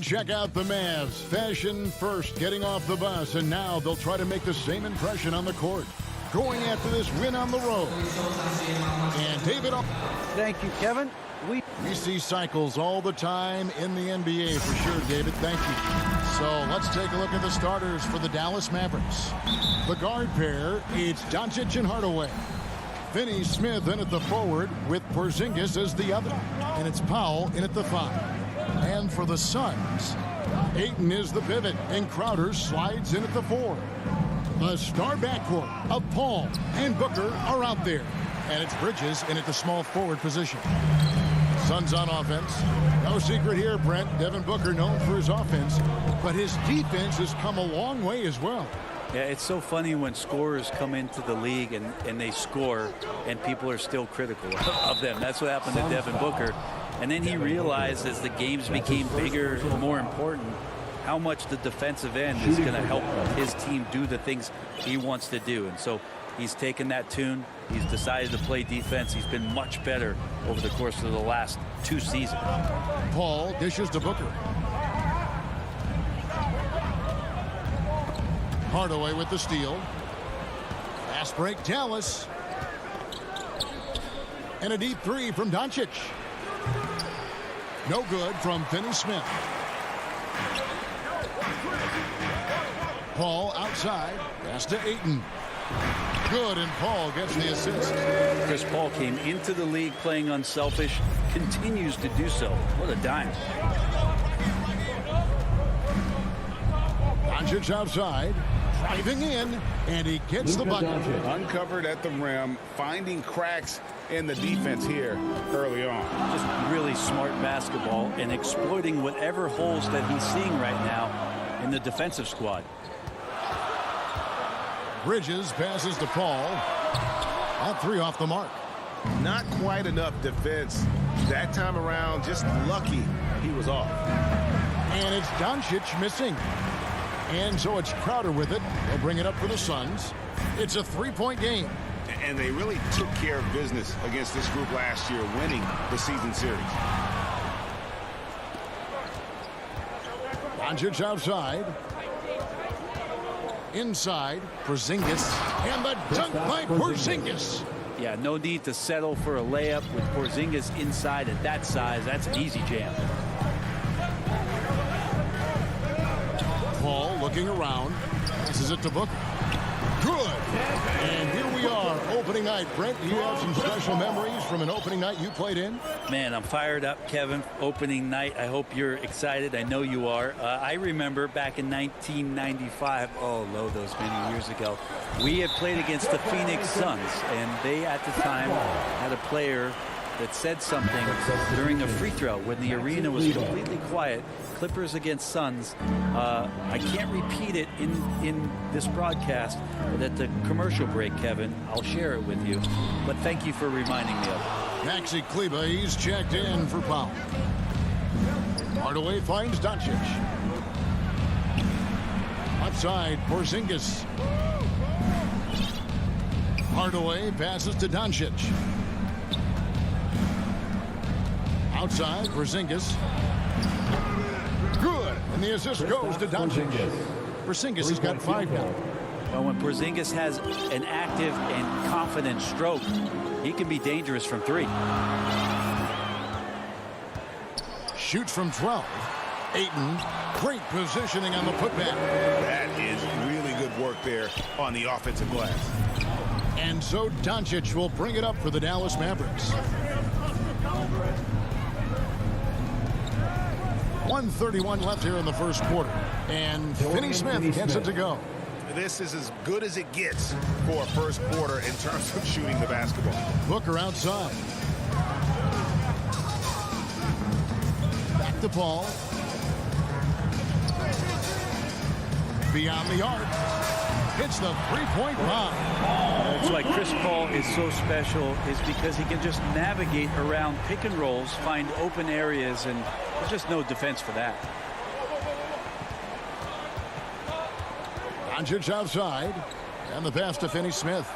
Check out the Mavs. Fashion first, getting off the bus, and now they'll try to make the same impression on the court. Going after this win on the road. And David... Thank you, Kevin. We see cycles all the time in the NBA for sure, David. Thank you. So let's take a look at the starters for the Dallas Mavericks. The guard pair, it's Doncic and Hardaway. Finney Smith in at the forward with Porzingis as the other. And it's Powell in at the 5. And for the Suns, Ayton is the pivot, and Crowder slides in at the 4. The star backcourt of Paul and Booker are out there. And it's Bridges in at the small forward position. Suns on offense. No secret here, Brent. Devin Booker known for his offense, but his defense has come a long way as well. Yeah, it's so funny when scorers come into the league and they score, and people are still critical of them. That's what happened to Devin Booker. And then he realized as the games became bigger and more important, how much the defensive end is going to help his team do the things he wants to do. And so he's taken that tune. He's decided to play defense. He's been much better over the course of the last 2 seasons. Paul dishes to Booker. Hardaway with the steal. Fast break, Dallas. And a deep 3 from Doncic. No good from Finney Smith. Paul outside. Pass to Ayton. Good, and Paul gets the assist. Chris Paul came into the league playing unselfish, continues to do so. What a dime. Doncic outside, driving in, and he gets the bucket. Uncovered at the rim, finding cracks in the defense here early on. Just really smart basketball and exploiting whatever holes that he's seeing right now in the defensive squad. Bridges passes to Paul. All 3 off the mark. Not quite enough defense that time around. Just lucky he was off. And it's Doncic missing. And so it's Crowder with it. They'll bring it up for the Suns. It's a 3-point game. And they really took care of business against this group last year, winning the season series. Doncic outside. Inside, Porzingis. And the dunk by Porzingis. Yeah, no need to settle for a layup with Porzingis inside at that size. That's an easy jam. Paul looking around. Passes it to Booker. Good. And here we are, opening night. Brent, do you have some special memories from an opening night you played in? Man, I'm fired up, Kevin. Opening night. I hope you're excited. I know you are. I remember back in 1995, those many years ago, we had played against the Phoenix Suns, and they at the time had a player that said something during a free throw when the arena was completely quiet. Clippers against Suns. I can't repeat it in this broadcast, but at the commercial break, Kevin, I'll share it with you. But thank you for reminding me of it. Maxi Kleber, he's checked in for foul. Hardaway finds Doncic. Outside, Porzingis. Hardaway passes to Doncic. Outside, Porzingis. Good. And the assist goes to Doncic. Porzingis has got 5 now. Well, when Porzingis has an active and confident stroke, he can be dangerous from 3. Shoots from 12. Ayton, great positioning on the putback. That is really good work there on the offensive glass. And so Doncic will bring it up for the Dallas Mavericks. 1:31 left here in the first quarter. And Finney-Smith gets it to go. This is as good as it gets for a first quarter in terms of shooting the basketball. Booker outside. Back to Paul. Beyond the arc. Hits the three-point bomb. That's why Chris Paul is so special, is because he can just navigate around pick and rolls, find open areas, and there's just no defense for that. Doncic outside. And the pass to Finney-Smith.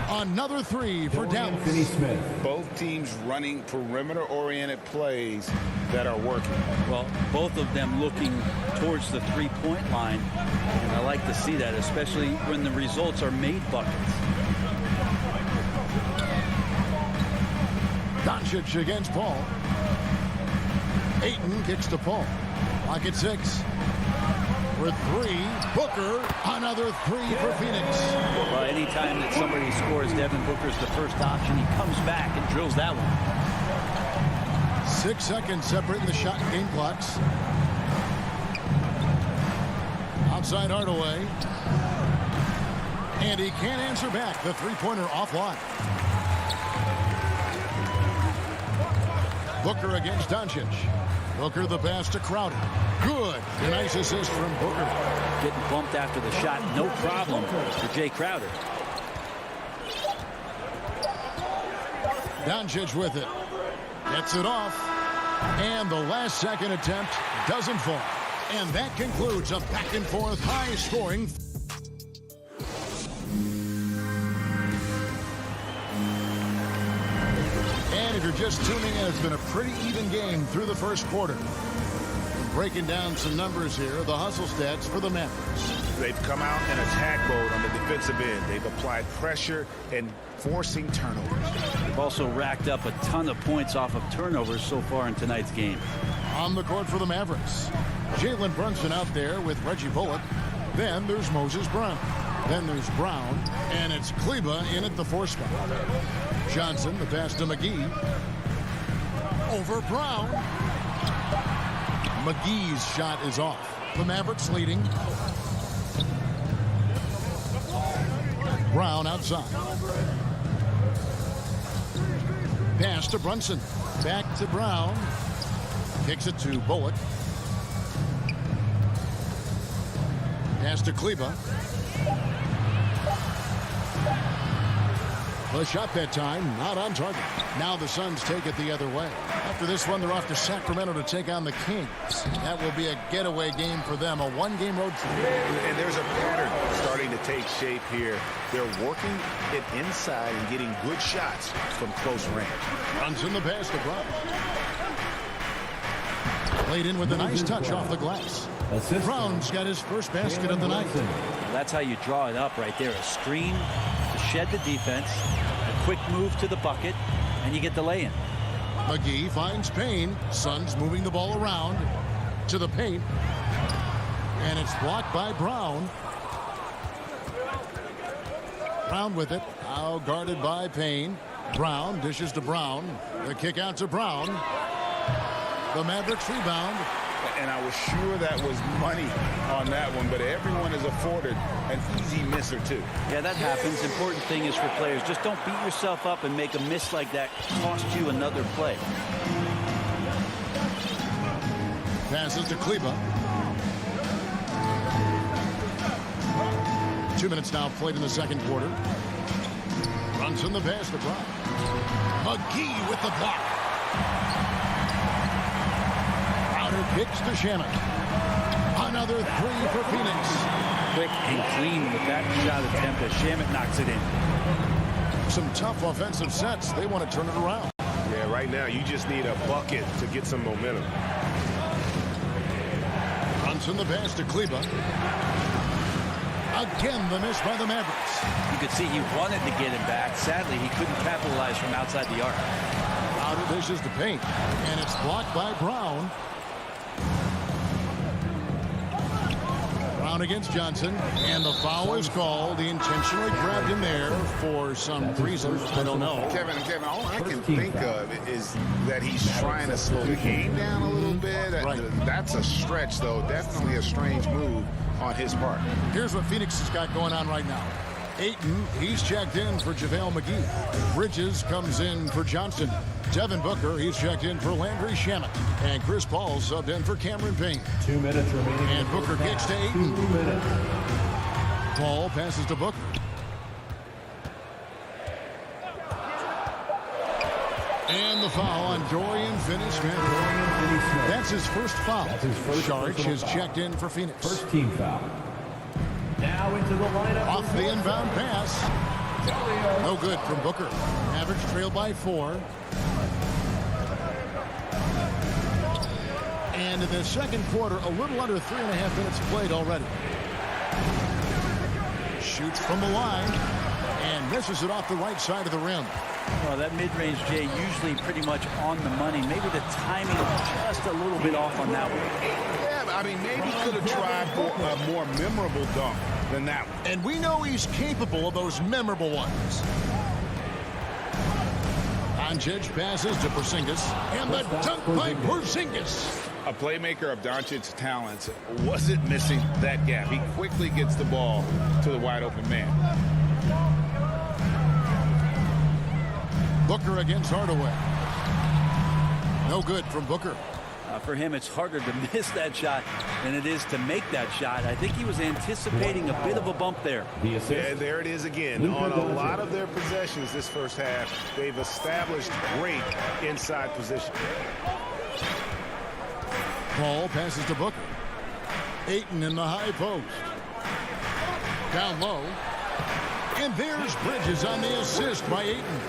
Another 3 for Dallas. Both teams running perimeter-oriented plays that are working. Well, both of them looking towards the three-point line. And I like to see that, especially when the results are made buckets. Doncic against Paul. Ayton kicks to Paul. Lock at 6. For 3, Booker, another 3 for Phoenix. Well, anytime that somebody scores, Devin Booker's the first option. He comes back and drills that one. 6 seconds separating the shot and game clocks. Outside Hardaway. And he can't answer back. The three-pointer offline. Booker against Doncic. Booker the pass to Crowder. Good. A nice assist from Booker. Getting bumped after the shot, no problem for Jay Crowder. Doncic with it. Gets it off. And the last second attempt doesn't fall. And that concludes a back-and-forth high-scoring. And if you're just tuning in, it's been a pretty even game through the first quarter. Breaking down some numbers here, the hustle stats for the Mavericks. They've come out in attack mode on the defensive end. They've applied pressure and forcing turnovers. They've also racked up a ton of points off of turnovers so far in tonight's game. On the court for the Mavericks, Jalen Brunson out there with Reggie Bullock. Then there's Moses Brown. Then there's Brown. And it's Kleber in at the 4 spot. Johnson, the pass to McGee. Over Brown. McGee's shot is off. The Mavericks leading. Brown outside. Pass to Brunson. Back to Brown. Kicks it to Bullock. Pass to Kleber. The shot that time, not on target. Now the Suns take it the other way. After this one, they're off to Sacramento to take on the Kings. That will be a getaway game for them, a one-game road trip. And there's a pattern starting to take shape here. They're working it inside and getting good shots from close range. Runs in the pass to Brown. Played in with a nice touch off the glass. Brown's got his first basket of the night. That's how you draw it up right there. A screen to shed the defense, a quick move to the bucket, and you get the lay-in. McGee finds Payne. Suns moving the ball around to the paint. And it's blocked by Brown. Brown with it. Now guarded by Payne. Brown dishes to Brown. The kick out to Brown. The Mavericks rebound. And I was sure that was money on that one, but everyone is afforded an easy miss or two. Yeah, that happens. Important thing is for players, just don't beat yourself up and make a miss like that cost you another play. Passes to Kleba. 2 minutes now played in the second quarter. Runs in the pass to Brown. McGee with the block. Kicks to Shamet. Another three for Phoenix. Quick and clean with that shot attempt as Shamet knocks it in. Some tough offensive sets. They want to turn it around. Yeah, right now you just need a bucket to get some momentum. Runs in the pass to Kleba. Again, the miss by the Mavericks. You could see he wanted to get him back. Sadly, he couldn't capitalize from outside the arc. Crowder dishes to Payne. And it's blocked by Brown. Brown against Johnson, and the foul is called. He intentionally grabbed him there for some reason. I don't know. Kevin, all I can think of is that he's trying to slow the game down a little bit. Right. That's a stretch, though. Definitely a strange move on his part. Here's what Phoenix has got going on right now. Ayton, he's checked in for JaVale McGee. Bridges comes in for Johnson. Devin Booker, he's checked in for Landry Shamet. And Chris Paul subbed in for Cameron Payne. 2 minutes remaining. And Booker kicks to Ayton. 2 minutes. Paul passes to Booker. And the foul on Dorian Finney-Smith. That's his first foul. Sharch has checked in for Phoenix. First team foul. Now into the lineup. Off the inbound pass. No good from Booker. Average trail by 4. And in the second quarter, a little under 3.5 minutes played already. Shoots from the line and misses it off the right side of the rim. Well, that mid-range, Jay, usually pretty much on the money. Maybe the timing just a little bit off on that one. Yeah, I mean, maybe could have tried for a more memorable dunk than that one. And we know he's capable of those memorable ones. Doncic passes to Porzingis, and the dunk by Porzingis. A playmaker of Doncic's talents wasn't missing that gap. He quickly gets the ball to the wide-open man. Booker against Hardaway. No good from Booker. For him, it's harder to miss that shot than it is to make that shot. I think he was anticipating a bit of a bump there. The assist. And there it is again. On a lot of their possessions this first half, they've established great inside position. Paul passes to Booker. Ayton in the high post. Down low. And there's Bridges on the assist by Ayton.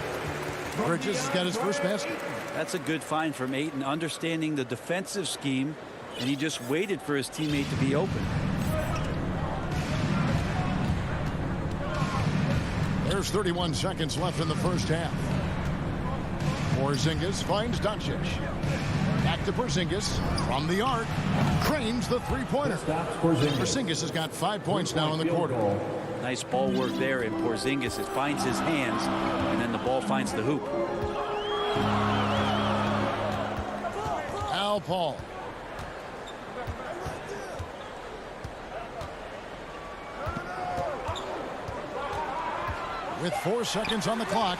Bridges has got his first basket. That's a good find from Ayton, understanding the defensive scheme, and he just waited for his teammate to be open. There's 31 seconds left in the first half. Porzingis finds Doncic. Back to Porzingis from the arc. Cranes the three-pointer. Porzingis has got 5 points now in the quarter. Nice ball work there, and Porzingis finds his hands, and then the ball finds the hoop. Al Paul. With 4 seconds on the clock.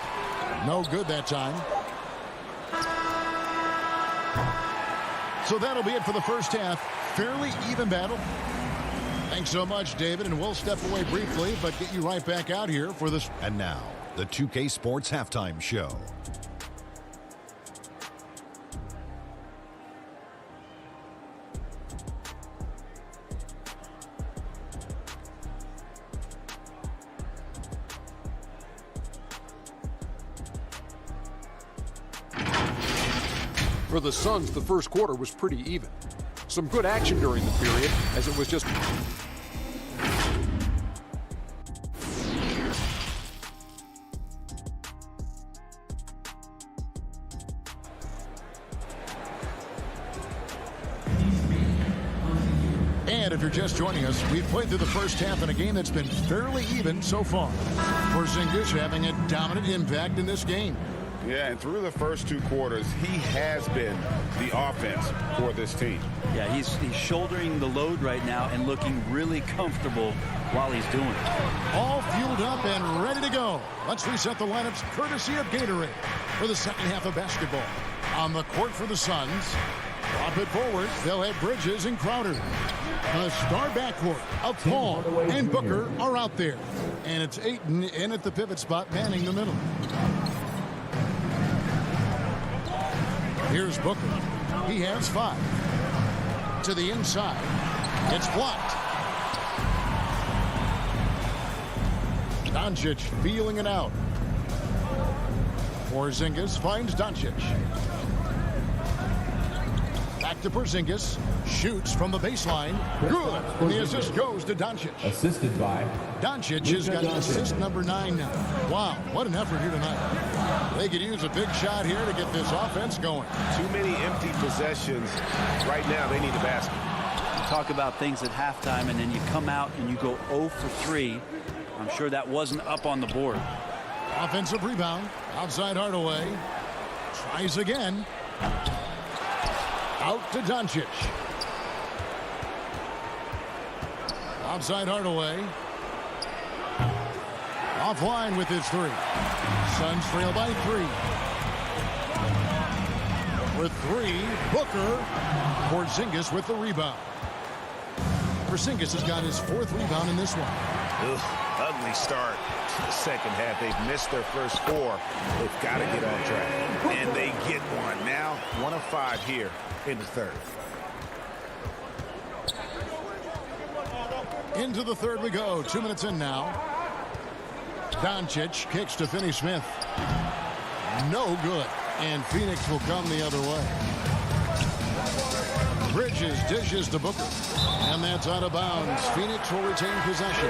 No good that time. So that'll be it for the first half. Fairly even battle. Thanks so much, David, and we'll step away briefly, but get you right back out here for this. And now, the 2K Sports Halftime Show. For the Suns, the first quarter was pretty even. Some good action during the period, as it was just... And if you're just joining us, we've played through the first half in a game that's been fairly even so far. Porzingis having a dominant impact in this game. Yeah, and through the first 2 quarters, he has been the offense for this team. Yeah, he's shouldering the load right now and looking really comfortable while he's doing it. All fueled up and ready to go. Let's reset the lineups courtesy of Gatorade for the second half of basketball. On the court for the Suns, drop it forward. They'll have Bridges and Crowder. The star backcourt of Paul and Booker are out there. And it's Ayton in at the pivot spot, manning the middle. Here's Booker. He has 5. To the inside. It's blocked. Doncic feeling it out. Porzingis finds Doncic. Back to Porzingis. Shoots from the baseline. Good. And the assist goes to Doncic. Assisted by Doncic has got assist number 9 now. Wow, what an effort here tonight. They could use a big shot here to get this offense going. Too many empty possessions. Right now, they need a basket. You talk about things at halftime, and then you come out and you go 0 for 3. I'm sure that wasn't up on the board. Offensive rebound. Outside Hardaway. Tries again. Out to Doncic. Outside Hardaway. Offline with his 3. Suns trail by 3. With 3, Booker. Porzingis with the rebound. Porzingis has got his 4th rebound in this one. Ugly start to the second half. They've missed their first 4. They've got to get on track. And they get one. Now 1 of 5 here in the third. Into the third we go. 2 minutes in now. Doncic kicks to Finney-Smith. No good. And Phoenix will come the other way. Bridges dishes to Booker. And that's out of bounds. Phoenix will retain possession.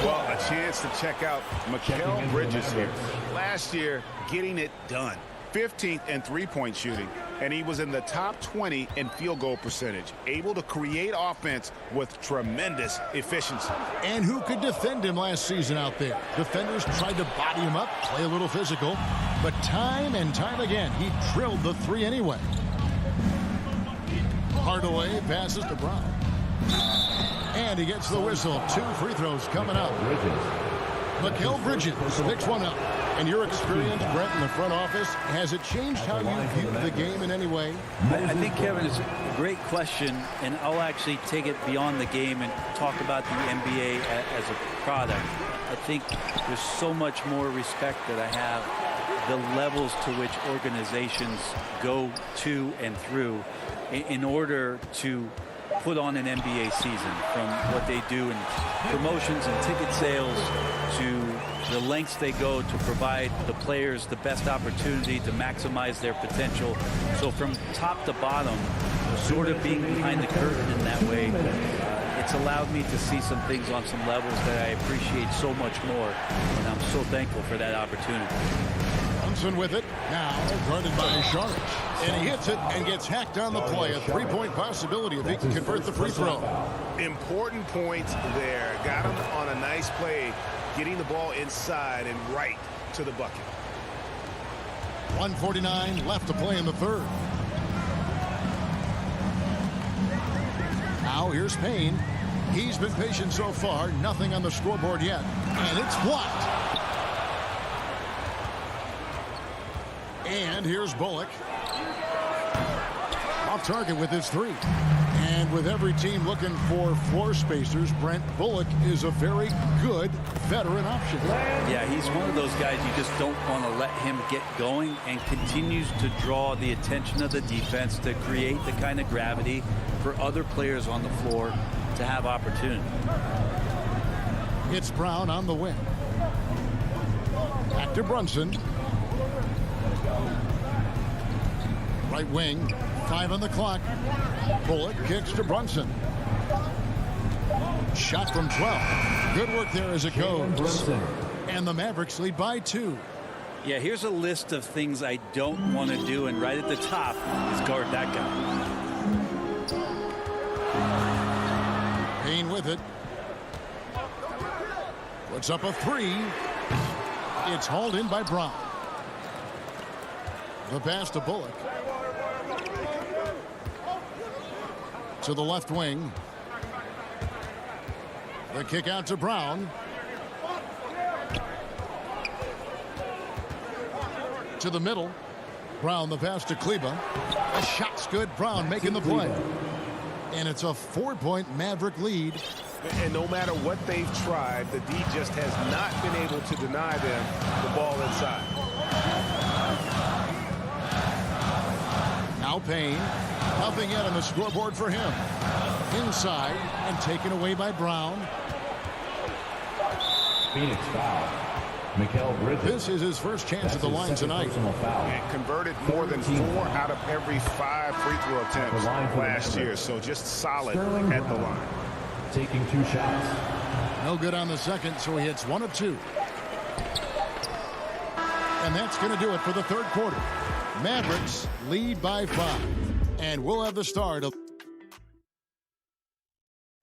Well, a chance to check out Mikal Bridges here. Last year, getting it done. 15th in three-point shooting, and he was in the top 20 in field goal percentage, able to create offense with tremendous efficiency. And who could defend him last season out there? Defenders tried to body him up, play a little physical, but time and time again, he drilled the 3 anyway. Hardaway passes to Brown. And he gets the whistle. 2 free throws coming up. Mikal Bridges picks one up. And your experience, Brent, in the front office, has it changed how you view the game in any way? I think, Kevin, it's a great question, and I'll actually take it beyond the game and talk about the NBA as a product. I think there's so much more respect that I have, the levels to which organizations go to and through in order to put on an NBA season, from what they do in promotions and ticket sales to the lengths they go to provide the players the best opportunity to maximize their potential. So from top to bottom, sort of being behind the curtain in that way, it's allowed me to see some things on some levels that I appreciate so much more, and I'm so thankful for that opportunity. Thompson with it, now guarded by Sharp. And he hits it and gets hacked on the play. A 3-point possibility if he can convert the free throw. Important points there. Got him on a nice play, getting the ball inside and right to the bucket. 1:49 left to play in the third. Now here's Payne. He's been patient so far. Nothing on the scoreboard yet. And it's blocked. And here's Bullock. Off target with his three. And with every team looking for floor spacers, Brent, Bullock is a very good veteran option. Yeah, he's one of those guys you just don't want to let him get going, and continues to draw the attention of the defense to create the kind of gravity for other players on the floor to have opportunity. It's Brown on the wing. Back to Brunson. Right wing, 5 on the clock. Bullock kicks to Brunson. Shot from 12. Good work there as it goes. And the Mavericks lead by 2. Yeah, here's a list of things I don't want to do, and right at the top is guard that guy. Payne with it. Puts up a 3. It's hauled in by Brown. The pass to Bullock. To the left wing. The kick out to Brown. To the middle. Brown the pass to Kleba. The shot's good. Brown making the play. And it's a 4-point Maverick lead. And no matter what they've tried, the D just has not been able to deny them the ball inside. Now Payne. Nothing yet on the scoreboard for him. Inside and taken away by Brown. Phoenix foul. Mikal Bridges. This is his first chance at the line tonight. And converted more than 4 out of every 5 free throw attempts last year. So just solid at the line. Taking 2 shots. No good on the second, so he hits 1 of 2. And that's going to do it for the third quarter. Mavericks lead by 5. And we'll have the start of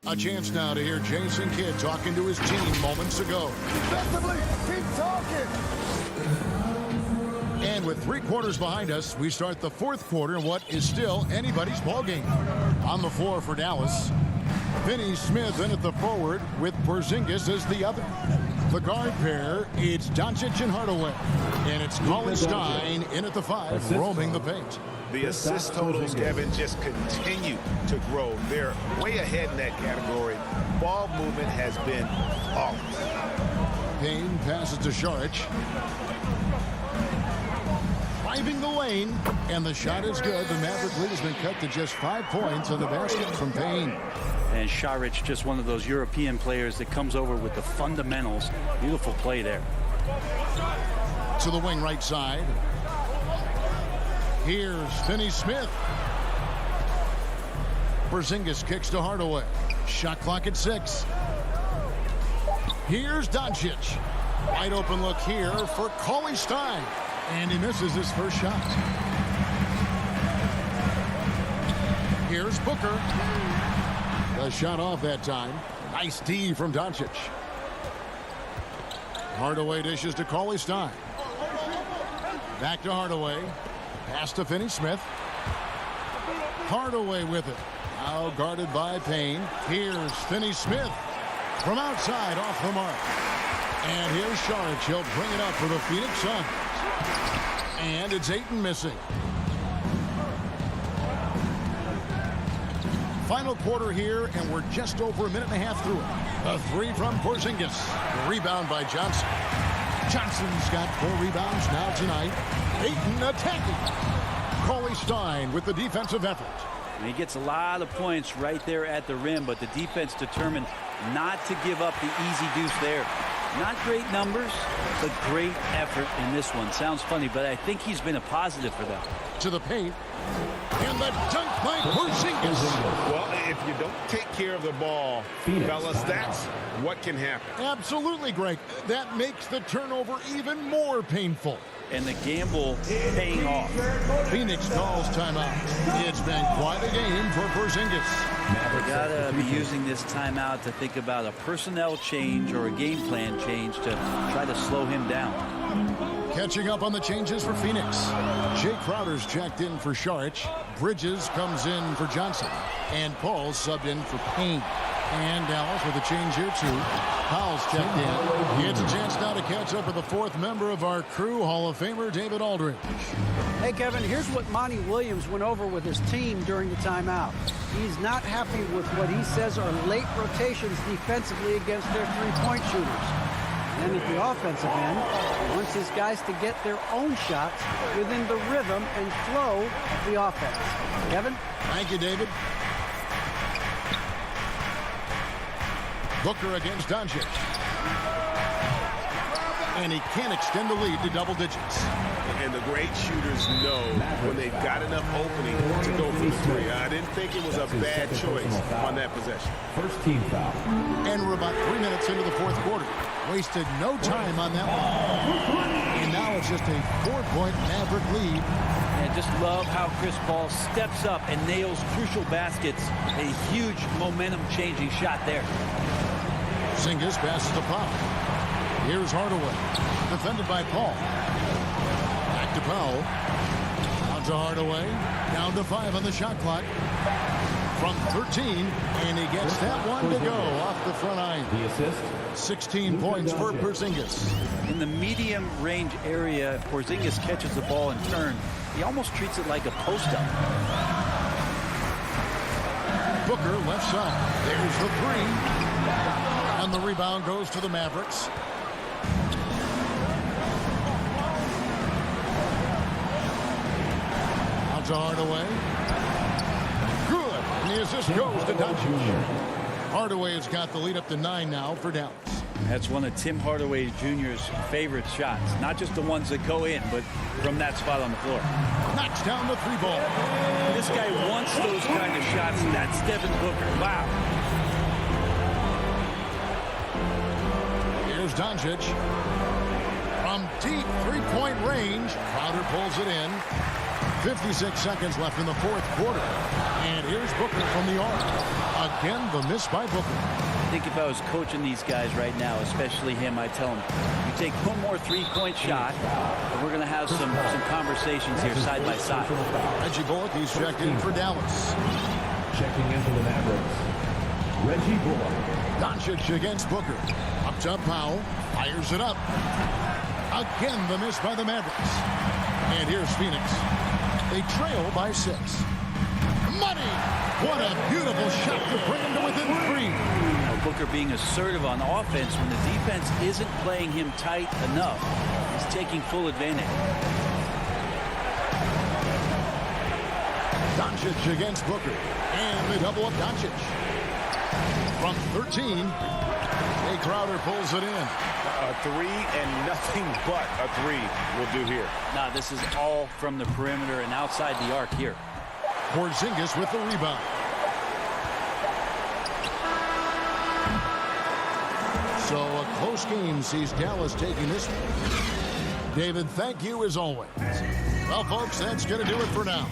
a chance now to hear Jason Kidd talking to his team moments ago. Defensively, keep talking. And with 3 quarters behind us, we start the fourth quarter in what is still anybody's ballgame. On the floor for Dallas, Finney Smith in at the forward with Porzingis as the other. The guard pair, it's Doncic and Hardaway. And it's Colin Stein in at the 5, roaming the paint. The assist totals, Kevin, just continue to grow. They're way ahead in that category. Ball movement has been flawless. Payne passes to Šarić. Driving the lane, and the shot is good. The Maverick lead has been cut to just 5 points on the basket from Payne. And Šarić, just one of those European players that comes over with the fundamentals. Beautiful play there. To the wing right side. Here's Finney Smith. Porzingis kicks to Hardaway. Shot clock at 6. Here's Doncic. Wide open look here for Cauley Stein. And he misses his first shot. Here's Booker. The shot off that time. Nice D from Doncic. Hardaway dishes to Cauley Stein. Back to Hardaway. Pass to Finney Smith. Hardaway with it. Now guarded by Payne. Here's Finney Smith. From outside, off the mark. And here's Šarić. He'll bring it up for the Phoenix Suns. And it's Ayton missing. Final quarter here, and we're just over a minute and a half through it. A 3 from Porzingis. The rebound by Johnson. Johnson's got 4 rebounds now tonight. Ayton attacking. Cauley Stein with the defensive effort. And he gets a lot of points right there at the rim, but the defense determined not to give up the easy deuce there. Not great numbers, but great effort in this one. Sounds funny, but I think he's been a positive for them. To the paint. And the dunk by Porzingis. Well, if you don't take care of the ball, fellas, that's what can happen. Absolutely, Greg. That makes the turnover even more painful. And the gamble paying off. Phoenix calls timeout. It's been quite a game for Porzingis. You gotta be using this timeout to think about a personnel change or a game plan change to try to slow him down. Catching up on the changes for Phoenix. Jay Crowder's checked in for Šarić. Bridges comes in for Johnson. And Paul subbed in for Payne. And Dallas with a change here too. Powell's checked in. He gets a chance now to catch up with the 4th member of our crew, Hall of Famer David Aldridge. Hey, Kevin, here's what Monty Williams went over with his team during the timeout. He's not happy with what he says are late rotations defensively against their three-point shooters. And then at the offensive end, he wants his guys to get their own shots within the rhythm and flow of the offense. Kevin? Thank you, David. Booker against Doncic. And he can't extend the lead to double digits. And the great shooters know when they've got enough opening to go for the three. I didn't think it was a bad choice on that possession. First team foul. And we're about 3 minutes into the fourth quarter. Wasted no time on that one. And now it's just a 4-point Maverick lead. And just love how Chris Paul steps up and nails crucial baskets. A huge momentum-changing shot there. Porzingis passes the Powell. Here's Hardaway. Defended by Paul. Back to Powell. Down to Hardaway. Down to 5 on the shot clock. From 13. And he gets that one to go off the front iron. The assist. 16 points for Porzingis. In the medium range area, Porzingis catches the ball in turn. He almost treats it like a post-up. Booker left side. There's the three. And the rebound goes to the Mavericks. Out to Hardaway. Good. And the assist goes to Doncic. Hardaway has got the lead up to 9 now for Dallas. That's one of Tim Hardaway Jr.'s favorite shots. Not just the ones that go in, but from that spot on the floor. Knocks down the 3-ball. This guy wants those kind of shots. That's Devin Booker. Wow. Here's Doncic. From deep 3-point range. Crowder pulls it in. 56 seconds left in the fourth quarter. And here's Booker from the arc. Again, the miss by Booker. I think if I was coaching these guys right now, especially him, I'd tell him, you take one more 3-point shot, and we're going to have some conversations here side by side. Reggie Bullock, he's checked in for Dallas. Checking in for the Mavericks, Reggie Bullock. Doncic against Booker. Up top, Powell fires it up. Again, the miss by the Mavericks. And here's Phoenix. They trail by 6. Money! What a beautiful shot to bring him to within 3. Booker being assertive on offense when the defense isn't playing him tight enough. He's taking full advantage. Doncic against Booker. And they double up Doncic. From 13, Jay Crowder pulls it in. A three and nothing but a three will do here. Nah, this is all from the perimeter and outside the arc here. Porzingis with the rebound. So a close game sees Dallas taking this one. David, thank you as always. Well, folks, that's going to do it for now.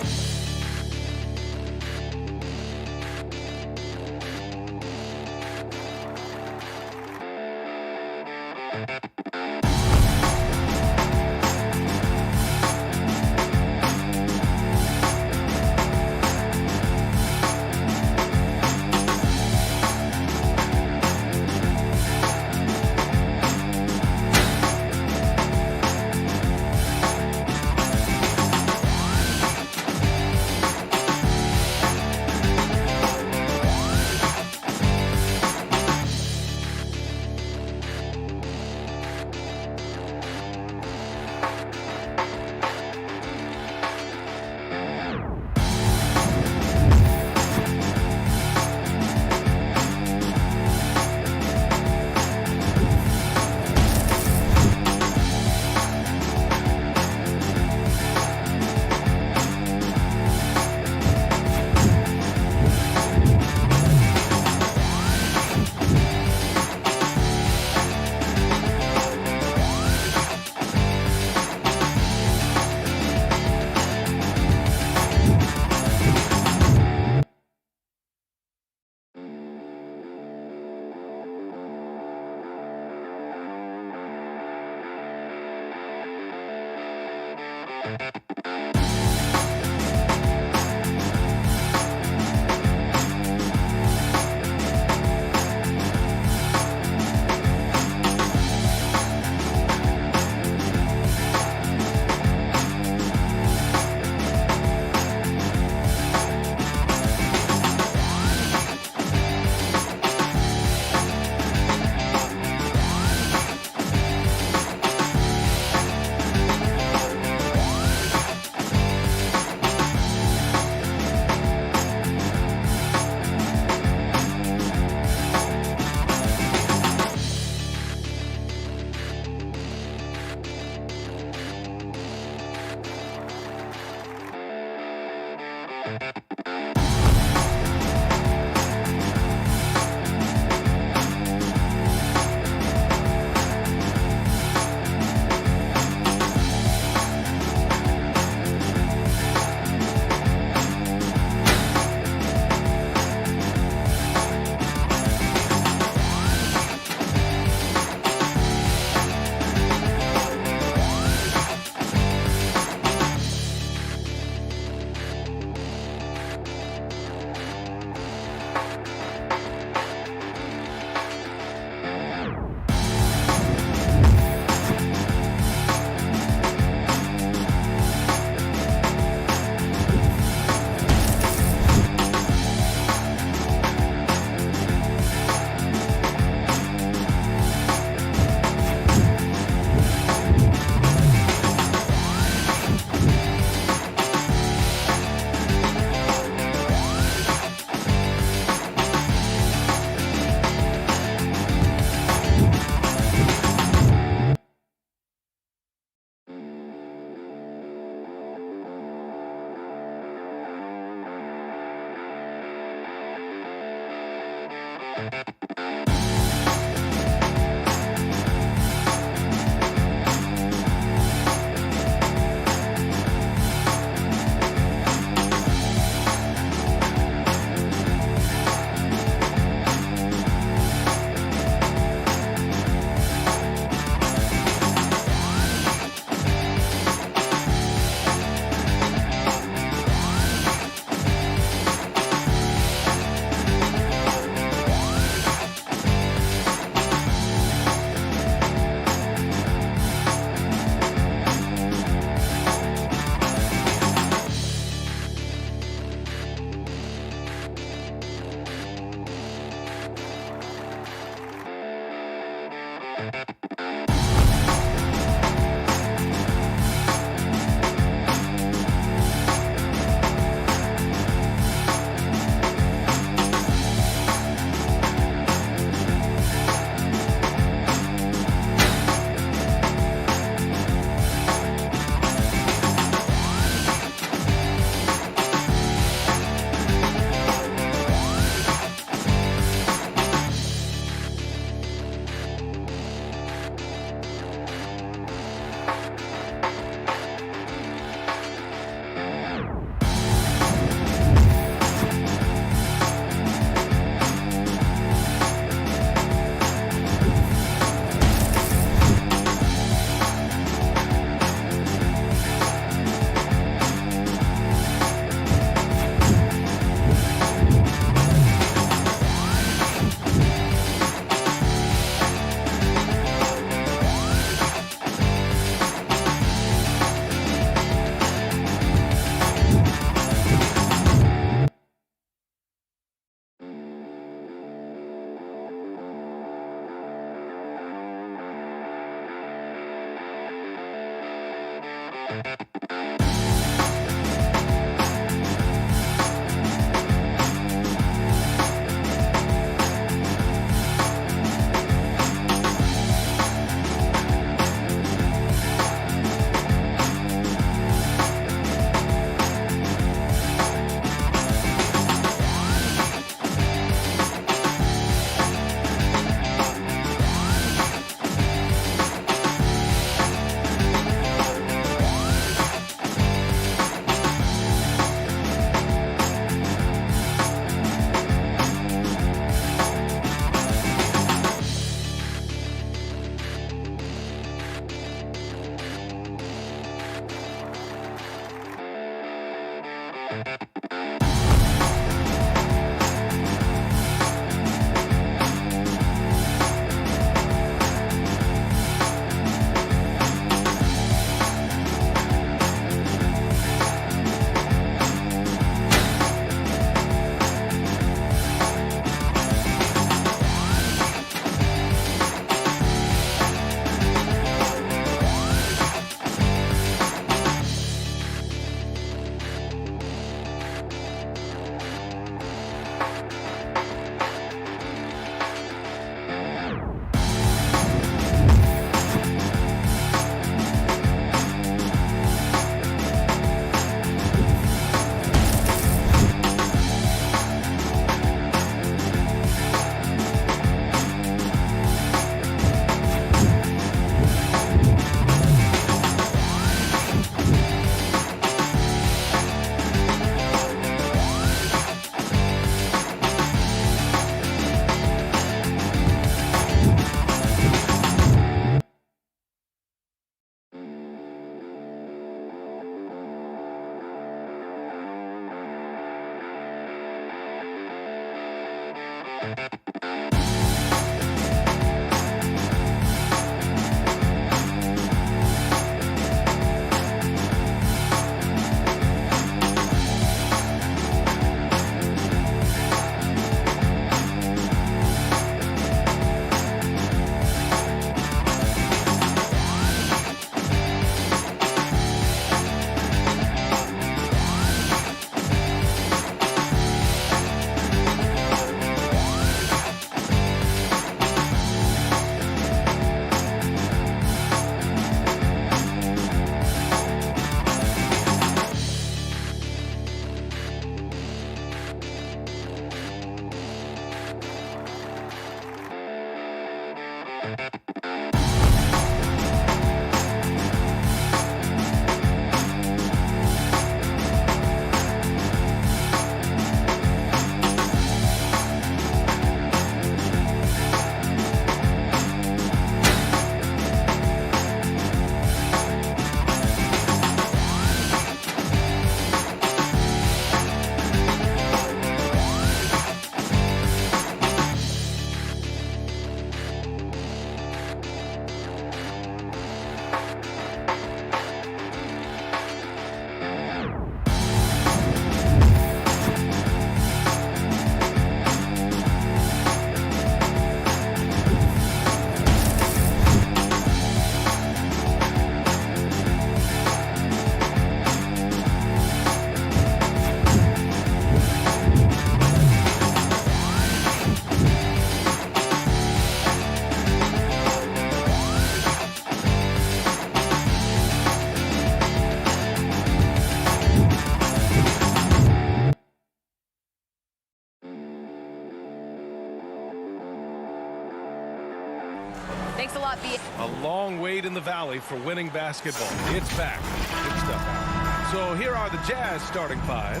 Thanks a lot, B. A long wait in the valley for winning basketball. It's back. Good stuff out. So here are the Jazz starting five.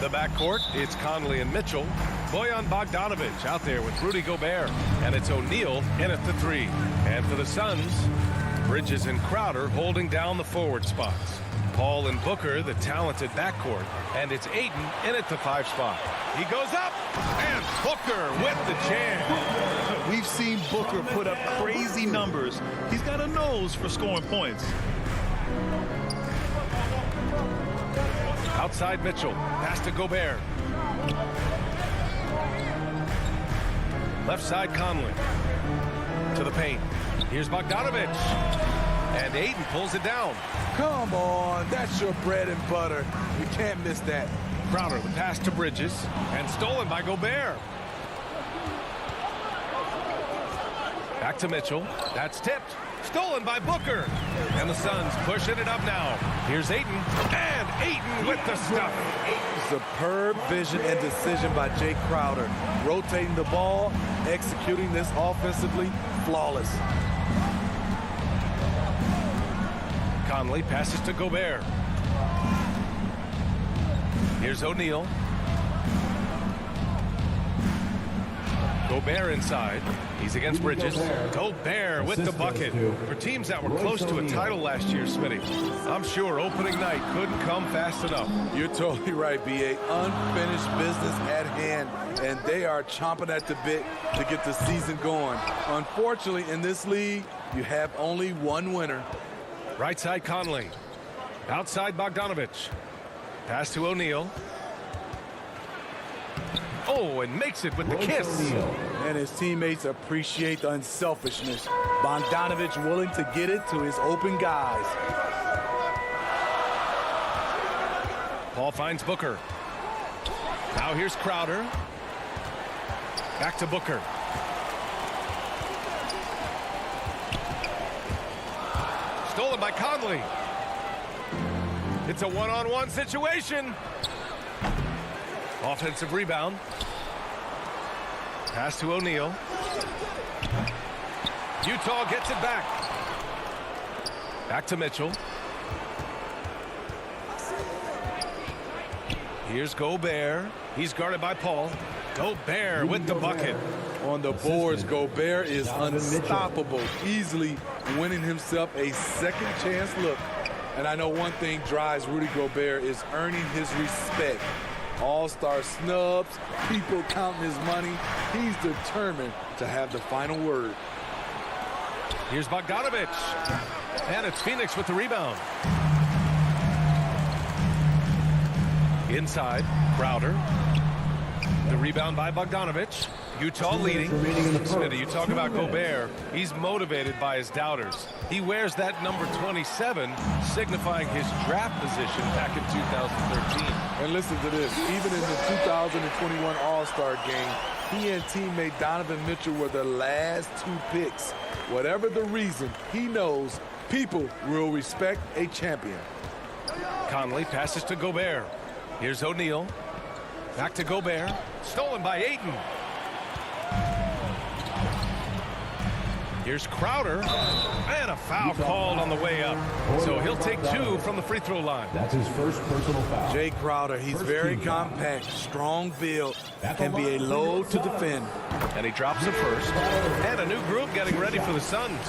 The backcourt, it's Conley and Mitchell. Bojan Bogdanovic out there with Rudy Gobert. And it's O'Neal in at the three. And for the Suns, Bridges and Crowder holding down the forward spots. Paul and Booker, the talented backcourt. And it's Ayton in at the five spot. He goes up, and Booker with the jam. We've seen Booker put up crazy numbers. He's got a nose for scoring points. Outside Mitchell, pass to Gobert. Left side Conley. To the paint. Here's Bogdanovic. And Ayton pulls it down. Come on, that's your bread and butter. You can't miss that. Crowder, the pass to Bridges, and stolen by Gobert. Back to Mitchell. That's tipped. Stolen by Booker. And the Suns pushing it up now. Here's Ayton. And Ayton with the stuff. Superb vision and decision by Jay Crowder. Rotating the ball, executing this offensively, flawless. Conley passes to Gobert. Here's O'Neal. Gobert inside. He's against Bridges. Gobert with the bucket. For teams that were close to a title last year, Smitty, I'm sure opening night couldn't come fast enough. You're totally right, B.A. Unfinished business at hand, and they are chomping at the bit to get the season going. Unfortunately, in this league, you have only one winner. Right side Conley. Outside Bogdanovic. Pass to O'Neal. Oh, and makes it with the kiss. And his teammates appreciate the unselfishness. Bogdanovic willing to get it to his open guys. Paul finds Booker. Now here's Crowder. Back to Booker. Stolen by Conley. It's a one-on-one situation. Offensive rebound. Pass to O'Neal. Utah gets it back. Back to Mitchell. Here's Gobert. He's guarded by Paul. Gobert with the bucket. On the boards, Gobert is unstoppable, easily winning himself a second chance look. And I know one thing drives Rudy Gobert is earning his respect. All-star snubs, people counting his money. He's determined to have the final word. Here's Bogdanovich. And it's Phoenix with the rebound. Inside, Crowder. The rebound by Bogdanovich. Utah leading. Smitty, you talk about Gobert. He's motivated by his doubters. He wears that number 27, signifying his draft position back in 2013. And listen to this. Even in the 2021 All-Star game, he and teammate Donovan Mitchell were the last 2 picks. Whatever the reason, he knows people will respect a champion. Conley passes to Gobert. Here's O'Neal. Back to Gobert. Stolen by Ayton. Here's Crowder. And a foul called on the way up. So he'll take 2 from the free throw line. That's his first personal foul. Jay Crowder, he's very compact, strong build, can be a load to defend. And he drops the first. And a new group getting ready for the Suns.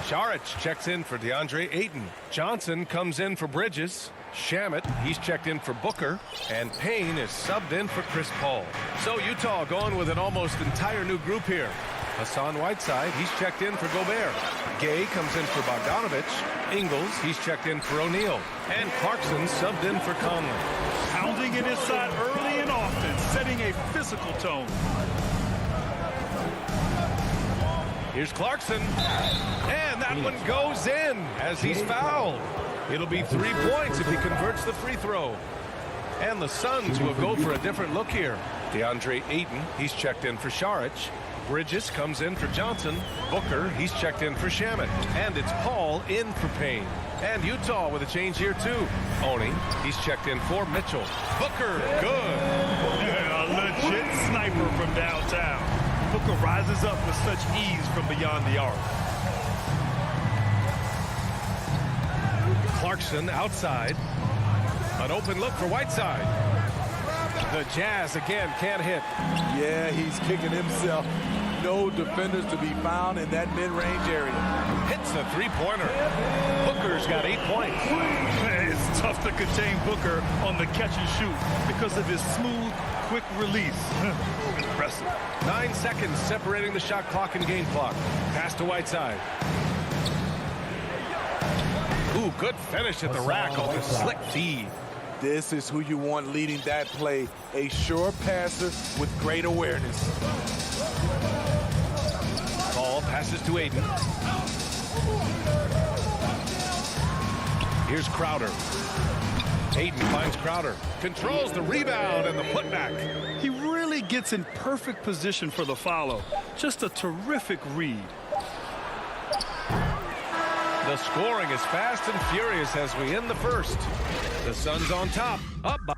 Saric checks in for DeAndre Ayton. Johnson comes in for Bridges. Shamet, he's checked in for Booker. And Payne is subbed in for Chris Paul. So Utah going with an almost entire new group here. Hassan Whiteside, he's checked in for Gobert. Gay comes in for Bogdanovich. Ingles, he's checked in for O'Neal. And Clarkson subbed in for Conley. Pounding it inside early and often, setting a physical tone. Here's Clarkson. And that one goes in as he's fouled. It'll be 3 points if he converts the free throw. And the Suns will go for a different look here. DeAndre Ayton, he's checked in for Saric. Bridges comes in for Johnson. Booker, he's checked in for Shamet. And it's Paul in for Payne. And Utah with a change here too. Oni, he's checked in for Mitchell. Booker, good. Yeah, a legit sniper from downtown. Booker rises up with such ease from beyond the arc. Clarkson outside. An open look for Whiteside. The Jazz again can't hit. Yeah, he's kicking himself. No defenders to be found in that mid-range area. Hits a three-pointer. Booker's got 8 points. It's tough to contain Booker on the catch and shoot because of his smooth, quick release. Impressive. 9 seconds separating the shot clock and game clock. Pass to Whiteside. Ooh, good finish at the rack off a slick feed. This is who you want leading that play. A sure passer with great awareness. Ball passes to Ayton. Here's Crowder. Ayton finds Crowder. Controls the rebound and the putback. He really gets in perfect position for the follow. Just a terrific read. The scoring is fast and furious as we end the first. The Suns on top. Up by.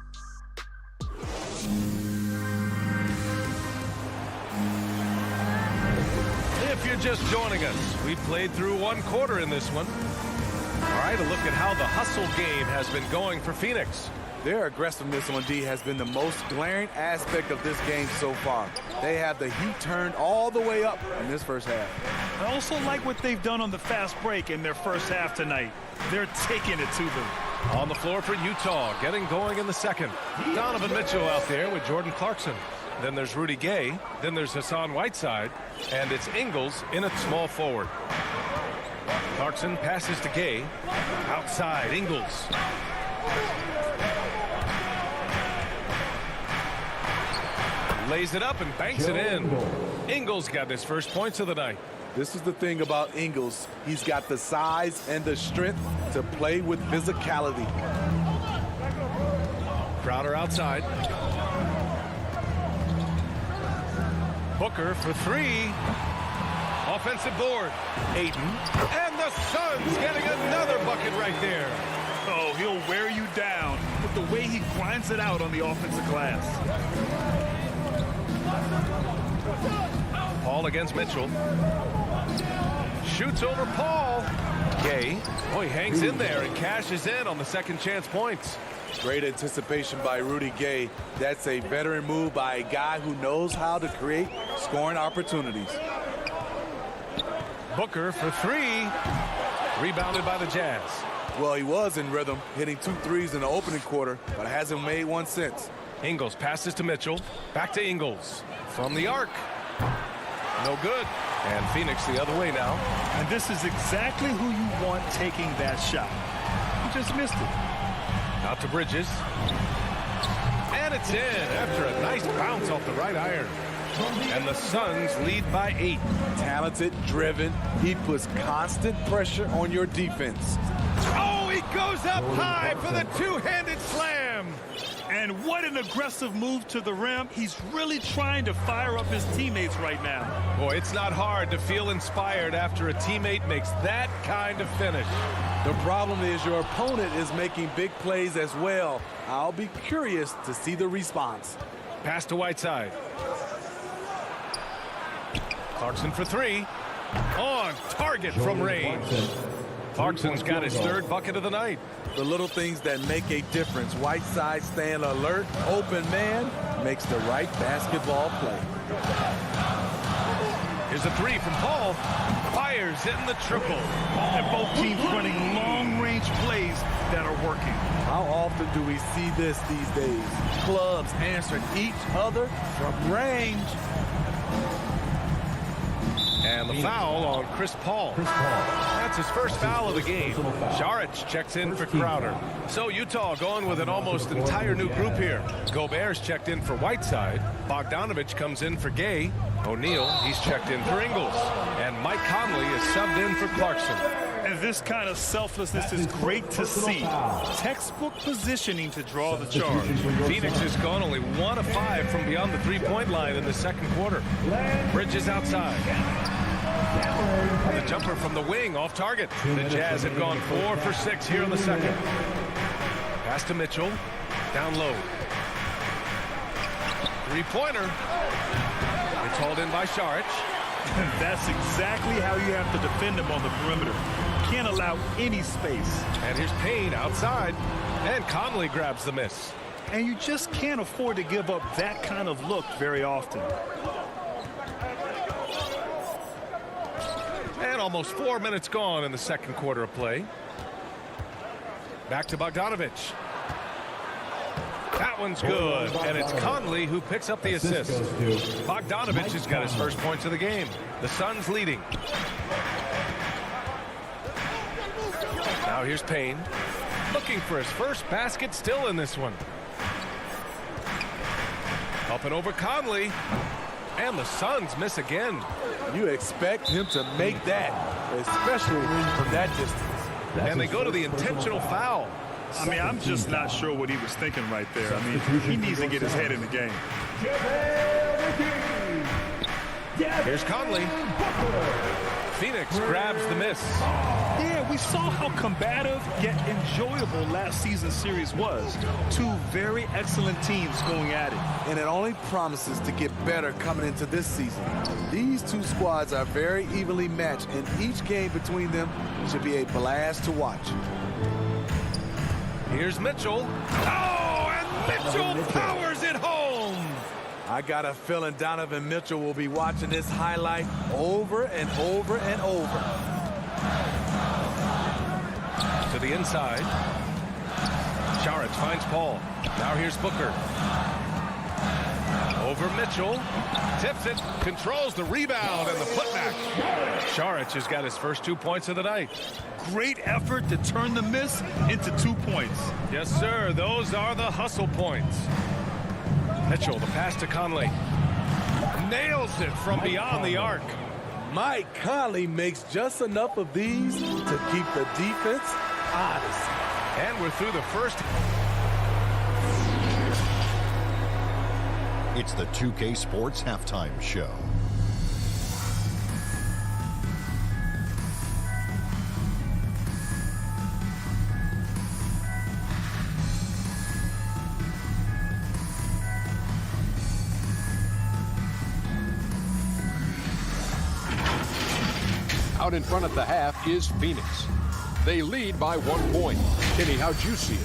If you're just joining us, we played through 1 quarter in this one. All right, a look at how the hustle game has been going for Phoenix. Their aggressiveness on D has been the most glaring aspect of this game so far. They have the heat turned all the way up in this first half. I also like what they've done on the fast break in their first half tonight. They're taking it to them. On the floor for Utah, getting going in the second. Donovan Mitchell out there with Jordan Clarkson. Then there's Rudy Gay. Then there's Hassan Whiteside. And it's Ingles in at small forward. Clarkson passes to Gay. Outside, Ingles. Lays it up and banks it in. Ingles got his first points of the night. This is the thing about Ingles. He's got the size and the strength to play with physicality. Crowder outside. Booker for 3. Offensive board. Ayton. And the Suns getting another bucket right there. Oh, he'll wear you down with the way he grinds it out on the offensive glass. Paul against Mitchell. Shoots over Paul. Gay. Oh, he hangs in there and cashes in on the second chance points. Great anticipation by Rudy Gay. That's a veteran move by a guy who knows how to create scoring opportunities. Booker for 3. Rebounded by the Jazz. Well, he was in rhythm, hitting 2 threes in the opening quarter, but hasn't made one since. Ingles passes to Mitchell. Back to Ingles. From the arc. No good. And Phoenix the other way now. And this is exactly who you want taking that shot. He just missed it. Out to Bridges. And it's in after a nice bounce off the right iron. And the Suns lead by 8. Talented, driven. He puts constant pressure on your defense. Oh, he goes up high for the two-handed slam. And what an aggressive move to the rim. He's really trying to fire up his teammates right now. Boy, it's not hard to feel inspired after a teammate makes that kind of finish. The problem is your opponent is making big plays as well. I'll be curious to see the response. Pass to Whiteside. Clarkson for 3. On target from range. Clarkson's got his 3rd bucket of the night. The little things that make a difference. Whiteside staying alert, open man, makes the right basketball play. Here's a 3 from Paul. Fires in the triple. And both teams running long-range plays that are working. How often do we see this these days? Clubs answering each other from range. And the foul on Chris Paul. That's his first foul of the game. Saric checks in for Crowder. So Utah going with an almost entire new group here. Gobert's checked in for Whiteside. Bogdanovich comes in for Gay. O'Neal, he's checked in for Ingles. And Mike Conley is subbed in for Clarkson. And this kind of selflessness is great to see. Textbook positioning to draw the charge. Phoenix has gone only 1 of 5 from beyond the three-point line in the second quarter. Bridges outside. The jumper from the wing off target. The Jazz have gone 4 for 6 here in the second. Pass to Mitchell. Down low. Three-pointer. It's hauled in by Saric. That's exactly how you have to defend him on the perimeter. Can't allow any space. And here's Payne outside. And Conley grabs the miss. And you just can't afford to give up that kind of look very often. And almost 4 minutes gone in the second quarter of play. Back to Bogdanovich. That one's good, and it's Conley who picks up the assist. Bogdanovich has got his first points of the game. The Suns leading. Now here's Payne. Looking for his first basket still in this one. Up and over Conley. And the Suns miss again. You expect him to make that, especially from that distance. And they go to the intentional foul. I mean, I'm just not sure what he was thinking right there. I mean, he needs to get his head in the game. Here's Conley. Phoenix grabs the miss. Yeah, we saw how combative yet enjoyable last season's series was. 2 very excellent teams going at it. And it only promises to get better coming into this season. These 2 squads are very evenly matched, and each game between them should be a blast to watch. Here's Mitchell. Oh, and Mitchell powers it home. I got a feeling Donovan Mitchell will be watching this highlight over and over and over. To the inside. Saric finds Paul. Now here's Booker. Over Mitchell. Tips it. Controls the rebound and the putback. Saric has got his first 2 points of the night. Great effort to turn the miss into 2 points. Yes, sir. Those are the hustle points. Mitchell, the pass to Conley. Nails it from beyond the arc. Mike Conley makes just enough of these to keep the defense honest. And we're through the first. It's the 2K Sports Halftime Show. Out in front at the half is Phoenix. They lead by 1 point. Kenny, how'd you see it?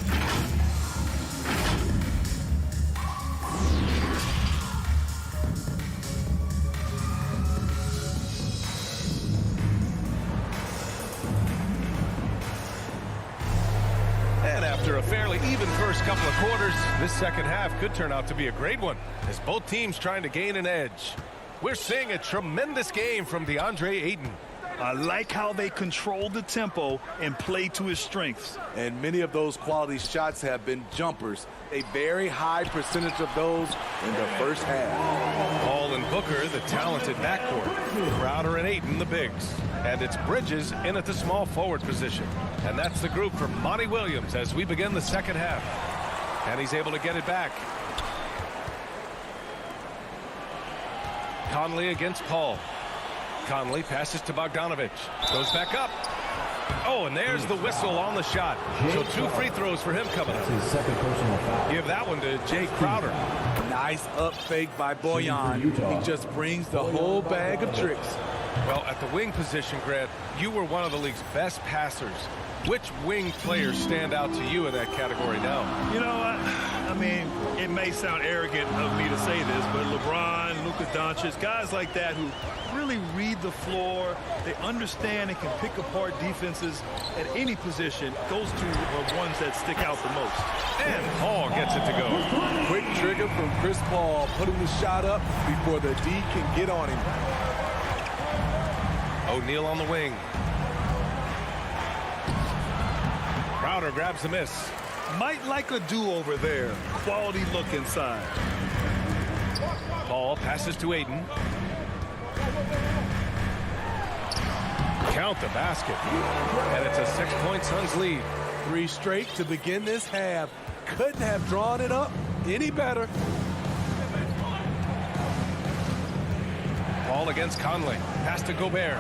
And after a fairly even first first couple of quarters, this second half could turn out to be a great one as both teams trying to gain an edge. We're seeing a tremendous game from DeAndre Ayton. I like how they control the tempo and play to his strengths. And many of those quality shots have been jumpers. A very high percentage of those in the first half. Paul and Booker, the talented backcourt. Crowder and Ayton, the bigs. And it's Bridges in at the small forward position. And that's the group for Monty Williams as we begin the second half. And he's able to get it back. Conley against Paul. Conley passes to Bogdanovich. Goes back up. Oh, and there's the whistle on the shot. So 2 free throws for him coming up. Give that one to Jay Crowder. Nice up fake by Bojan. He just brings the whole bag of tricks. Well, at the wing position, Grant, you were one of the league's best passers. Which wing players stand out to you in that category now? You know what? I mean, it may sound arrogant of me to say this, but LeBron, Luka Doncic, guys like that who really read the floor, they understand and can pick apart defenses at any position. Those two are ones that stick out the most. And Paul gets it to go. Quick trigger from Chris Paul, putting the shot up before the D can get on him. O'Neal on the wing. Crowder grabs the miss. Might like a do-over there. Quality look inside. Paul passes to Ayton. Count the basket. And it's a 6-point Suns lead. 3 straight to begin this half. Couldn't have drawn it up any better. Paul against Conley. Pass to Gobert.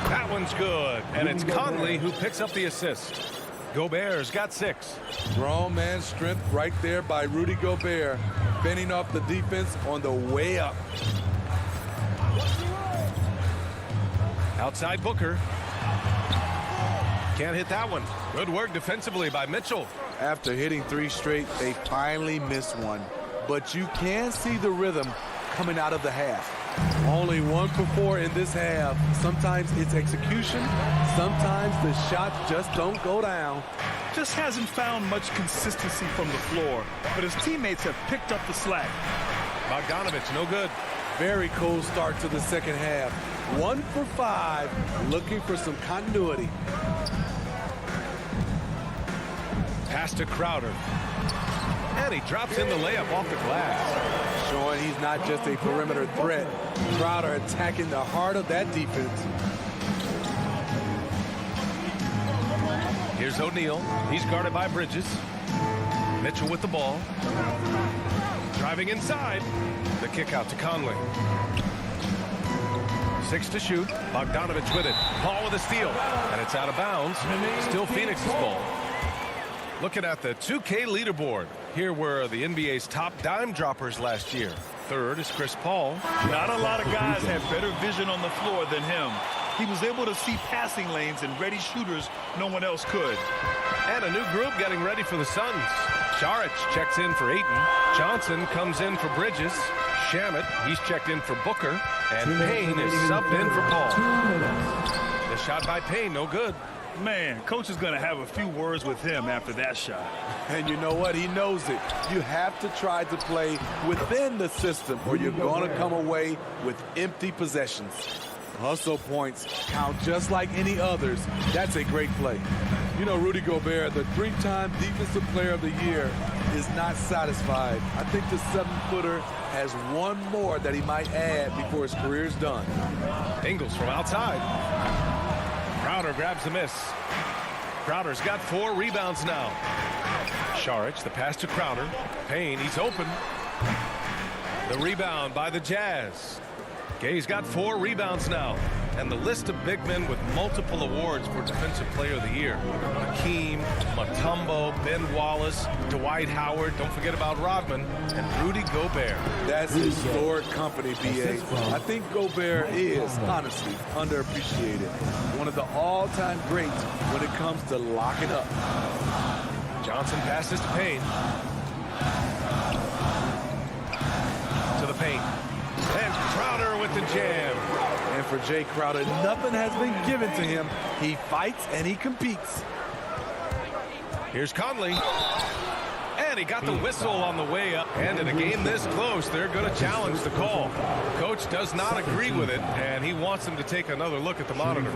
That one's good. And it's Conley who picks up the assist. Gobert's got 6. Grown man strength right there by Rudy Gobert. Fending off the defense on the way up. Outside Booker. Can't hit that one. Good work defensively by Mitchell. After hitting 3 straight, they finally missed one. But you can see the rhythm coming out of the half. Only 1 for 4 in this half. Sometimes it's execution. Sometimes the shots just don't go down. Just hasn't found much consistency from the floor, but his teammates have picked up the slack. Bogdanovich, no good. Very cold start to the second half. 1 for 5, looking for some continuity. Pass to Crowder. And he drops in the layup off the glass. Showing he's not just a perimeter threat. Crowder attacking the heart of that defense. Here's O'Neal. He's guarded by Bridges. Mitchell with the ball. Driving inside. The kick out to Conley. 6 to shoot. Bogdanovich with it. Paul with a steal. And it's out of bounds. Still Phoenix's ball. Looking at the 2K leaderboard. Here were the NBA's top dime droppers last year. Third is Chris Paul. Not a lot of guys have better vision on the floor than him. He was able to see passing lanes and ready shooters no one else could. And a new group getting ready for the Suns. Saric checks in for Ayton. Johnson comes in for Bridges. Shamet, he's checked in for Booker. And Payne is subbed in for Paul. The shot by Payne, no good. Man, coach is going to have a few words with him after that shot. And you know what? He knows it. You have to try to play within the system or you're going to come away with empty possessions. Hustle points count just like any others. That's a great play. You know, Rudy Gobert, the 3-time Defensive Player of the Year, is not satisfied. I think the 7-footer has one more that he might add before his career's done. Ingles from outside. Crowder grabs the miss. Crowder's got 4 rebounds now. Saric, the pass to Crowder. Payne, he's open. The rebound by the Jazz. Gay's got 4 rebounds now. And the list of big men with multiple awards for Defensive Player of the Year. Hakeem, Mutombo, Ben Wallace, Dwight Howard, don't forget about Rodman, and Rudy Gobert. That's historic company, B.A. I think Gobert is, honestly, underappreciated. One of the all-time greats when it comes to locking up. Johnson passes to Payne. To the paint. And Crowder with the jam. And for Jay Crowder, nothing has been given to him. He fights and he competes. Here's Conley. And he got the whistle on the way up. And in a game this close, they're going to challenge the call. Coach does not agree with it, and he wants him to take another look at the monitor.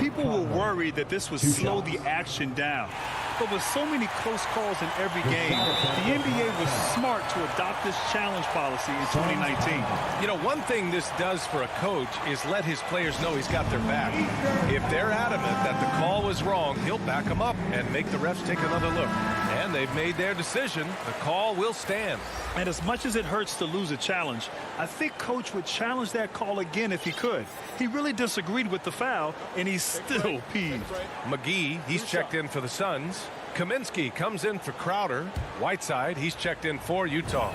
People were worried that this would slow the action down. But with so many close calls in every game, the NBA was smart to adopt this challenge policy in 2019. You know, one thing this does for a coach is let his players know he's got their back. If they're adamant that the call was wrong, he'll back them up and make the refs take another look. And they've made their decision. The call will stand. And as much as it hurts to lose a challenge, I think Coach would challenge that call again if he could. He really disagreed with the foul, and he's still peeved. McGee, he's checked in for the Suns. Kaminsky comes in for Crowder. Whiteside, he's checked in for Utah.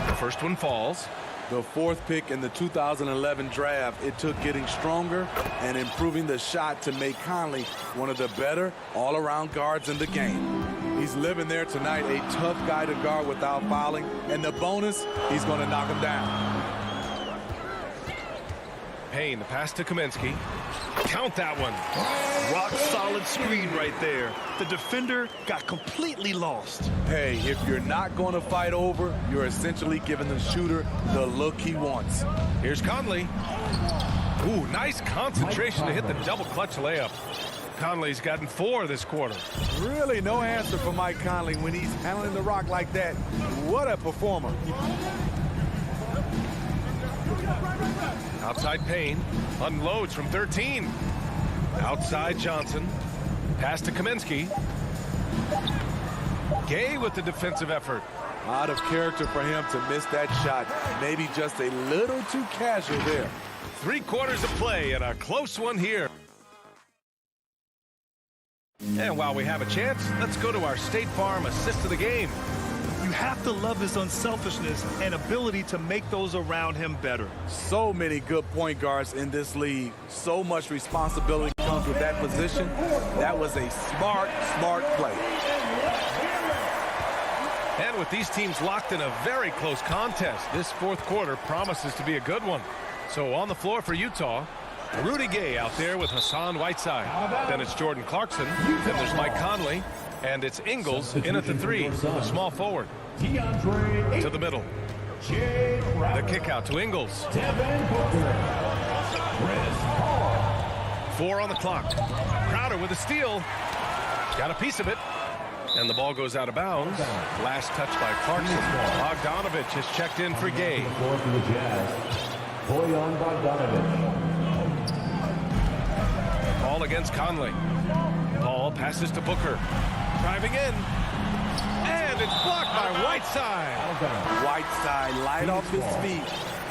The first one falls. The fourth pick in the 2011 draft, it took getting stronger and improving the shot to make Conley one of the better all-around guards in the game. He's living there tonight, a tough guy to guard without fouling. And the bonus, he's going to knock him down. Payne, the pass to Kaminsky. Count that one. Rock solid screen right there. The defender got completely lost. Hey, if you're not going to fight over, you're essentially giving the shooter the look he wants. Here's Conley. Ooh, nice concentration to hit the double clutch layup. Conley's gotten 4 this quarter. Really no answer for Mike Conley when he's handling the rock like that. What a performer. Outside Payne. Unloads from 13. Outside Johnson. Pass to Kaminsky. Gay with the defensive effort. Out of character for him to miss that shot. Maybe just a little too casual there. 3 quarters of play and a close one here. And while we have a chance, let's go to our State Farm assist of the game. You have to love his unselfishness and ability to make those around him better. So many good point guards in this league. So much responsibility comes with that position. That was a smart play. And with these teams locked in a very close contest, this fourth quarter promises to be a good one. So on the floor for Utah, Rudy Gay out there with Hassan Whiteside. Then it's Jordan Clarkson. Then there's Mike Conley. And it's Ingles in at the 3, the small forward. To the middle. The kick out to Ingles. 4 on the clock. Crowder with a steal. Got a piece of it. And the ball goes out of bounds. Last touch by Clarkson. Bogdanovich has checked in for Gay. Ball against Conley. Ball passes to Booker. Driving in. And it's blocked by Whiteside. Whiteside light off his feet.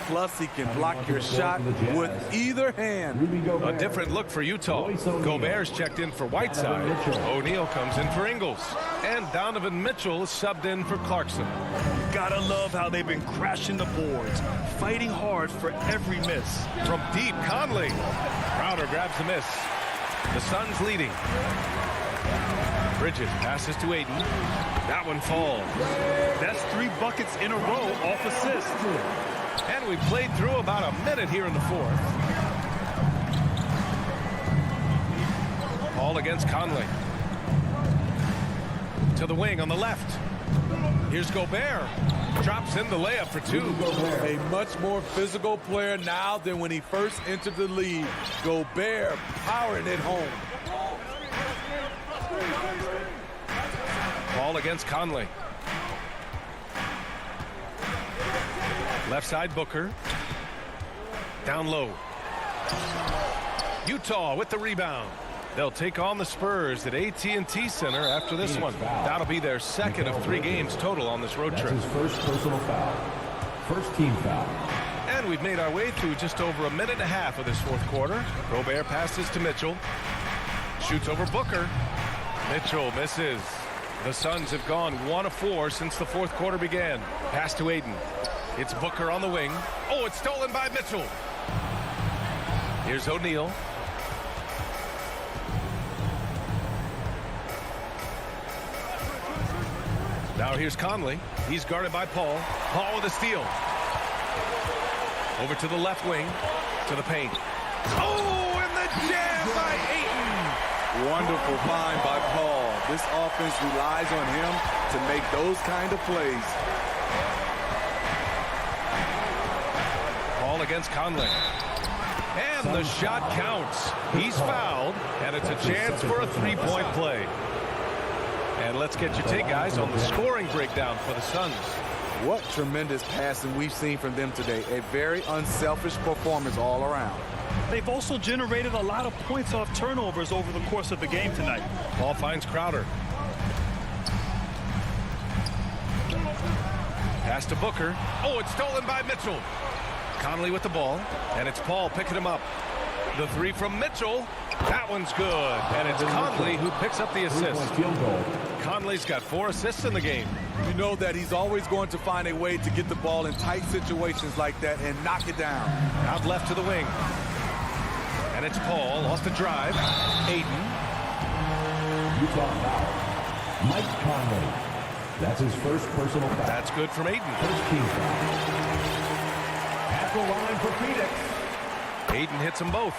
Plus he can block your shot with either hand. A different look for Utah. Gobert's checked in for Whiteside. O'Neal comes in for Ingles. And Donovan Mitchell is subbed in for Clarkson. Gotta love how they've been crashing the boards, fighting hard for every miss. From deep, Conley. Crowder grabs the miss. The Suns leading. Bridges passes to Aiden. That one falls. That's 3 buckets in a row off assist. And we played through about a minute here in the fourth. Ball against Conley. To the wing on the left. Here's Gobert. Drops in the layup for 2. A much more physical player now than when he first entered the league. Gobert powering it home. Ball against Conley. Left side Booker. Down low. Utah with the rebound. They'll take on the Spurs at AT&T Center after this one. That'll be their second of 3 games total on this road trip. That's his first personal foul. First team foul. And we've made our way through just over a minute and a half of this fourth quarter. Gobert passes to Mitchell. Shoots over Booker. Mitchell misses. The Suns have gone 1 of 4 since the fourth quarter began. Pass to Aiden. It's Booker on the wing. Oh, it's stolen by Mitchell. Here's O'Neal. Now here's Conley. He's guarded by Paul. Paul with a steal. Over to the left wing. To the paint. Oh, and the jam by Ayton. Wonderful find by Paul. This offense relies on him to make those kind of plays. Ball against Conley. And the shot counts. He's fouled, and it's a chance for a three-point play. And let's get your take, guys, on the scoring breakdown for the Suns. What tremendous passing we've seen from them today. A very unselfish performance all around. They've also generated a lot of points off turnovers over the course of the game tonight. Ball finds Crowder. Pass to Booker. Oh, it's stolen by Mitchell. Conley with the ball, and it's Paul picking him up. The three from Mitchell. That one's good, and it's Conley who picks up the assist. Conley's got 4 assists in the game. You know that he's always going to find a way to get the ball in tight situations like that and knock it down. Out left to the wing. And it's Paul off the drive. Aiden. Utah foul. Mike Conley. That's his first personal foul. That's good from Aiden. First team foul. At the line for Phoenix. Aiden hits them both.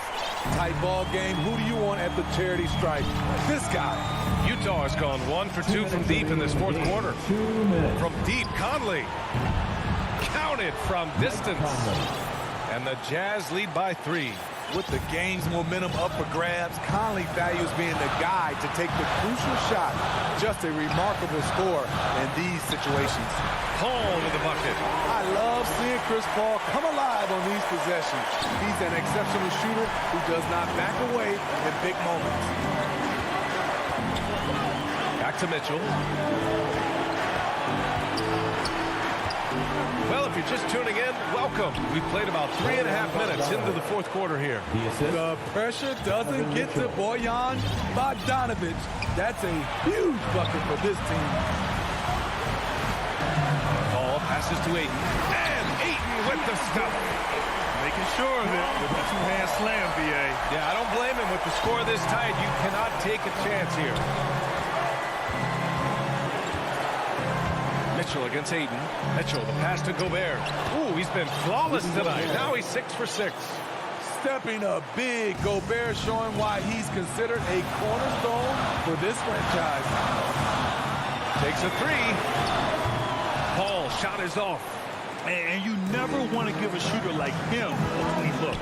Tight ball game. Who do you want at the charity stripe? This guy. Utah has gone 1 for 2 from deep in this fourth quarter. 2 minutes. From deep, Conley. Counted from distance. And the Jazz lead by 3. With the game's momentum up for grabs, Conley values being the guy to take the crucial shot. Just a remarkable score in these situations. Paul with the bucket. I love seeing Chris Paul come alive on these possessions. He's an exceptional shooter who does not back away in big moments. Back to Mitchell. Well, if you're just tuning in, welcome. We've played about 3.5 minutes into the fourth quarter here. The pressure doesn't get to Bojan Bogdanovic. That's a huge bucket for this team. Ball passes to Aiden. And Aiden with the stuff. Making sure of it with the two-hand slam, B.A. Yeah, I don't blame him. With the score this tight, you cannot take a chance here. Mitchell against Aiden. Mitchell, the pass to Gobert. Ooh, he's been flawless tonight. Now he's 6 for 6. Stepping up big. Gobert showing why he's considered a cornerstone for this franchise. Takes a 3. Paul, shot is off. And you never want to give a shooter like him a clean look.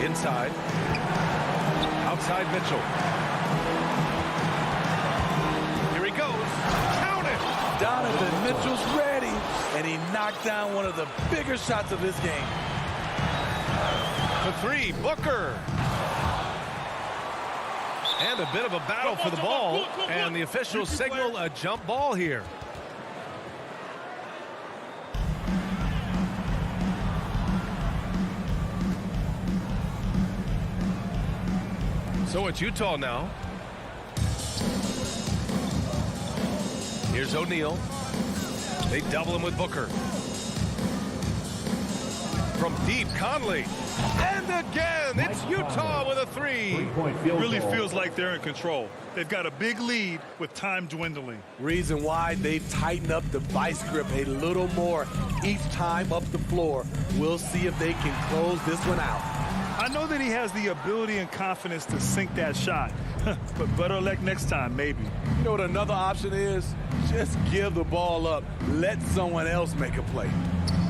Inside. Outside Mitchell. Donovan Mitchell's ready, and he knocked down one of the bigger shots of this game. The 3, Booker. And a bit of a battle for the ball, and the officials signal a jump ball here. So it's Utah now. Here's O'Neal. They double him with Booker. From deep, Conley. And again, it's Utah with a 3. Really feels like they're in control. They've got a big lead with time dwindling. Reason why they've tightened up the vice grip a little more each time up the floor. We'll see if they can close this one out. I know that he has the ability and confidence to sink that shot, but better luck next time, maybe. You know what another option is? Just give the ball up. Let someone else make a play.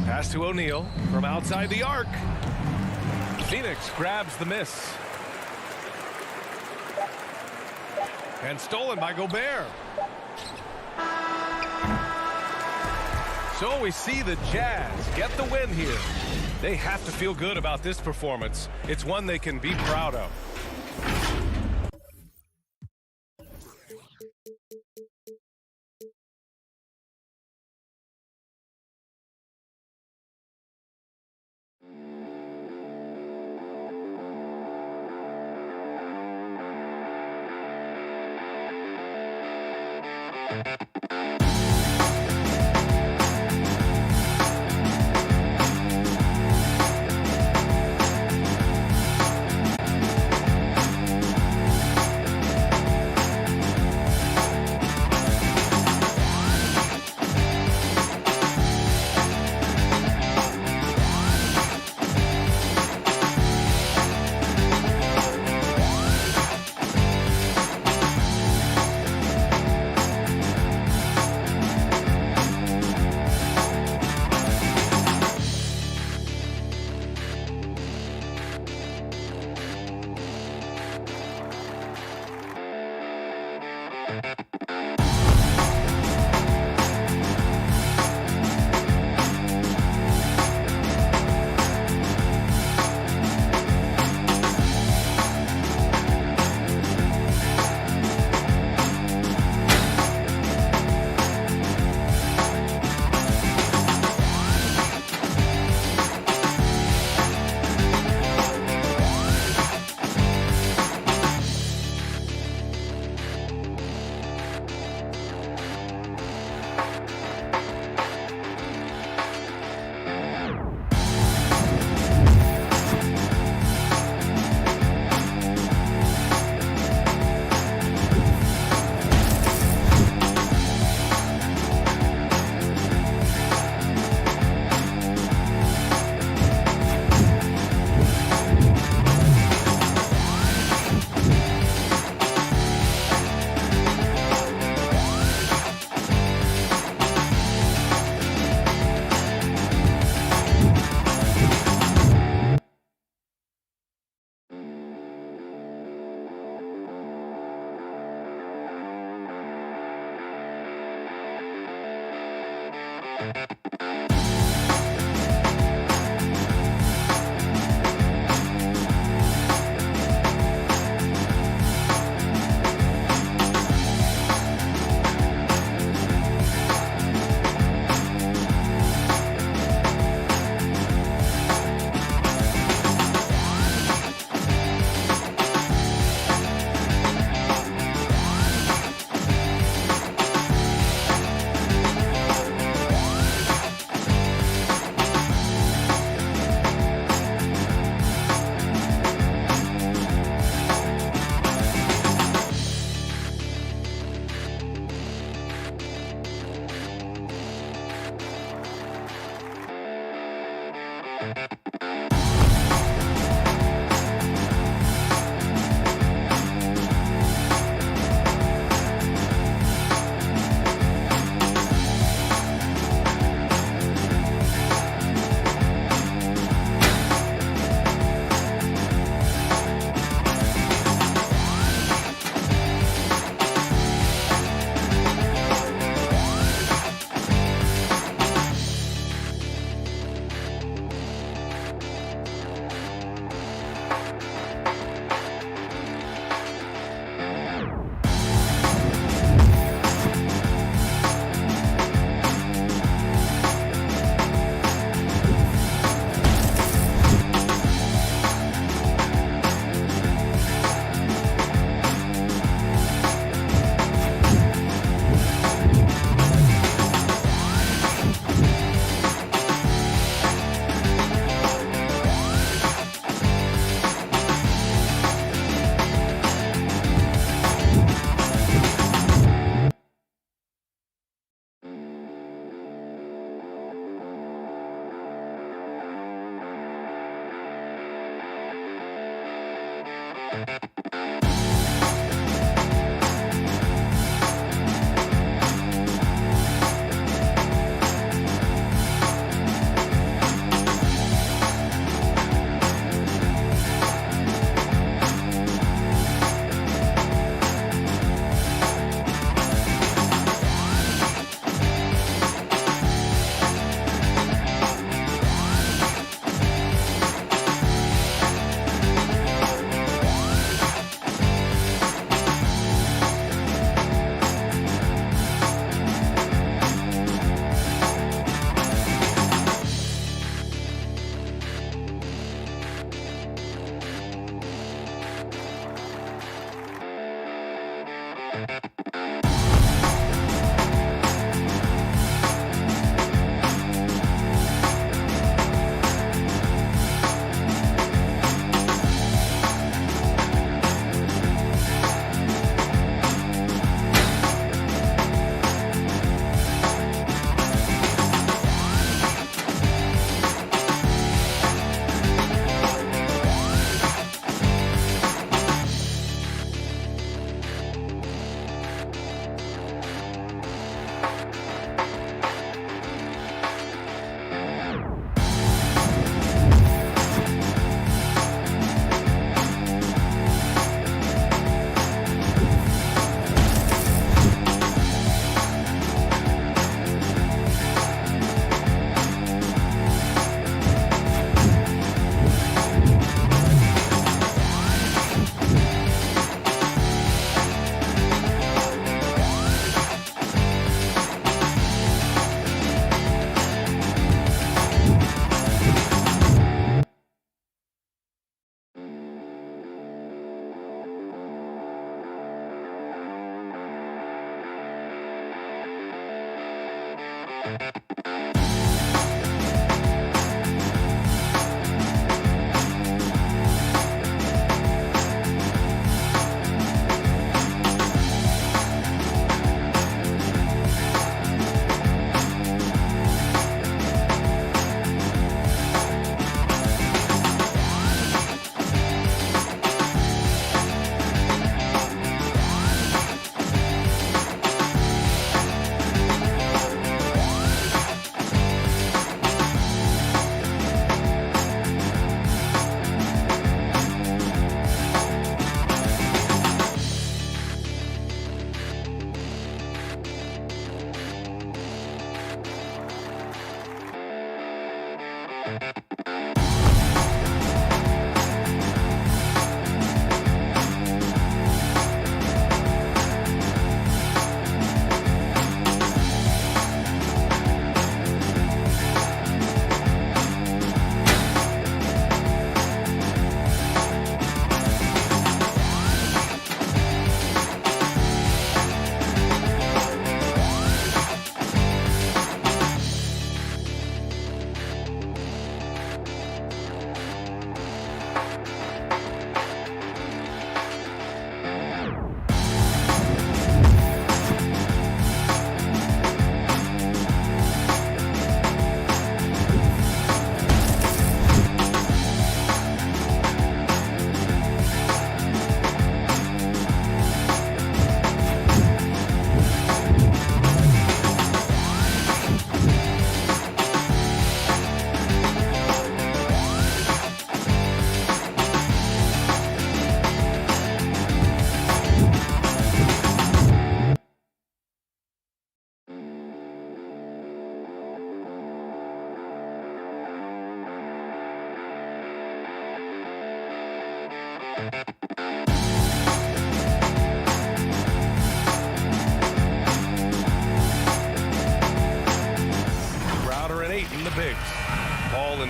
Pass to O'Neal from outside the arc. Phoenix grabs the miss. And stolen by Gobert. So we see the Jazz get the win here. They have to feel good about this performance. It's one they can be proud of.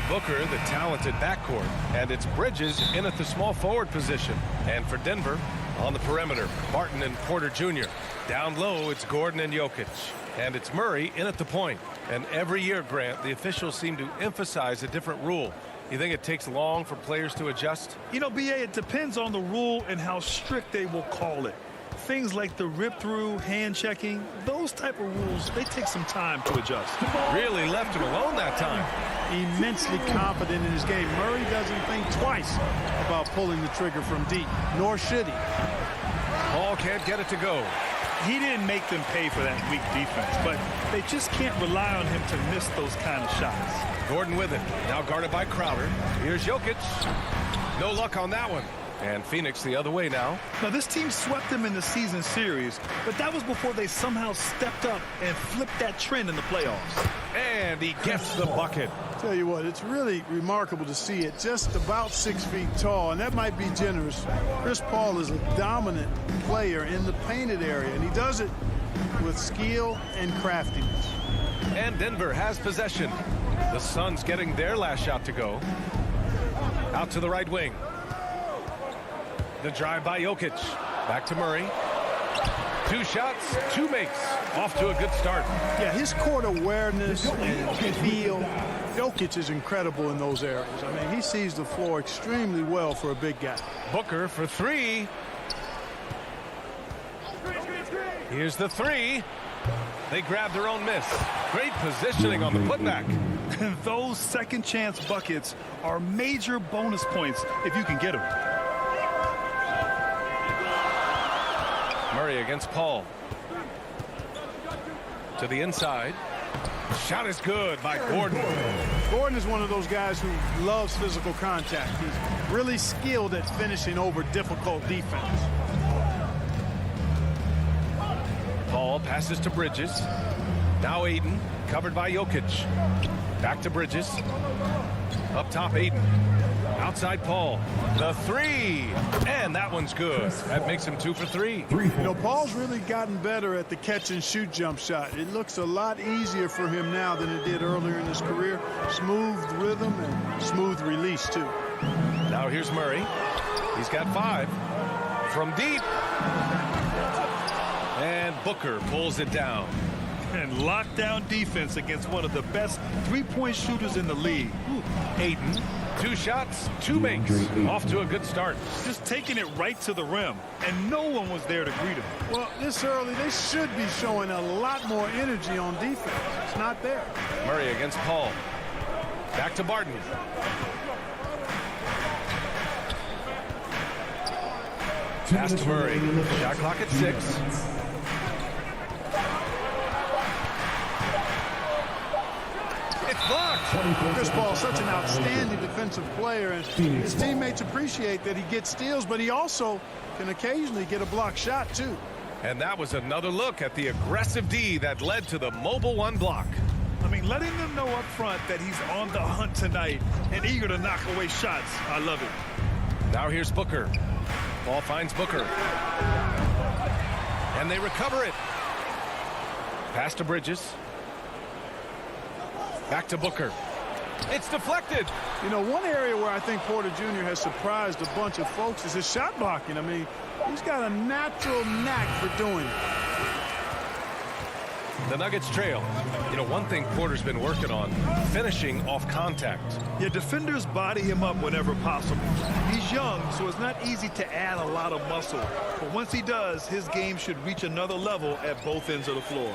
Booker, the talented backcourt, and it's Bridges in at the small forward position. And for Denver, on the perimeter, Martin and Porter Jr. Down low, it's Gordon and Jokic. And it's Murray in at the point. And every year, Grant, the officials seem to emphasize a different rule. You think it takes long for players to adjust? You know, BA, it depends on the rule and how strict they will call it. Things like the rip-through, hand-checking, those type of rules, they take some time to adjust. Really left him alone that time. Immensely confident in his game. Murray doesn't think twice about pulling the trigger from deep, nor should he. Paul can't get it to go. He didn't make them pay for that weak defense, but they just can't rely on him to miss those kind of shots. Gordon with it, now guarded by Crowder. Here's Jokic. No luck on that one. And Phoenix the other way now. Now, this team swept them in the season series, but that was before they somehow stepped up and flipped that trend in the playoffs. And he gets the bucket. Tell you what, it's really remarkable to see it. Just about 6 feet tall, and that might be generous. Chris Paul is a dominant player in the painted area, and he does it with skill and craftiness. And Denver has possession. The Suns getting their last shot to go. Out to the right wing. The drive by Jokic. Back to Murray. 2 shots, 2 makes. Off to a good start. Yeah, his court awareness and feel. Jokic is incredible in those areas. I mean, he sees the floor extremely well for a big guy. Booker for 3. Here's the 3. They grab their own miss. Great positioning on the putback. Those second chance buckets are major bonus points if you can get them. Murray against Paul. To the inside. Shot is good by Gordon. Gordon is one of those guys who loves physical contact. He's really skilled at finishing over difficult defense. Paul passes to Bridges. Now Aiden, covered by Jokic. Back to Bridges. Up top, Aiden. Outside Paul. The 3. And that one's good. That makes him 2 for 3. You know, Paul's really gotten better at the catch and shoot jump shot. It looks a lot easier for him now than it did earlier in his career. Smooth rhythm and smooth release, too. Now here's Murray. He's got 5. From deep. And Booker pulls it down. And lockdown defense against one of the best three-point shooters in the league. Aiden, 2 shots, 2 makes. Off to a good start. Just taking it right to the rim, and no one was there to greet him. Well, this early, they should be showing a lot more energy on defense. It's not there. Murray against Paul. Back to Barton. Pass to Murray. Shot clock at 6. It's blocked. Chris Paul, such an outstanding defensive player, and his teammates appreciate that he gets steals, but he also can occasionally get a block shot, too. And that was another look at the aggressive D that led to the mobile 1 block. I mean, letting them know up front that he's on the hunt tonight and eager to knock away shots. I love it. Now here's Booker. Paul finds Booker. And they recover it. Pass to Bridges. Back to Booker. It's deflected. You know, one area where I think Porter Jr. has surprised a bunch of folks is his shot blocking. I mean, he's got a natural knack for doing it. The Nuggets trail. You know, one thing Porter's been working on, finishing off contact. Yeah, defenders body him up whenever possible. He's young, so it's not easy to add a lot of muscle. But once he does, his game should reach another level at both ends of the floor.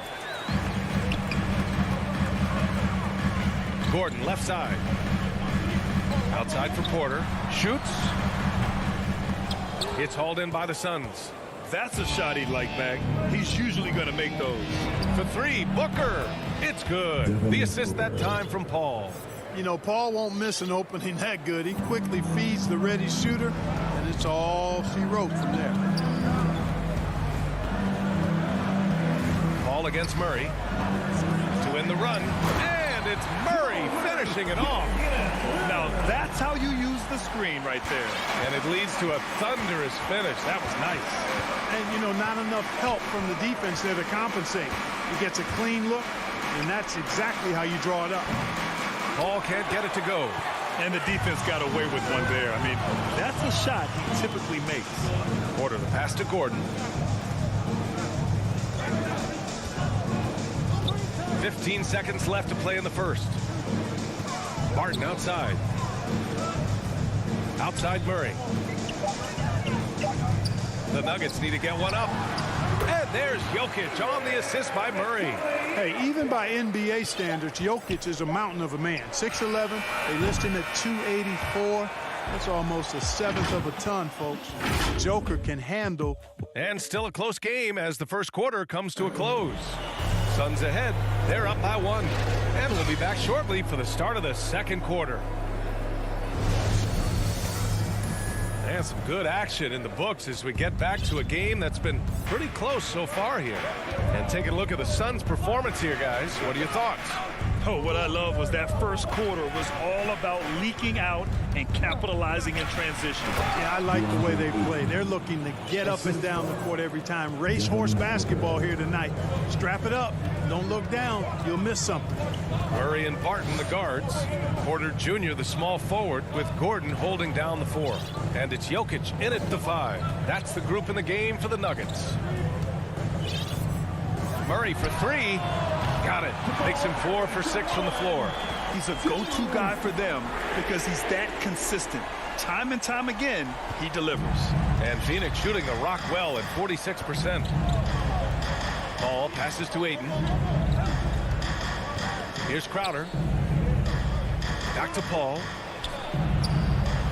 Gordon, left side. Outside for Porter. Shoots. It's hauled in by the Suns. That's a shot he'd like back. He's usually going to make those. For 3, Booker. It's good. The assist that time from Paul. You know, Paul won't miss an opening that good. He quickly feeds the ready shooter, and it's all she wrote from there. Paul against Murray. To win the run. And it's Murray finishing it off. Now that's how you use the screen right there. And it leads to a thunderous finish. That was nice. And, you know, not enough help from the defense there to compensate. He gets a clean look, and that's exactly how you draw it up. Paul can't get it to go. And the defense got away with one there. I mean, that's a shot he typically makes. Porter, the pass to Gordon. 15 seconds left to play in the first. Barton outside. Outside Murray. The Nuggets need to get one up. And there's Jokic on the assist by Murray. Hey, even by NBA standards, Jokic is a mountain of a man. 6'11", they list him at 284. That's almost a seventh of a ton, folks. Joker can handle. And still a close game as the first quarter comes to a close. Suns ahead. They're up by 1. And we'll be back shortly for the start of the second quarter. And some good action in the books as we get back to a game that's been pretty close so far here. And taking a look at the Suns' performance here, guys. What are your thoughts? Oh, what I love was that first quarter was all about leaking out and capitalizing in transition. Yeah, I like the way they play. They're looking to get up and down the court every time. Racehorse basketball here tonight. Strap it up. Don't look down. You'll miss something. Murray and Barton, the guards. Porter Jr., the small forward, with Gordon holding down the 4. And it's Jokic in at the 5. That's the group in the game for the Nuggets. Murray for 3. Got it. Makes him 4 for 6 from the floor. He's a go-to guy for them because he's that consistent. Time and time again, he delivers. And Phoenix shooting the rock well at 46%. Paul passes to Ayton. Here's Crowder. Back to Paul.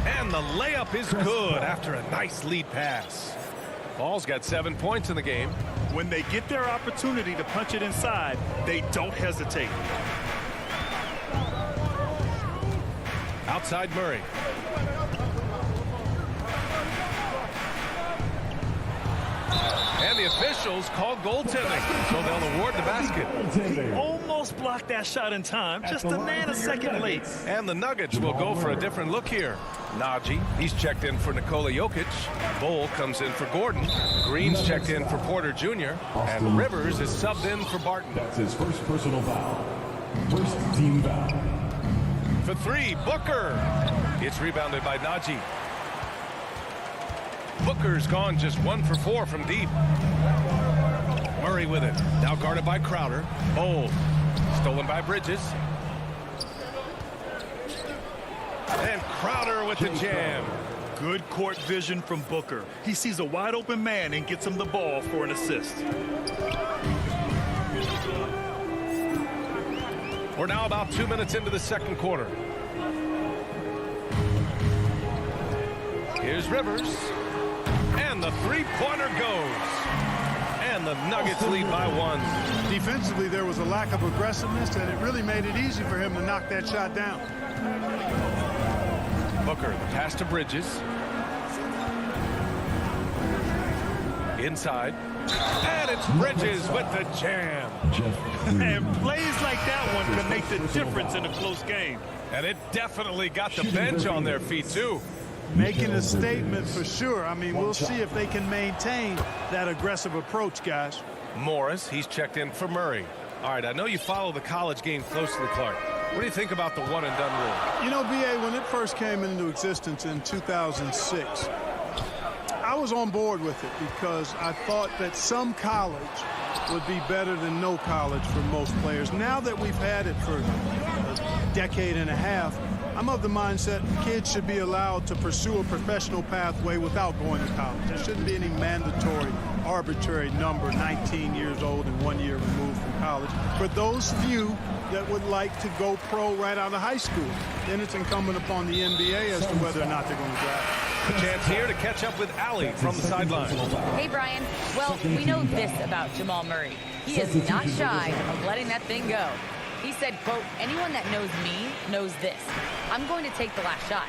And the layup is good after a nice lead pass. Paul's got 7 points in the game. When they get their opportunity to punch it inside, they don't hesitate. Outside Murray. And the officials call goaltending, so they'll award the basket. He almost blocked that shot in time, just a nanosecond late. And the Nuggets will go for a different look here. Najee, he's checked in for Nikola Jokic. Bull comes in for Gordon. Green's checked in for Porter Jr. And Rivers is subbed in for Barton. That's his first personal foul. First team foul. For 3, Booker. It's rebounded by Najee. Booker's gone just 1 for 4 from deep. Murray with it. Now guarded by Crowder. Bull. Stolen by Bridges. And Crowder with the jam. Good court vision from Booker. He sees a wide open man and gets him the ball for an assist. We're now about 2 minutes into the second quarter. Here's Rivers. And the three-pointer goes. And the Nuggets lead by 1. Defensively, there was a lack of aggressiveness, and it really made it easy for him to knock that shot down. Booker, the pass to Bridges. Inside. And it's Bridges with the jam. And plays like that one can make the difference in a close game. And it definitely got the bench on their feet, too. Making a statement for sure. I mean, we'll see if they can maintain that aggressive approach, guys. Morris, he's checked in for Murray. All right, I know you follow the college game closely, Clark. What do you think about the one-and-done rule? You know, B.A., when it first came into existence in 2006, I was on board with it because I thought that some college would be better than no college for most players. Now that we've had it for a decade and a half, I'm of the mindset kids should be allowed to pursue a professional pathway without going to college. There shouldn't be any mandatory, arbitrary number, 19 years old and 1 year removed from college. For those few that would like to go pro right out of high school, then it's incumbent upon the NBA as to whether or not they're going to draft. A chance here to catch up with Allie from the sideline. Hey, Brian. Well, we know this about Jamal Murray. He is not shy of letting that thing go. He said, quote, anyone that knows me knows this. I'm going to take the last shot.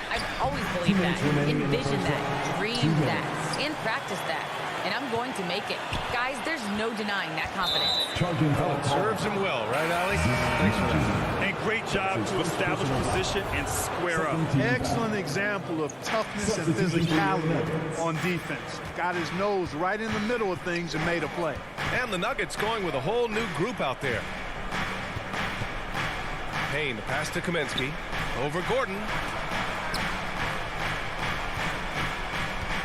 I've always believed that, envisioned that, dreamed that, and practiced that. And I'm going to make it. Guys, there's no denying that confidence. Well, it serves him well, right, Allie? Thanks for that. And great job to establish position and square up. Excellent example of toughness and physicality on defense. Got his nose right in the middle of things and made a play. And the Nuggets going with a whole new group out there. Payne, the pass to Kaminsky. Over Gordon.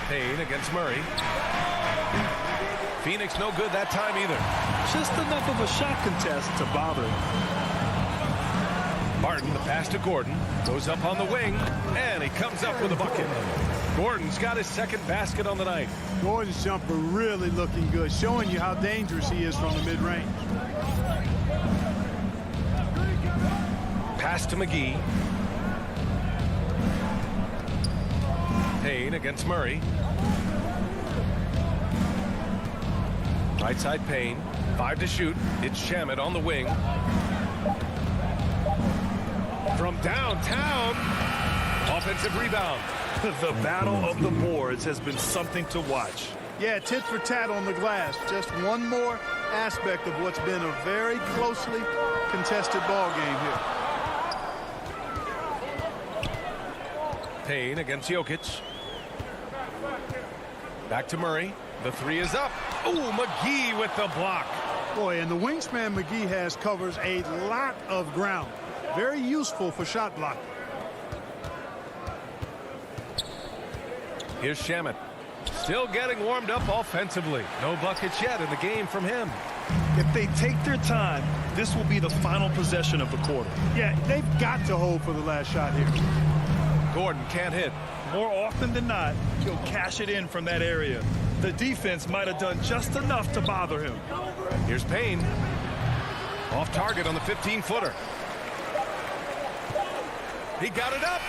Payne against Murray. Phoenix no good that time either. Just enough of a shot contest to bother. Martin, the pass to Gordon. Goes up on the wing, and he comes up with a bucket. Gordon's got his second basket on the night. Gordon's jumper really looking good, showing you how dangerous he is from the mid-range. Pass to McGee. Payne against Murray. Right side Payne. 5 to shoot. It's Shamet on the wing. From downtown. Offensive rebound. The battle of the boards has been something to watch. Yeah, tit for tat on the glass. Just one more aspect of what's been a very closely contested ball game here. Payne against Jokic. Back to Murray. The 3 is up. Ooh, McGee with the block. Boy, and the wingspan McGee has covers a lot of ground. Very useful for shot blocking. Here's Shamet. Still getting warmed up offensively. No buckets yet in the game from him. If they take their time, this will be the final possession of the quarter. Yeah, they've got to hold for the last shot here. Gordon can't hit. More often than not, he'll cash it in from that area. The defense might have done just enough to bother him. Here's Payne. Off target on the 15-footer. He got it up.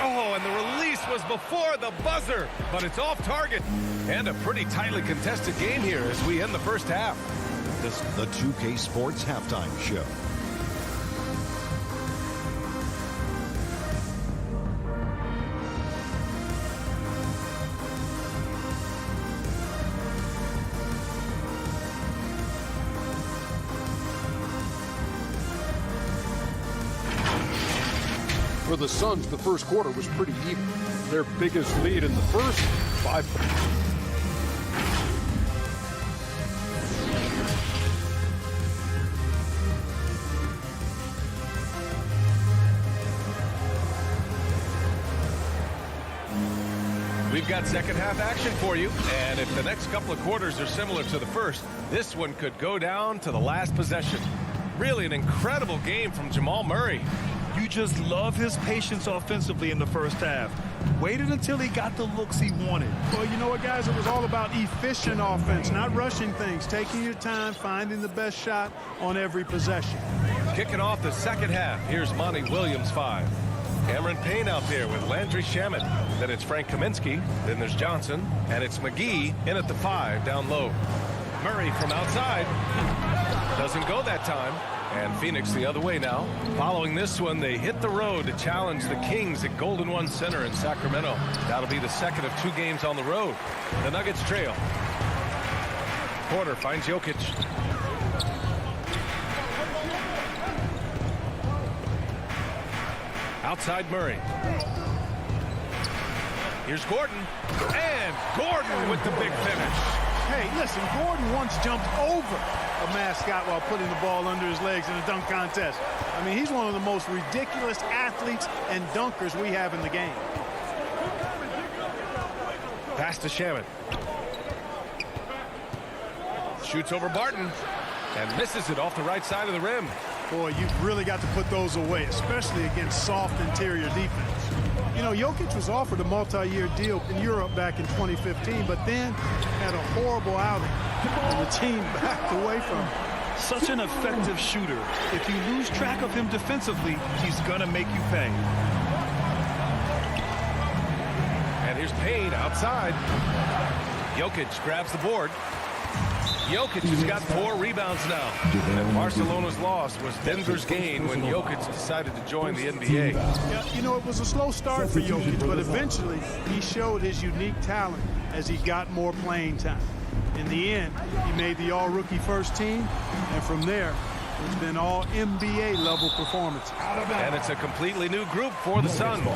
Oh, and the release was before the buzzer, but it's off target. And a pretty tightly contested game here as we end the first half. This is the 2K Sports Halftime Show. For the Suns, the first quarter was pretty even. Their biggest lead in the first, 5 points. We've got second half action for you, and if the next couple of quarters are similar to the first, this one could go down to the last possession. Really an incredible game from Jamal Murray. You just love his patience offensively in the first half. Waited until he got the looks he wanted. Well, you know what, guys? It was all about efficient offense, not rushing things, taking your time, finding the best shot on every possession. Kicking off the second half, here's Monty Williams 5. Cameron Payne out there with Landry Shamet. Then it's Frank Kaminsky. Then there's Johnson. And it's McGee in at the 5 down low. Murray from outside. Doesn't go that time. And Phoenix the other way now. Following this one, they hit the road to challenge the Kings at Golden One Center in Sacramento. That'll be the second of 2 games on the road. The Nuggets trail. Porter finds Jokic. Outside Murray. Here's Gordon. And Gordon with the big finish. Hey, listen, Gordon once jumped over a mascot while putting the ball under his legs in a dunk contest. I mean, he's one of the most ridiculous athletes and dunkers we have in the game. Pass to Shamet. Shoots over Barton and misses it off the right side of the rim. Boy, you've really got to put those away, especially against soft interior defense. You know, Jokic was offered a multi-year deal in Europe back in 2015, but then had a horrible outing, and the team backed away from him. Such an effective shooter. If you lose track of him defensively, he's going to make you pay. And here's Payne outside. Jokic grabs the board. Jokic has got 4 rebounds now. And Barcelona's loss was Denver's gain when Jokic decided to join the NBA. Yeah, you know, it was a slow start for Jokic, but eventually he showed his unique talent as he got more playing time. In the end, he made the all-rookie first team, and from there, it's been all NBA-level performance. And it's a completely new group for the Suns.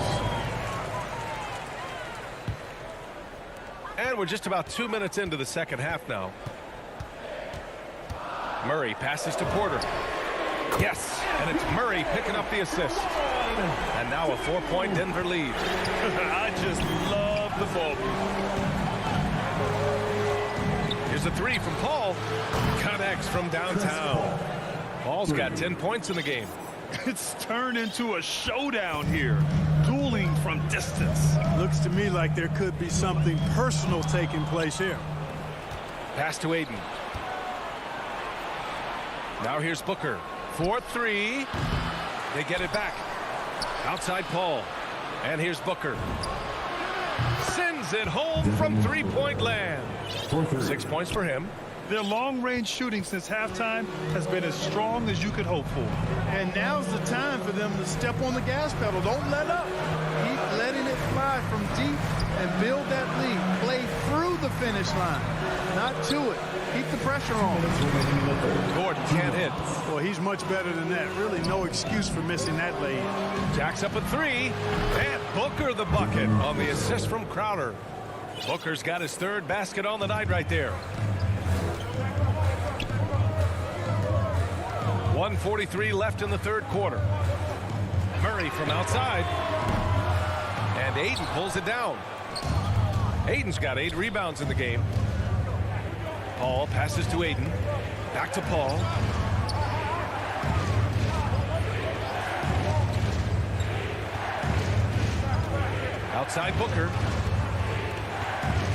And we're just about 2 minutes into the second half now. Murray passes to Porter. Yes, and it's Murray picking up the assist. And now a 4-point Denver lead. I just love the ball. Here's a three from Paul. Connects from downtown. Paul's got 10 points in the game. It's turned into a showdown here. Dueling from distance. Looks to me like there could be something personal taking place here. Pass to Aiden. Now here's Booker. 4-3. They get it back. Outside Paul. And here's Booker. Sends it home from three-point land. 6 points for him. Their long-range shooting since halftime has been as strong as you could hope for. And now's the time for them to step on the gas pedal. Don't let up. Keep letting it fly from deep and build that lead. Play through the finish line, not to it. Keep the pressure on. Gordon can't hit. Well, he's much better than that. Really no excuse for missing that lay-in. Jacks up a three. And Booker the bucket on the assist from Crowder. Booker's got his third basket on the night right there. 1:43 left in the third quarter. Murray from outside. And Aiden pulls it down. Aiden's got 8 rebounds in the game. Paul passes to Aiden. Back to Paul. Outside Booker.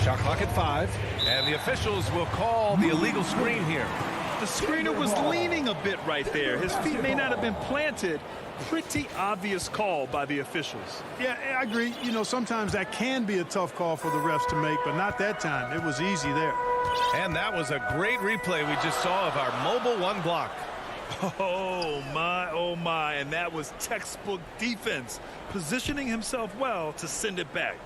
Shot clock at 5. And the officials will call the illegal screen here. The screener was leaning a bit right there. His feet may not have been planted. Pretty obvious call by the officials. Yeah, I agree. You know, sometimes that can be a tough call for the refs to make, but not that time. It was easy there. And that was a great replay we just saw of our mobile one block. Oh, my. And that was textbook defense. Positioning himself well to send it back.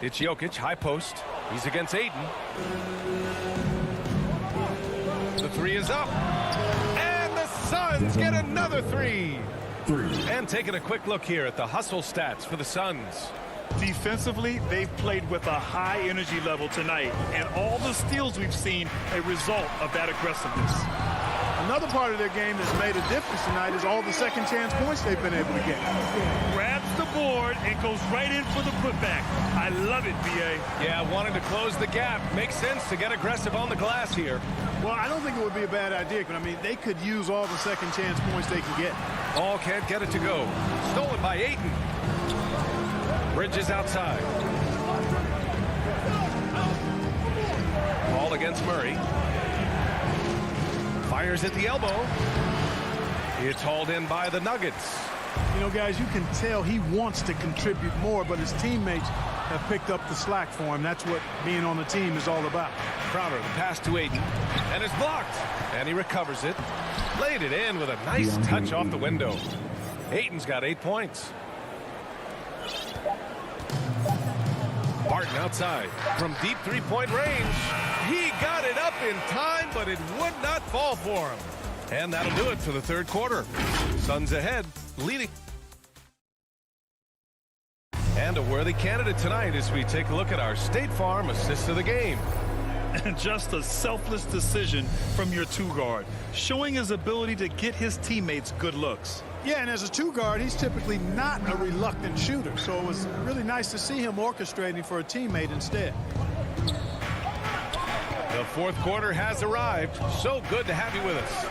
It's Jokic, high post. He's against Aiden. The three is up. And the Suns get another three. And taking a quick look here at the hustle stats for the Suns. Defensively, they've played with a high energy level tonight. And all the steals we've seen a result of that aggressiveness. Another part of their game that's made a difference tonight is all the second chance points they've been able to get. Grabs the board and goes right in for the putback. I love it, B.A. Yeah, wanting to close the gap. Makes sense to get aggressive on the glass here. Well, I don't think it would be a bad idea, but I mean, they could use all the second chance points they can get. All can't get it to go. Stolen by Aiden. Bridges outside. Ball against Murray. Fires at the elbow. It's hauled in by the Nuggets. You know, guys, you can tell he wants to contribute more, but his teammates have picked up the slack for him. That's what being on the team is all about. Crowder, the pass to Aiden. And it's blocked. And he recovers it. Laid it in with a nice touch off the window. Aiden's got 8 points. Barton outside from deep three-point range. He got it up in time, but it would not fall for him. And that'll do it for the third quarter. Suns ahead, leading. And a worthy candidate tonight as we take a look at our State Farm assist of the game. And just a selfless decision from your two-guard, showing his ability to get his teammates good looks. Yeah, and as a two-guard, he's typically not a reluctant shooter, so it was really nice to see him orchestrating for a teammate instead. The fourth quarter has arrived. So good to have you with us.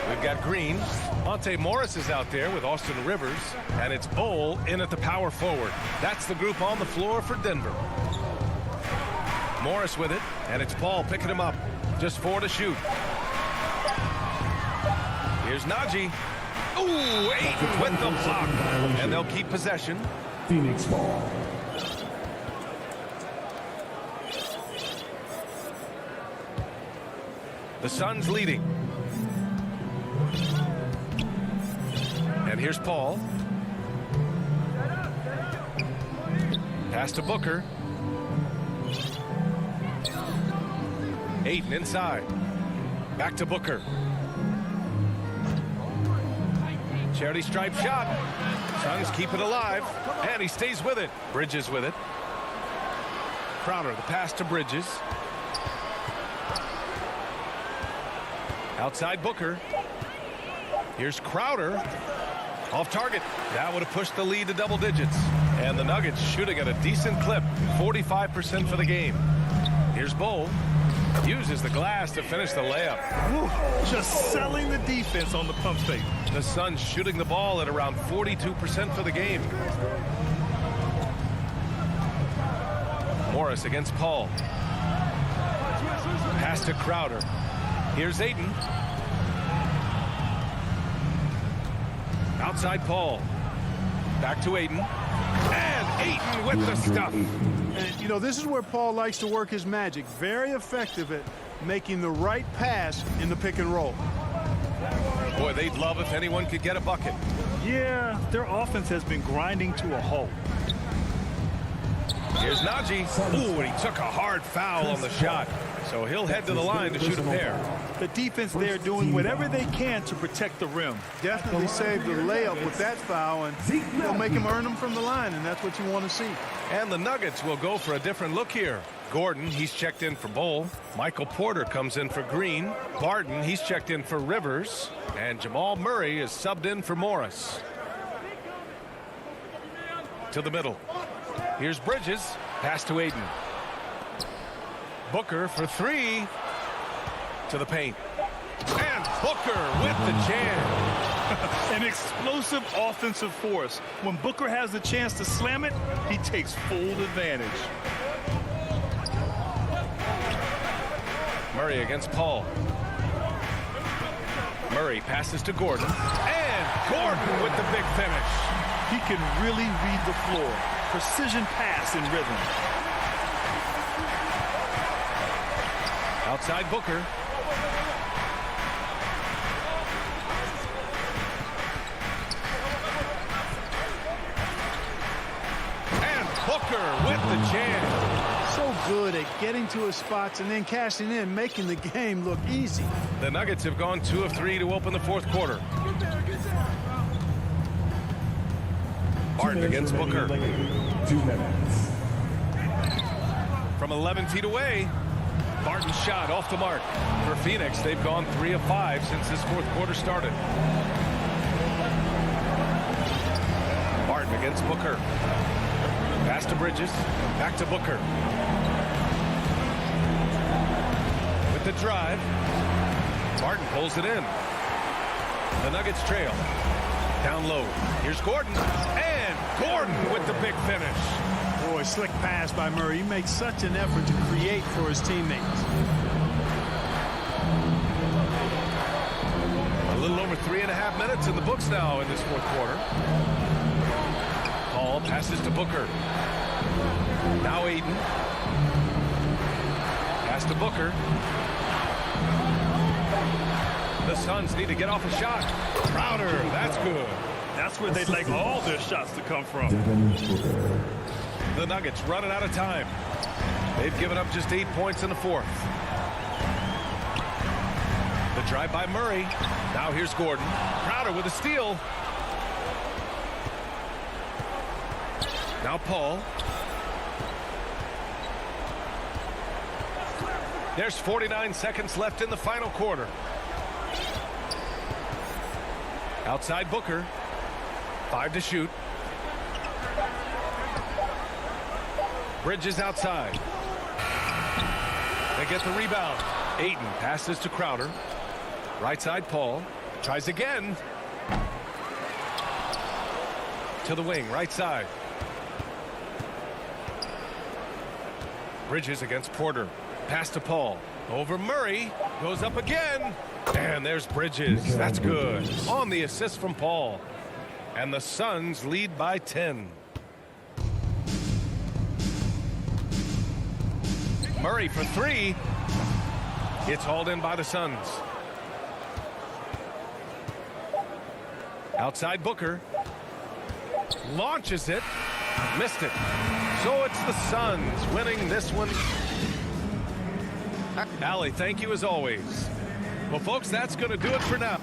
We've got Green. Monte Morris is out there with Austin Rivers, and it's Bol in at the power forward. That's the group on the floor for Denver. Morris with it, and it's Paul picking him up. Just 4 to shoot. Here's Najee. Ooh, 8 with the block. And they'll keep possession. Phoenix ball. The Suns leading. And here's Paul. Pass to Booker. Aiden inside. Back to Booker. Charity stripe shot. Suns keep it alive. And he stays with it. Bridges with it. Crowder, the pass to Bridges. Outside Booker. Here's Crowder. Off target. That would have pushed the lead to double digits. And the Nuggets shooting at a decent clip. 45% for the game. Here's Bull. Uses the glass to finish the layup. Woo, just selling the defense on the pump fake. The Suns shooting the ball at around 42% for the game. Morris against Paul. Pass to Crowder. Here's Ayton. Outside Paul. Back to Ayton. And Ayton with the stuff. And, you know, this is where Paul likes to work his magic. Very effective at making the right pass in the pick and roll. Boy, they'd love if anyone could get a bucket. Yeah, their offense has been grinding to a halt. Here's Najee. Ooh, and he took a hard foul on the shot. So he'll head to the line to shoot a pair. The defense there doing whatever they can to protect the rim. Definitely saved the layup with that foul, and they'll make him earn them from the line, and that's what you want to see. And the Nuggets will go for a different look here. Gordon, he's checked in for Bull. Michael Porter comes in for Green. Barton, he's checked in for Rivers. And Jamal Murray is subbed in for Morris. To the middle. Here's Bridges. Pass to Ayton. Booker for three. To the paint. And Booker with the jam. An explosive offensive force. When Booker has the chance to slam it, he takes full advantage. Murray against Paul. Murray passes to Gordon. And Gordon with the big finish. He can really read the floor. Precision pass in rhythm. Outside Booker. And Booker with the jam. So good at getting to his spots and then cashing in, making the game look easy. The Nuggets have gone 2 of 3 to open the fourth quarter. Barton against Booker. 2 minutes. From 11 feet away, Barton's shot off the mark. For Phoenix, they've gone 3 of 5 since this fourth quarter started. Barton against Booker. Pass to Bridges. Back to Booker. With the drive. Barton pulls it in. The Nuggets trail. Down low. Here's Gordon. And Gordon with the big finish. Boy, slick pass by Murray. He makes such an effort to create for his teammates. A little over 3.5 minutes in the books now in this fourth quarter. Paul passes to Booker. Now Ayton. Pass to Booker. The Suns need to get off a shot. Crowder, that's good. That's where they'd like all their shots to come from. The Nuggets running out of time. They've given up just 8 points in the fourth. The drive by Murray. Now here's Gordon. Crowder with a steal. Now Paul. There's 49 seconds left in the final quarter. Outside Booker. 5 to shoot. Bridges outside. They get the rebound. Ayton passes to Crowder. Right side Paul. Tries again. To the wing, right side. Bridges against Porter. Pass to Paul. Over Murray. Goes up again. And there's Bridges. That's good. On the assist from Paul. And the Suns lead by 10. Murray for 3. It's hauled in by the Suns. Outside Booker. Launches it. Missed it. So it's the Suns winning this one. Allie, thank you as always. Well, folks, that's going to do it for now.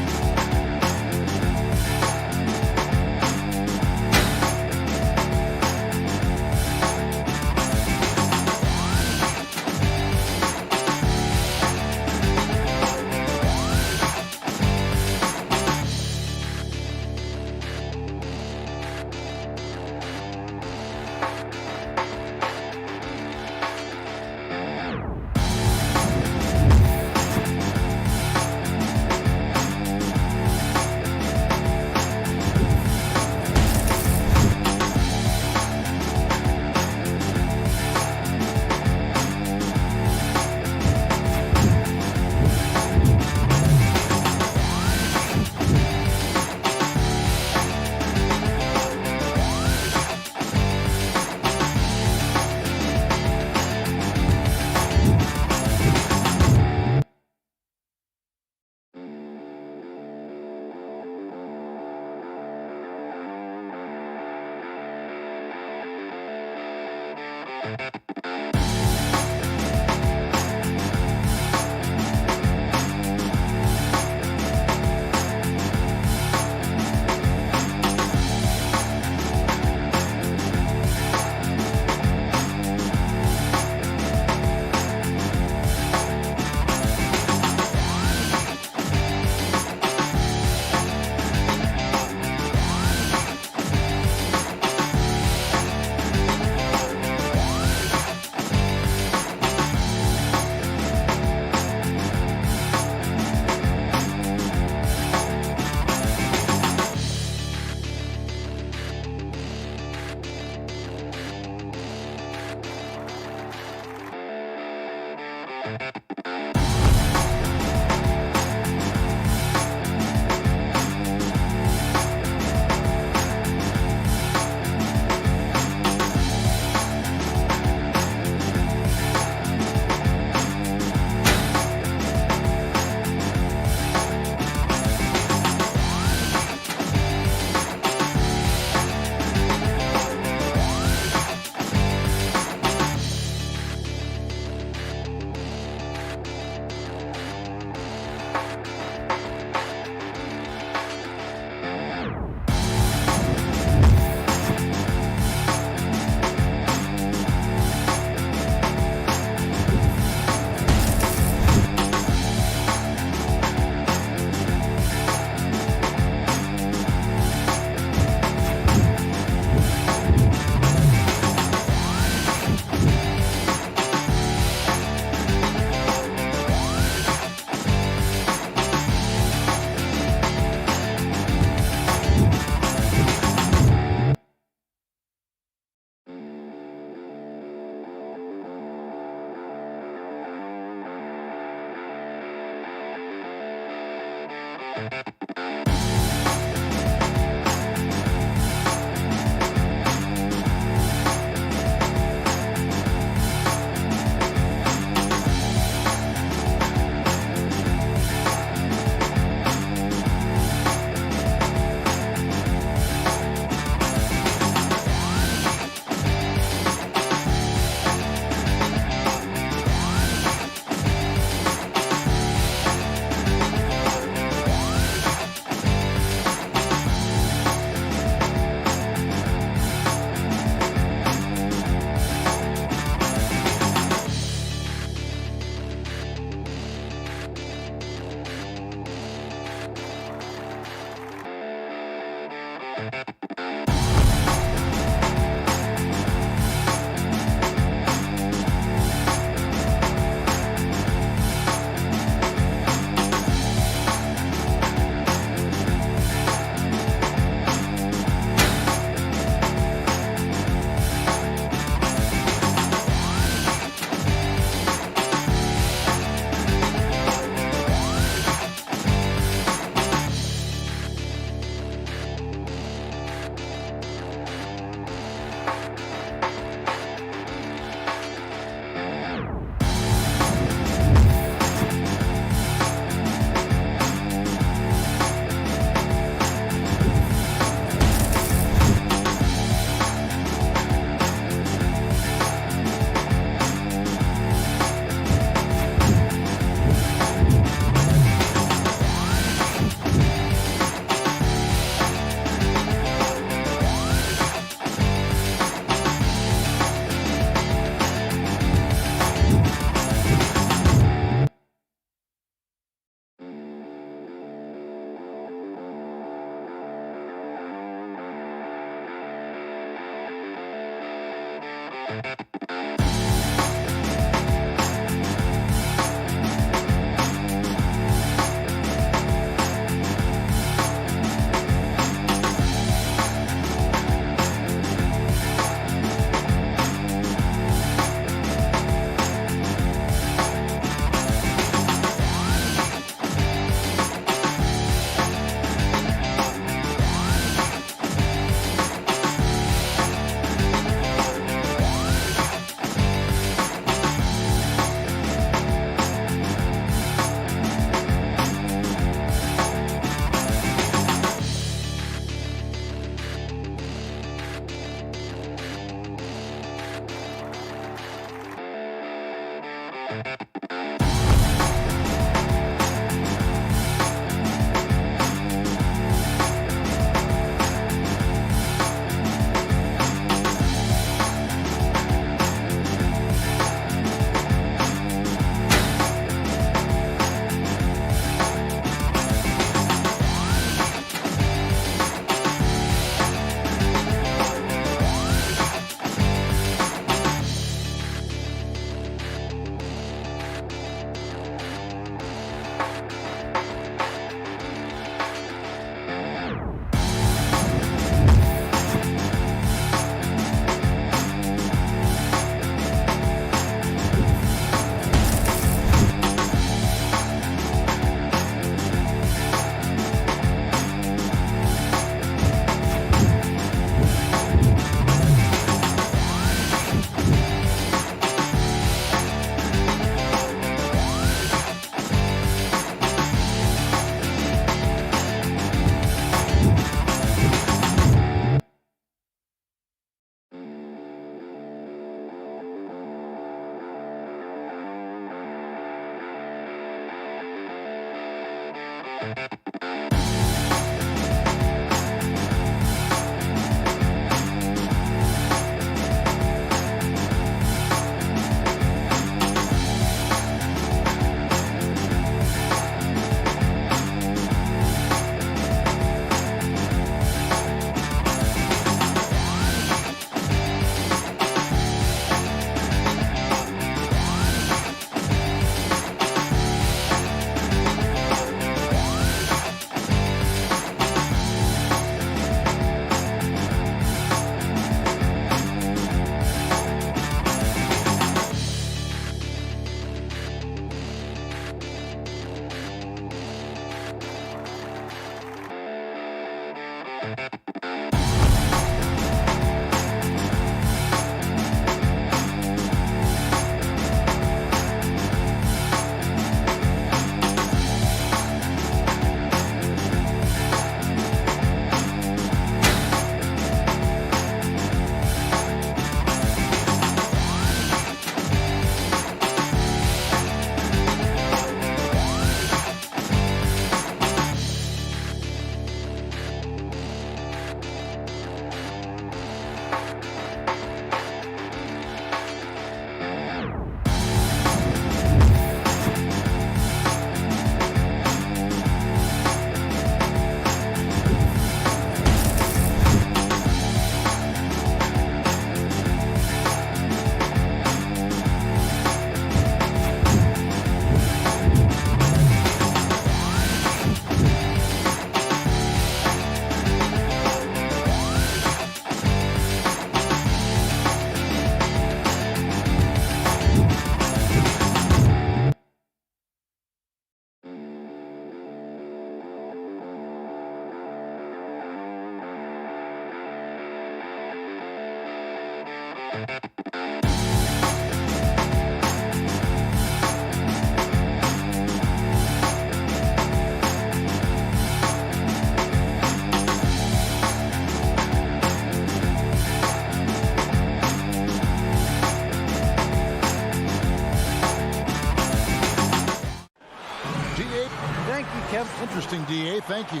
Thank you, Kev. Interesting, D.A. Thank you.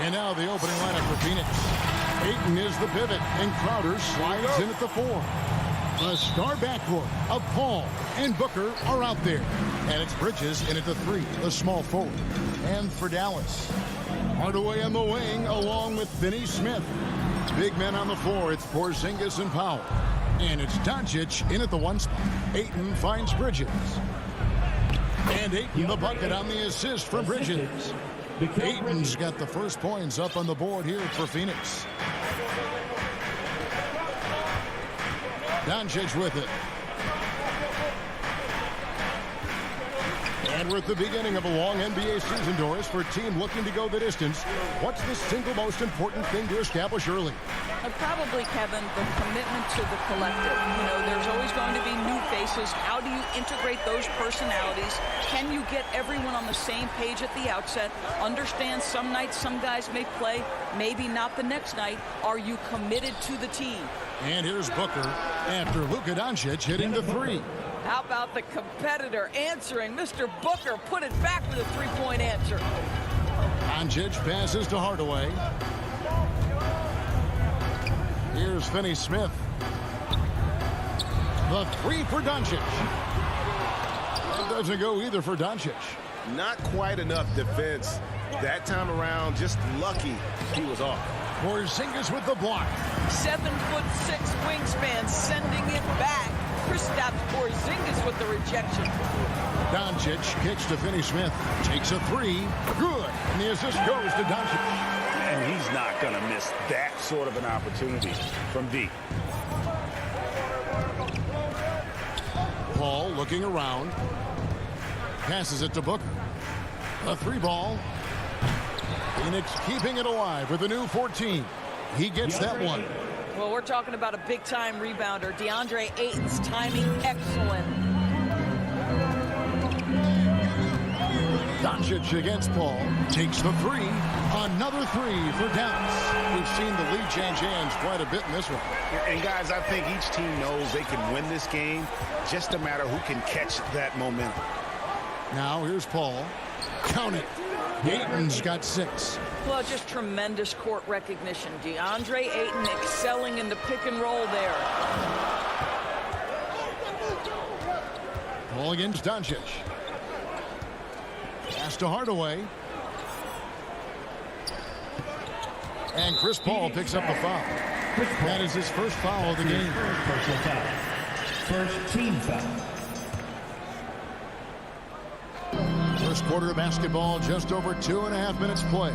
And now the opening lineup for Phoenix. Ayton is the pivot, and Crowder slides in at the 4. The star backcourt of Paul and Booker are out there. And it's Bridges in at the 3, the small forward. And for Dallas, Hardaway on the wing along with Finney-Smith. Big men on the floor, it's Porzingis and Powell. And it's Doncic in at the 1 spot. Ayton finds Bridges. And Ayton the bucket on the assist for Bridges. Ayton's got the first points up on the board here for Phoenix. Doncic with it. And we're at the beginning of a long NBA season, Doris, for a team looking to go the distance. What's the single most important thing to establish early? Probably, Kevin, the commitment to the collective. You know, there's always going to be new faces. How do you integrate those personalities? Can you get everyone on the same page at the outset? Understand some nights some guys may play, maybe not the next night. Are you committed to the team? And here's Booker after Luka Doncic hitting the 3. How about the competitor answering? Mr. Booker put it back with a three-point answer. Doncic passes to Hardaway. Here's Finney-Smith. The 3 for Doncic. That doesn't go either for Doncic. Not quite enough defense that time around. Just lucky he was off. Porzingis with the block. 7'6" wingspan sending it back. Kristaps Porzingis with the rejection. Doncic kicks to Finney-Smith. Takes a 3. Good. And the assist goes to Doncic. And he's not going to miss that sort of an opportunity from deep. Paul looking around. Passes it to Booker. A 3 ball. Phoenix keeping it alive with a new 14. He gets that one. Well, we're talking about a big-time rebounder. DeAndre Ayton's timing excellent. Doncic against Paul. Takes the 3. Another 3 for Dallas. We've seen the lead change hands quite a bit in this one. And guys, I think each team knows they can win this game. Just a matter who can catch that momentum. Now here's Paul. Count it. Ayton's got 6. Well, just tremendous court recognition. DeAndre Ayton excelling in the pick and roll there. Paul against Doncic. Pass to Hardaway. And Chris Paul picks up the foul. That is his first foul of the game. First team foul. First quarter of basketball, just over 2.5 minutes play.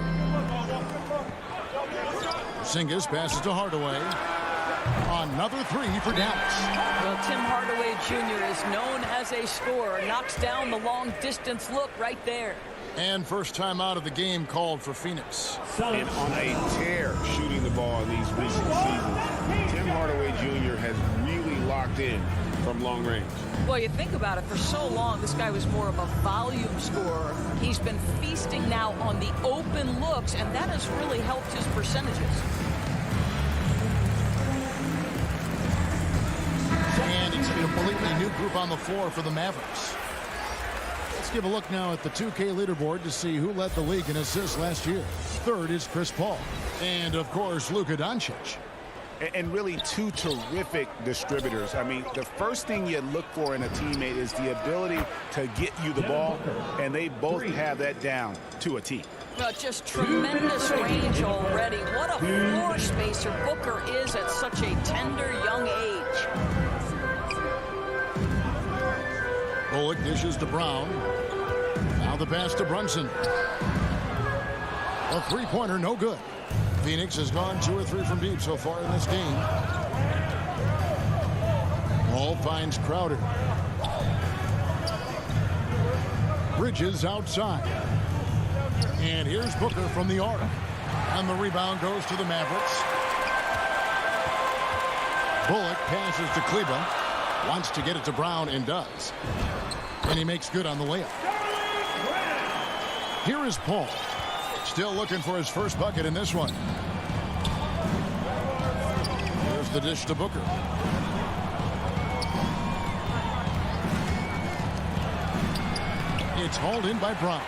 Porzingis passes to Hardaway. Another 3 for Dallas. Well, Tim Hardaway Jr. is known as a scorer. Knocks down the long distance look right there. And first time out of the game called for Phoenix. And on a tear shooting the ball in these recent seasons. Tim Hardaway Jr. has really locked in from long range. Well, you think about it, for so long, this guy was more of a volume scorer. He's been feasting now on the open looks, and that has really helped his percentages. And it's a completely new group on the floor for the Mavericks. Let's give a look now at the 2K leaderboard to see who led the league in assists last year. Third is Chris Paul. And, of course, Luka Doncic. And really two terrific distributors. I mean, the first thing you look for in a teammate is the ability to get you the ball, and they both have that down to a T. Well, just tremendous range already. What a floor spacer Booker is at such a tender young age. Bullock dishes to Brown. Now the pass to Brunson. A three-pointer, no good. Phoenix has gone 2 or 3 from deep so far in this game. Ball finds Crowder. Bridges outside. And here's Booker from the arc. And the rebound goes to the Mavericks. Bullock passes to Kleba. Wants to get it to Brown and does. And he makes good on the layup. Here is Paul. Still looking for his first bucket in this one. Here's the dish to Booker. It's hauled in by Brown.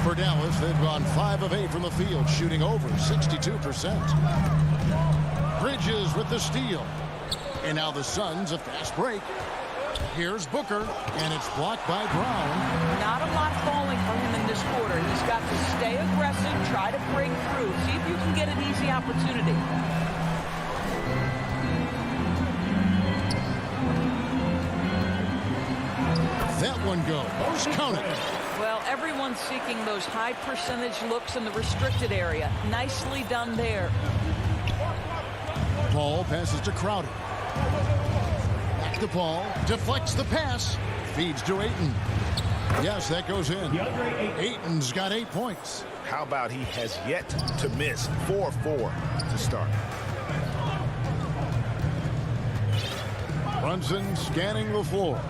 For Dallas, they've gone 5 of 8 from the field, shooting over 62%. Bridges with the steal. And now the Suns a fast break. Here's Booker, and it's blocked by Brown. Not a lot falling for him in this quarter. He's got to stay aggressive, try to break through. See if you can get an easy opportunity. That one goes. Count it. Well, everyone's seeking those high percentage looks in the restricted area. Nicely done there. Paul passes to Crowder. Back to Paul. Deflects the pass. Feeds to Ayton. Yes, that goes in. Ayton's got 8 points. How about he has yet to miss? 4-4 to start. Brunson scanning the floor.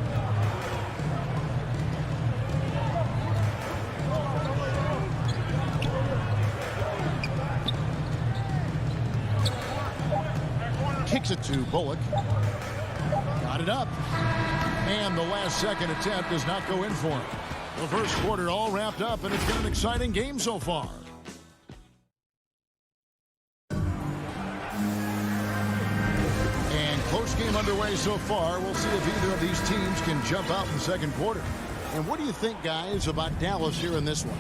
Kicks it to Bullock. Got it up. And the last second attempt does not go in for him. The first quarter all wrapped up, and it's been an exciting game so far. And close game underway so far. We'll see if either of these teams can jump out in the second quarter. And what do you think, guys, about Dallas here in this one?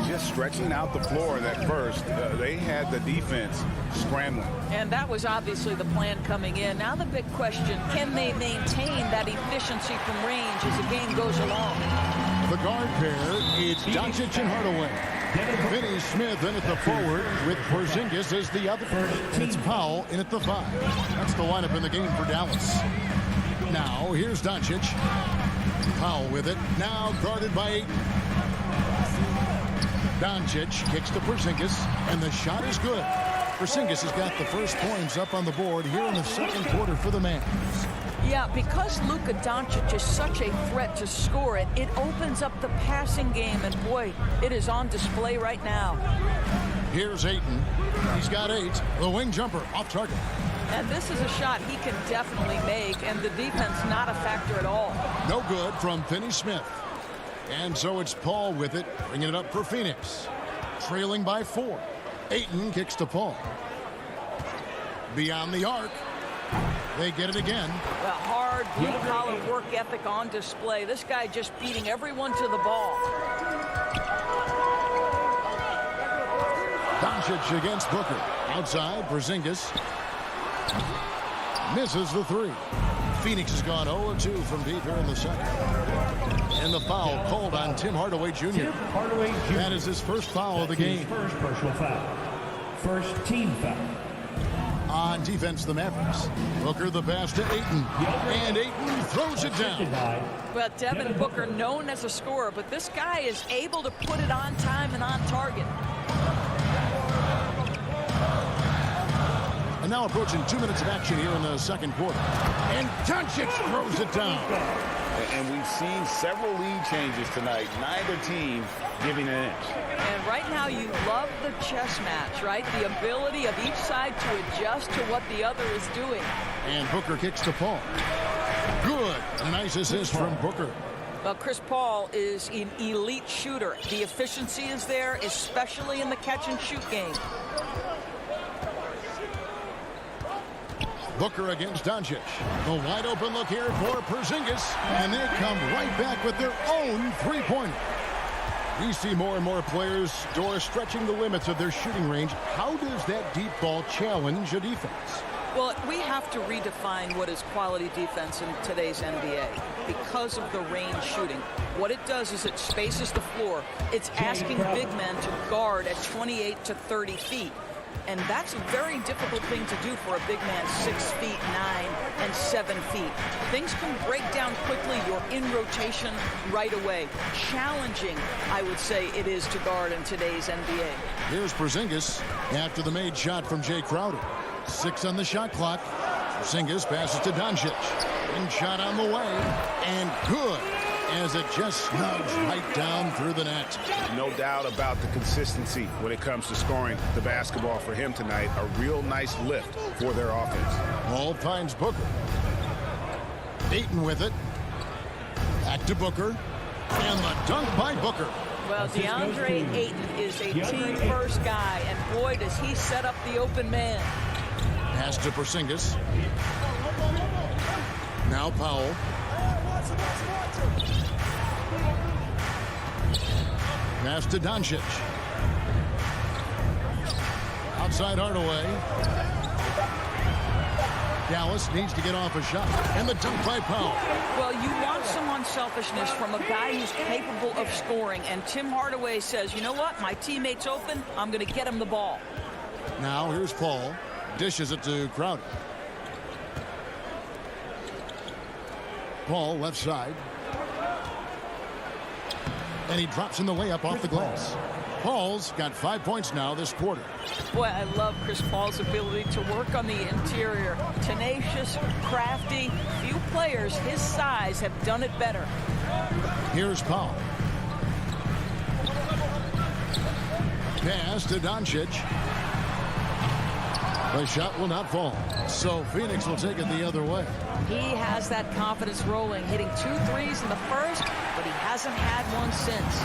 Just stretching out the floor in that first. They had the defense scrambling. And that was obviously the plan coming in. Now the big question, can they maintain that efficiency from range as the game goes along? The guard pair, it's Doncic and Hardaway. Finney Smith in at the forward with Porzingis as the other. It's Powell in at the 5. That's the lineup in the game for Dallas. Now here's Doncic. Powell with it. Now guarded by Ayton. Doncic kicks to Porzingis, and the shot is good. Porzingis has got the first points up on the board here in the second quarter for the Mavs. Yeah, because Luka Doncic is such a threat to score it, it opens up the passing game, and boy, it is on display right now. Here's Ayton. He's got 8. The wing jumper off target. And this is a shot he can definitely make, and the defense not a factor at all. No good from Finney Smith. And so it's Paul with it, bringing it up for Phoenix. Trailing by 4. Ayton kicks to Paul. Beyond the arc. They get it again. The hard, blue-collar work ethic on display. This guy just beating everyone to the ball. Doncic against Booker. Outside, Porzingis. Misses the 3. Phoenix has gone 0-2 from deep here in the second. And the foul called on Tim Hardaway Jr. That is his first foul of the game. First personal foul. First team foul. On defense, the Mavericks. Booker the pass to Ayton. And Ayton throws it down. Well, Devin Booker known as a scorer, but this guy is able to put it on time and on target. And now approaching 2 minutes of action here in the second quarter. And Doncic throws it down. And we've seen several lead changes tonight. Neither team giving an inch. And right now you love the chess match, right? The ability of each side to adjust to what the other is doing. And Booker kicks to Paul. Good. A nice assist from Booker. Well, Chris Paul is an elite shooter. The efficiency is there, especially in the catch-and-shoot game. Booker against Doncic. The wide open look here for Porzingis. And they come right back with their own three-pointer. We see more and more players, Doris, stretching the limits of their shooting range. How does that deep ball challenge a defense? Well, we have to redefine what is quality defense in today's NBA because of the range shooting. What it does is it spaces the floor. It's asking big men to guard at 28 to 30 feet. And that's a very difficult thing to do for a big man 6 feet 9 and 7 feet. Things can break down quickly. You're in rotation right away. Challenging, I would say, it is to guard in today's NBA. Here's Porzingis after the made shot from Jay Crowder. 6 on the shot clock. Porzingis passes to Doncic. And shot on the way. And good, as it just snubs right down through the net. No doubt about the consistency when it comes to scoring the basketball for him tonight. A real nice lift for their offense. Paul finds Booker. Ayton with it. Back to Booker. And the dunk by Booker. Well, DeAndre Ayton is a team-first guy, and boy, does he set up the open man. Pass to Porzingis. Now Powell. Pass to Doncic. Outside Hardaway. Dallas needs to get off a shot. And the dunk by Powell. Well, you want some unselfishness from a guy who's capable of scoring. And Tim Hardaway says, you know what? My teammate's open. I'm going to get him the ball. Now here's Paul. Dishes it to Crowder. Paul left side. And he drops in the layup off the glass. Paul's got 5 points now this quarter. Boy, I love Chris Paul's ability to work on the interior. Tenacious, crafty. Few players his size have done it better. Here's Paul. Pass to Doncic. The shot will not fall. So Phoenix will take it the other way. He has that confidence rolling, hitting 2 threes in the first, but he hasn't had one since.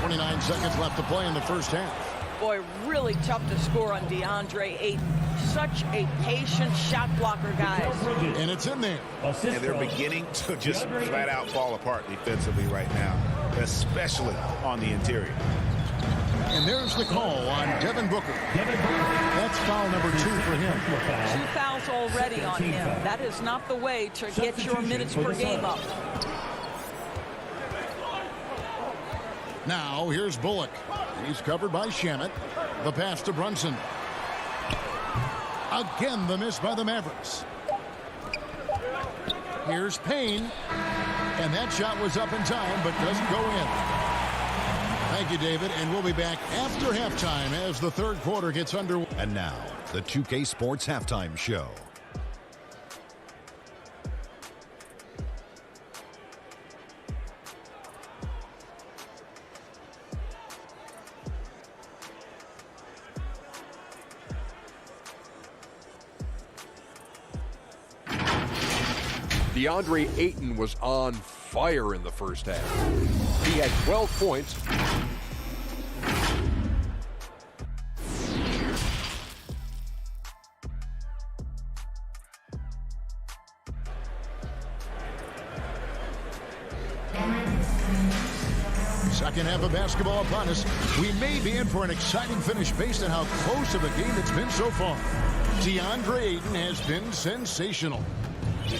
29 seconds left to play in the first half. Boy, really tough to score on DeAndre Ayton. Such a patient shot blocker, guys. And it's in there. And they're beginning to just flat out fall apart defensively right now, especially on the interior. And there's the call on Devin Booker. That's foul number 2 for him. 2 fouls already on him. That is not the way to get your minutes per game up. Now here's Bullock. He's covered by Shamet. The pass to Brunson. Again the miss by the Mavericks. Here's Payne. And that shot was up in time but doesn't go in. Thank you, David, and we'll be back after halftime as the third quarter gets underway. And now, the 2K Sports Halftime Show. DeAndre Ayton was on fire in the first half. He had 12 points. Second half of basketball upon us. We may be in for an exciting finish based on how close of a game it's been so far. DeAndre Ayton has been sensational.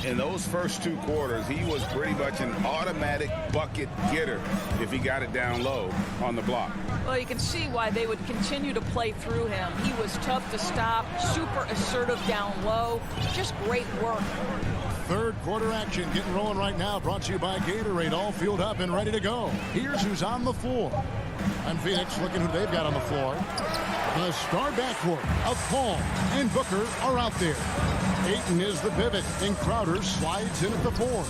In those first 2 quarters, he was pretty much an automatic bucket getter if he got it down low on the block. Well, you can see why they would continue to play through him. He was tough to stop, super assertive down low. Just great work. Third quarter action getting rolling right now. Brought to you by Gatorade. All fueled up and ready to go. Here's who's on the floor. And Phoenix looking who they've got on the floor. The star backcourt of Paul and Booker are out there. Ayton is the pivot, and Crowder slides in at the 4.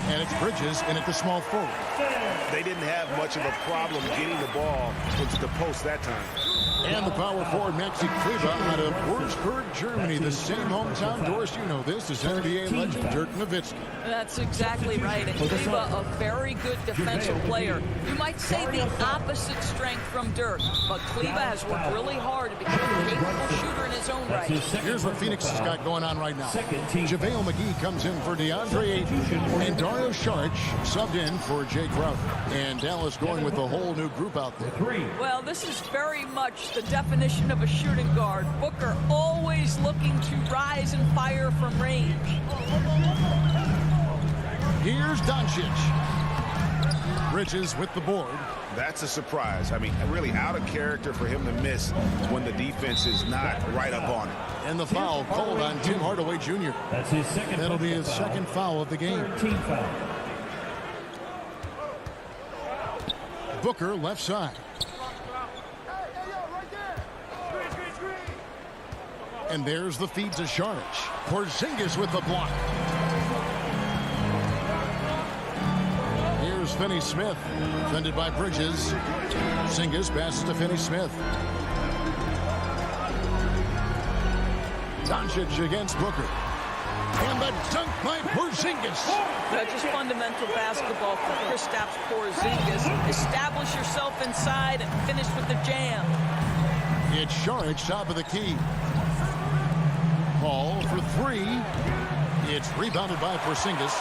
And it's Bridges in at the small forward. They didn't have much of a problem getting the ball into the post that time. And the power forward, Maxi Kleber, out of Würzburg, Germany. The same hometown. Doris, you know this, is NBA legend Dirk Nowitzki. That's exactly right. And Kleber, a very good defensive player. You might say the opposite strength from Dirk, but Kleber has worked really hard to become a capable shooter in his own right. Here's what Phoenix has got going on right now. JaVale McGee comes in for DeAndre Ayton, and Dario Saric subbed in for Jay Crowder. And Dallas going with a whole new group out there. Well, this is very much the definition of a shooting guard. Booker always looking to rise and fire from range. Here's Doncic. Bridges with the board. That's a surprise. I mean, really out of character for him to miss when the defense is not right up on it. And the foul called on Tim Hardaway Jr. That's his second. That'll be his second foul of the game. Team foul. Booker left side. And there's the feed to Saric. Porzingis with the block. Here's Finney-Smith. Defended by Bridges. Porzingis passes to Finney-Smith. Doncic against Booker. And the dunk by Porzingis. That's just fundamental basketball for Kristaps Porzingis. Establish yourself inside and finish with the jam. It's Saric, top of the key. Paul for three. It's rebounded by Porzingis.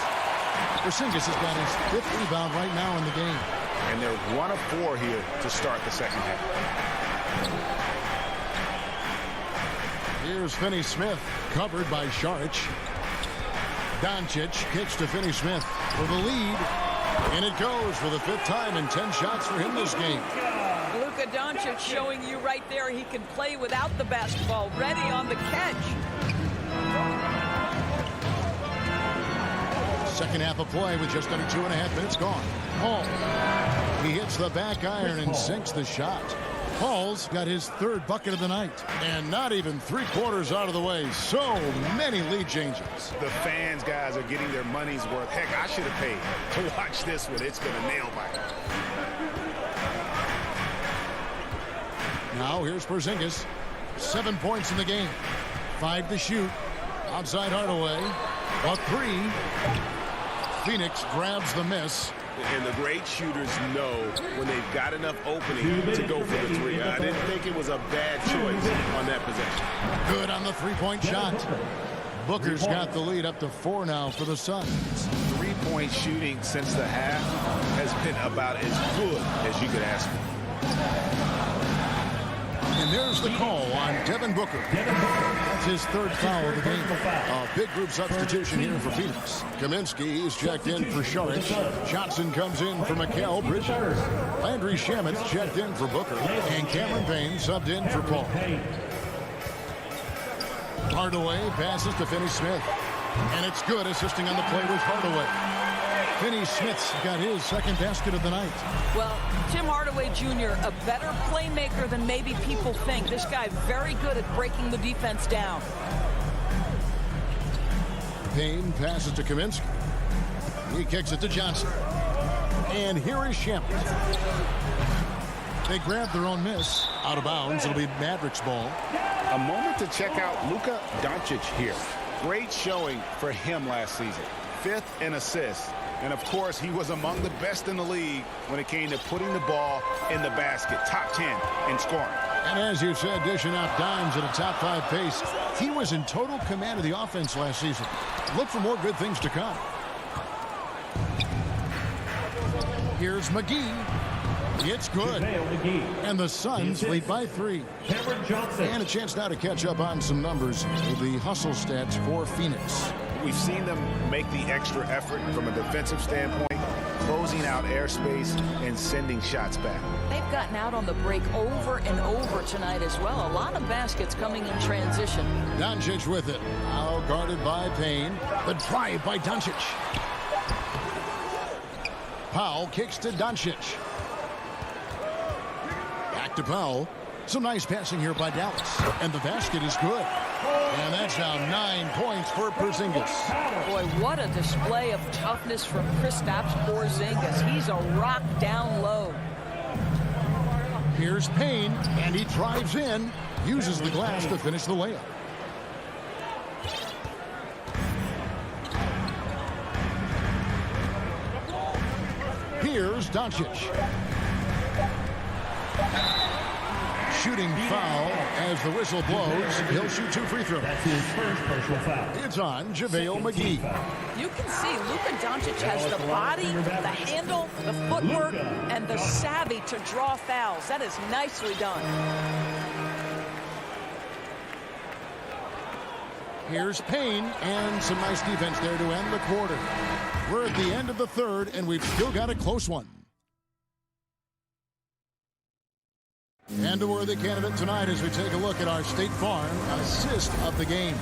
Porzingis has got his 5th rebound right now in the game. And they're 1 of 4 here to start the second half. Here's Finney-Smith, covered by Saric. Doncic kicks to Finney-Smith for the lead. And it goes for the 5th time in 10 shots for him this game. Luka Doncic showing you right there he can play without the basketball, ready on the catch. Second half of play with just under 2.5 minutes gone. Paul. He hits the back iron and sinks the shot. Paul's got his 3rd bucket of the night. And not even 3/4 out of the way. So many lead changes. The fans, guys, are getting their money's worth. Heck, I should have paid to watch this one. It's going to nail bite. Now here's Porzingis. 7 points in the game. 5 to shoot. Outside Hardaway. A 3. Phoenix grabs the miss. And the great shooters know when they've got enough opening to go for the 3. I didn't think it was a bad choice on that possession. Good on the 3-point shot. Booker's got the lead up to 4 now for the Suns. 3-point shooting since the half has been about as good as you could ask for. And there's the call on Devin Booker. That's his 3rd foul of the game. A big group substitution here for Phoenix. Kaminsky is checked in for Saric. Johnson comes in for Mikal Bridges. Landry Shamet's checked in for Booker. And Cameron Payne subbed in for Paul. Hardaway passes to Finney-Smith. And it's good, assisting on the play with Hardaway. Finney-Smith's got his 2nd basket of the night. Well, Tim Hardaway Jr., a better playmaker than maybe people think. This guy very good at breaking the defense down. Payne passes to Kaminsky. He kicks it to Johnson. And here is Shamet. They grab their own miss. Out of bounds. It'll be Mavericks ball. A moment to check out Luka Doncic here. Great showing for him last season. 5th in assists. And, of course, he was among the best in the league when it came to putting the ball in the basket. Top 10 in scoring. And as you said, dishing out dimes at a top 5 pace. He was in total command of the offense last season. Look for more good things to come. Here's McGee. It's good. And the Suns lead by 3. And a chance now to catch up on some numbers with the hustle stats for Phoenix. We've seen them make the extra effort from a defensive standpoint, closing out airspace and sending shots back. They've gotten out on the break over and over tonight as well. A lot of baskets coming in transition. Doncic with it. Now guarded by Payne. The drive by Doncic. Powell kicks to Doncic. Back to Powell. Some nice passing here by Dallas. And the basket is good. And that's now 9 points for Porzingis. Boy, what a display of toughness from Kristaps Porzingis. He's a rock down low. Here's Payne, and he drives in, uses the glass to finish the layup. Here's Doncic. Shooting foul as the whistle blows. He'll shoot 2 free throws. That's his first personal foul. It's on JaVale McGee. You can see Luka Doncic has the body, the handle, the footwork, and the savvy to draw fouls. That is nicely done. Here's Payne, and some nice defense there to end the quarter. We're at the end of the 3rd, and we've still got a close one. And a worthy candidate tonight as we take a look at our State Farm assist of the game.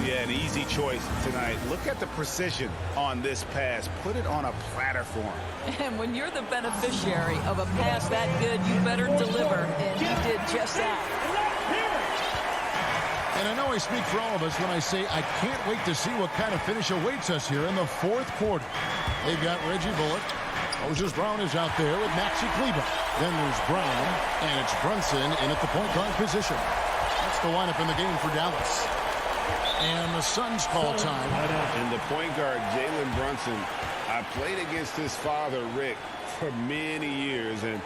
Yeah, an easy choice tonight. Look at the precision on this pass. Put it on a platter for him. And when you're the beneficiary of a pass that good, you better deliver. And he did just that. And I know I speak for all of us when I say I can't wait to see what kind of finish awaits us here in the 4th quarter. They've got Reggie Bullock. Moses Brown is out there with Maxi Kleber. Then there's Brown, and it's Brunson in at the point guard position. That's the lineup in the game for Dallas. And the Suns call time. And the point guard, Jalen Brunson, I played against his father, Rick, for many years. And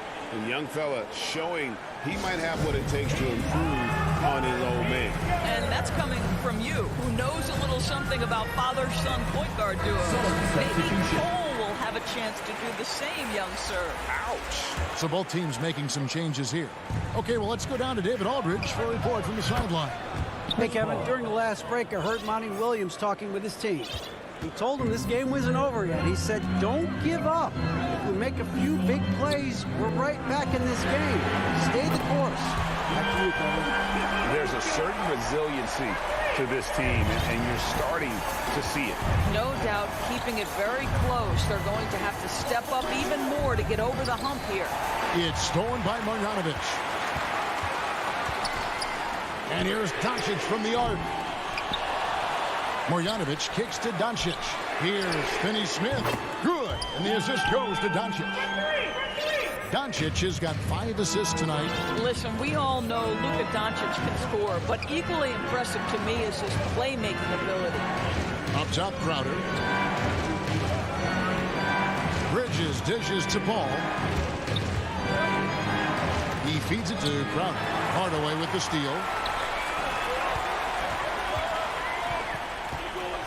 young fella showing he might have what it takes to improve on his old man. And that's coming from you, who knows a little something about father-son point guard duos. Maybe Cole will have a chance to do the same, young sir. Ouch. So both teams making some changes here. Okay, well, let's go down to David Aldridge for a report from the sideline. Hey, Kevin, during the last break, I heard Monty Williams talking with his team. He told them this game wasn't over yet. He said, don't give up. If we make a few big plays, we're right back in this game. Stay the course. Back to you, Kevin. There's a certain resiliency to this team, and you're starting to see it. No doubt, keeping it very close. They're going to have to step up even more to get over the hump here. It's stolen by Marjanovic. And here's Doncic from the arc. Marjanovic kicks to Doncic. Here's Finney-Smith. Good. And the assist goes to Doncic. Doncic has got 5 assists tonight. Listen, we all know Luka Doncic can score, but equally impressive to me is his playmaking ability. Up top, Crowder. Bridges dishes to Paul. He feeds it to Crowder. Hardaway with the steal.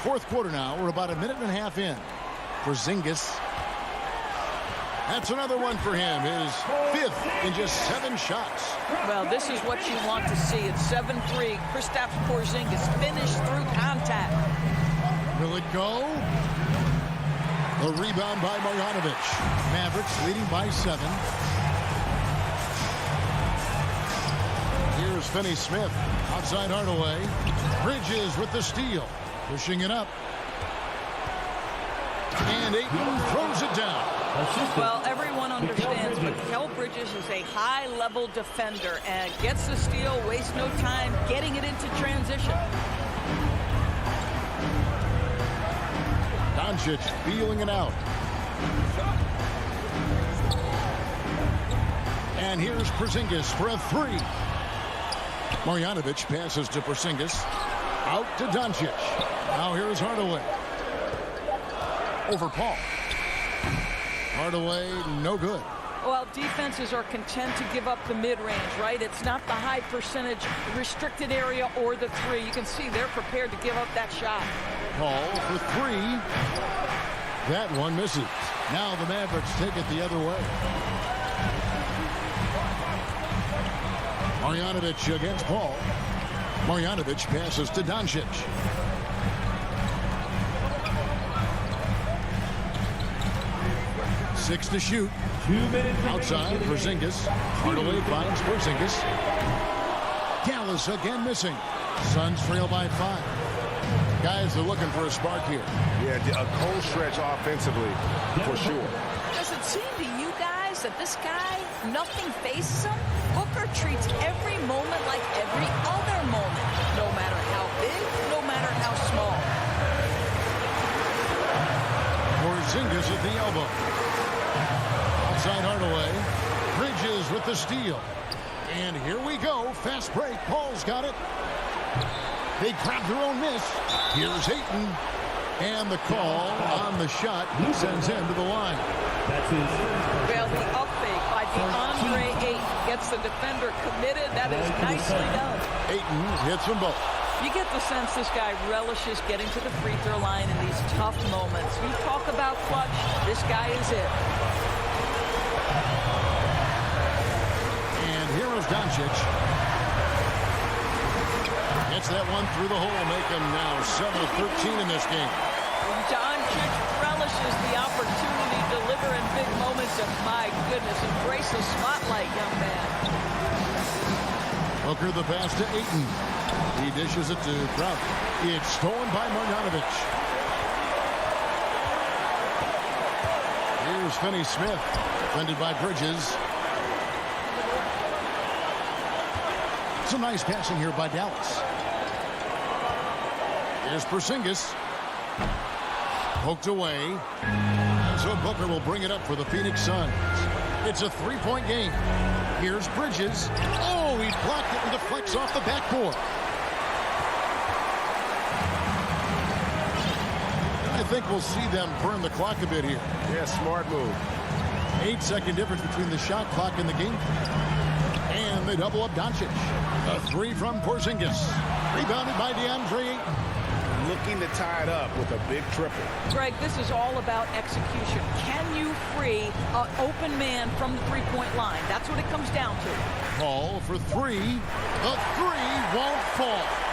Fourth quarter now. We're about a minute and a half in. Porzingis. That's another one for him. His 5th in just 7 shots. Well, this is what you want to see. It's 7-3. Kristaps Porzingis finished through contact. Will it go? A rebound by Marjanovic. Mavericks leading by 7. Here's Finney-Smith. Outside Hardaway. Bridges with the steal. Pushing it up. And Ayton throws it down. Well, everyone understands Mikal Bridges is a high-level defender and gets the steal, wastes no time getting it into transition. Doncic feeling it out. And here's Porzingis for a 3. Marjanovic passes to Porzingis. Out to Doncic. Now here's Hardaway. Over Paul. Hardaway, no good. Well, defenses are content to give up the mid-range, right? It's not the high percentage restricted area or the 3. You can see they're prepared to give up that shot. Paul for 3. That one misses. Now the Mavericks take it the other way. Marjanovic against Paul. Marjanovic passes to Doncic. Six to shoot. Outside, Porzingis. Hardaway finds Porzingis. Dallas again missing. Suns trail by 5. Guys are looking for a spark here. Yeah, a cold stretch offensively, for sure. Does it seem to you guys that this guy, nothing phases him? Booker treats every moment like every other moment, no matter how big, no matter how small. Porzingis at the elbow. Outside Hardaway. Bridges with the steal. And here we go. Fast break. Paul's got it. They grab their own miss. Here's Ayton. And the call on the shot sends him to the line. Well, the up fake by DeAndre Ayton gets the defender committed. That is nicely done. Ayton hits them both. You get the sense this guy relishes getting to the free throw line in these tough moments. You talk about clutch, this guy is it. And here is Doncic. Gets that one through the hole, making now 7 of 13 in this game. Doncic relishes the opportunity to deliver in big moments, and my goodness, embrace the spotlight, young man. Booker the pass to Ayton. He dishes it to Crowder. It's stolen by Marjanovic. Here's Finney-Smith, defended by Bridges. Some nice passing here by Dallas. Here's Porzingis. Poked away. And so Booker will bring it up for the Phoenix Suns. It's a 3-point game. Here's Bridges. Oh, he blocked it and deflects off the backboard. I think we'll see them burn the clock a bit here. Yeah, smart move. 8-second difference between the shot clock and the game. And they double up Doncic. A three from Porzingis. Rebounded by DeAndre Ayton. Looking to tie it up with a big triple. Greg, this is all about execution. Can you free an open man from the three-point line? That's what it comes down to. Paul for three. The three won't fall.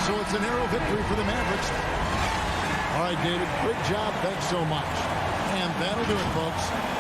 So it's a narrow victory for the Mavericks. All right, David, great job. Thanks so much. And that'll do it, folks.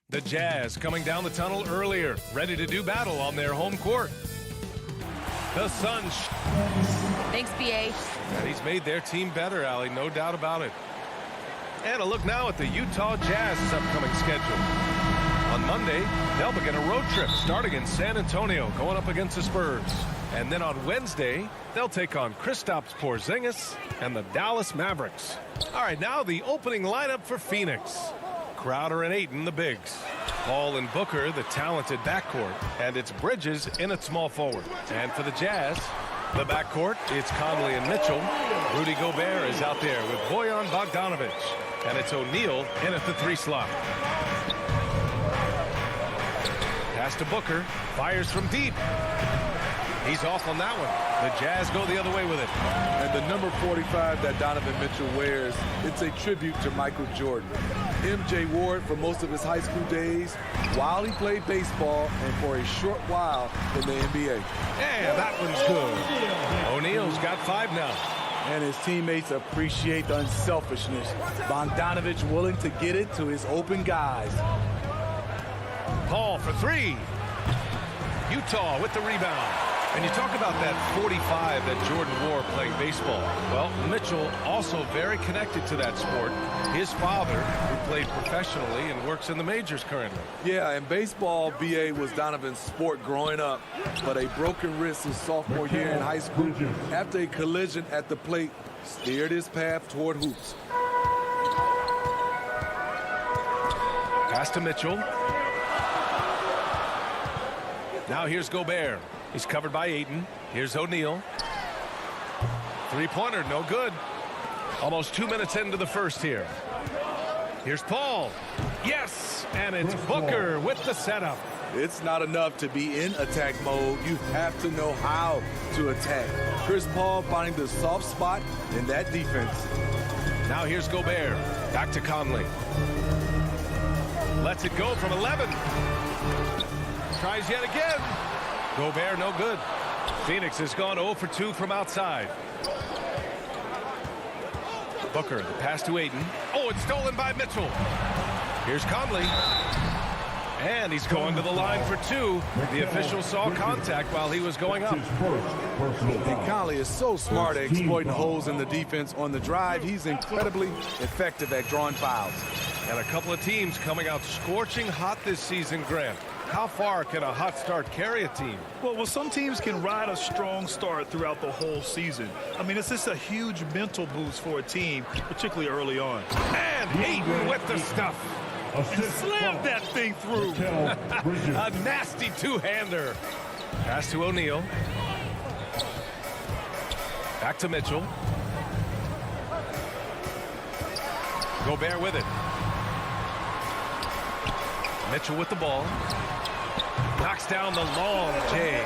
The Jazz coming down the tunnel earlier, ready to do battle on their home court. The Suns. Thanks, BA. And he's made their team better, Allie, no doubt about it. And a look now at the Utah Jazz's upcoming schedule. On Monday, they'll begin a road trip starting in San Antonio, going up against the Spurs. And then on Wednesday, they'll take on Kristaps Porzingis and the Dallas Mavericks. All right, now the opening lineup for Phoenix. Crowder and Ayton, the bigs. Paul and Booker, the talented backcourt. And it's Bridges in at small forward. And for the Jazz, the backcourt, it's Conley and Mitchell. Rudy Gobert is out there with Bojan Bogdanovic. And it's O'Neal in at the 3 slot. Pass to Booker. Fires from deep. He's off on that one. The Jazz go the other way with it. And the number 45 that Donovan Mitchell wears, it's a tribute to Michael Jordan. MJ wore it for most of his high school days while he played baseball and for a short while in the NBA. Yeah, that one's good. O'Neal's got 5 now. And his teammates appreciate the unselfishness. Bogdanovic willing to get it to his open guys. Paul for 3. Utah with the rebound. And you talk about that 45 that Jordan wore playing baseball. Well, Mitchell also very connected to that sport. His father, who played professionally and works in the majors currently. Yeah, and baseball, BA, was Donovan's sport growing up. But a broken wrist his sophomore year in high school after a collision at the plate steered his path toward hoops. Pass to Mitchell. Now here's Gobert. He's covered by Ayton. Here's O'Neal. 3-pointer, no good. Almost 2 minutes into the first here. Here's Paul. Yes, and it's Booker with the setup. It's not enough to be in attack mode. You have to know how to attack. Chris Paul finding the soft spot in that defense. Now here's Gobert. Back to Conley. Lets it go from 11. Tries yet again. Gobert, no good. Phoenix has gone 0 for 2 from outside. Booker, the pass to Ayton. Oh, it's stolen by Mitchell. Here's Conley. And he's going to the line for 2. The official saw contact while he was going up. And Conley is so smart at exploiting holes in the defense on the drive. He's incredibly effective at drawing fouls. And a couple of teams coming out scorching hot this season, Grant. How far can a hot start carry a team? Well, some teams can ride a strong start throughout the whole season. I mean, it's just a huge mental boost for a team, particularly early on. And Ayton with the stuff. And slammed that thing through. A nasty two-hander. Pass to O'Neal. Back to Mitchell. Gobert with it. Mitchell with the ball. Knocks down the long J.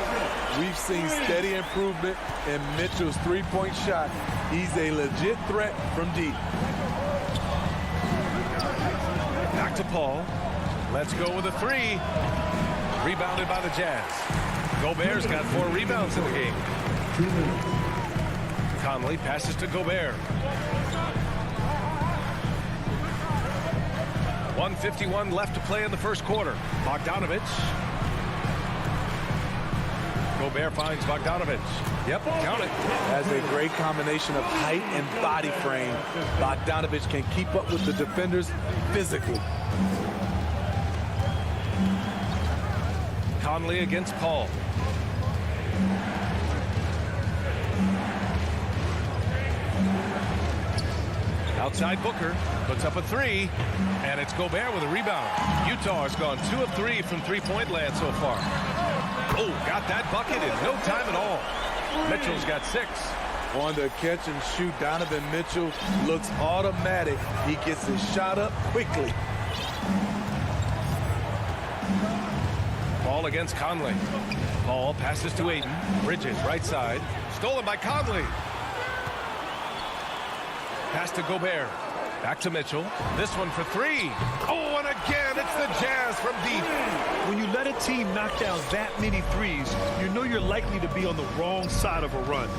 We've seen steady improvement in Mitchell's 3-point shot. He's a legit threat from deep. Back to Paul. Let's go with a 3. Rebounded by the Jazz. Gobert's got 4 rebounds in the game. Conley passes to Gobert. 1:51 left to play in the first quarter. Bogdanovic. Gobert finds Bogdanovic. Yep, count it. Has a great combination of height and body frame. Bogdanovic can keep up with the defenders physically. Conley against Paul. Outside Booker puts up a 3, and it's Gobert with a rebound. Utah has gone 2 of 3 from 3-point land so far. Oh, got that bucket in no time at all. Mitchell's got 6. On the catch and shoot, Donovan Mitchell looks automatic. He gets his shot up quickly. Ball against Conley. Paul passes to Ayton. Bridges right side. Stolen by Conley. Pass to Gobert. Back to Mitchell. This one for 3. Oh, and again, it's the Jazz from deep. When you let a team knock down that many threes, you know you're likely to be on the wrong side of a run.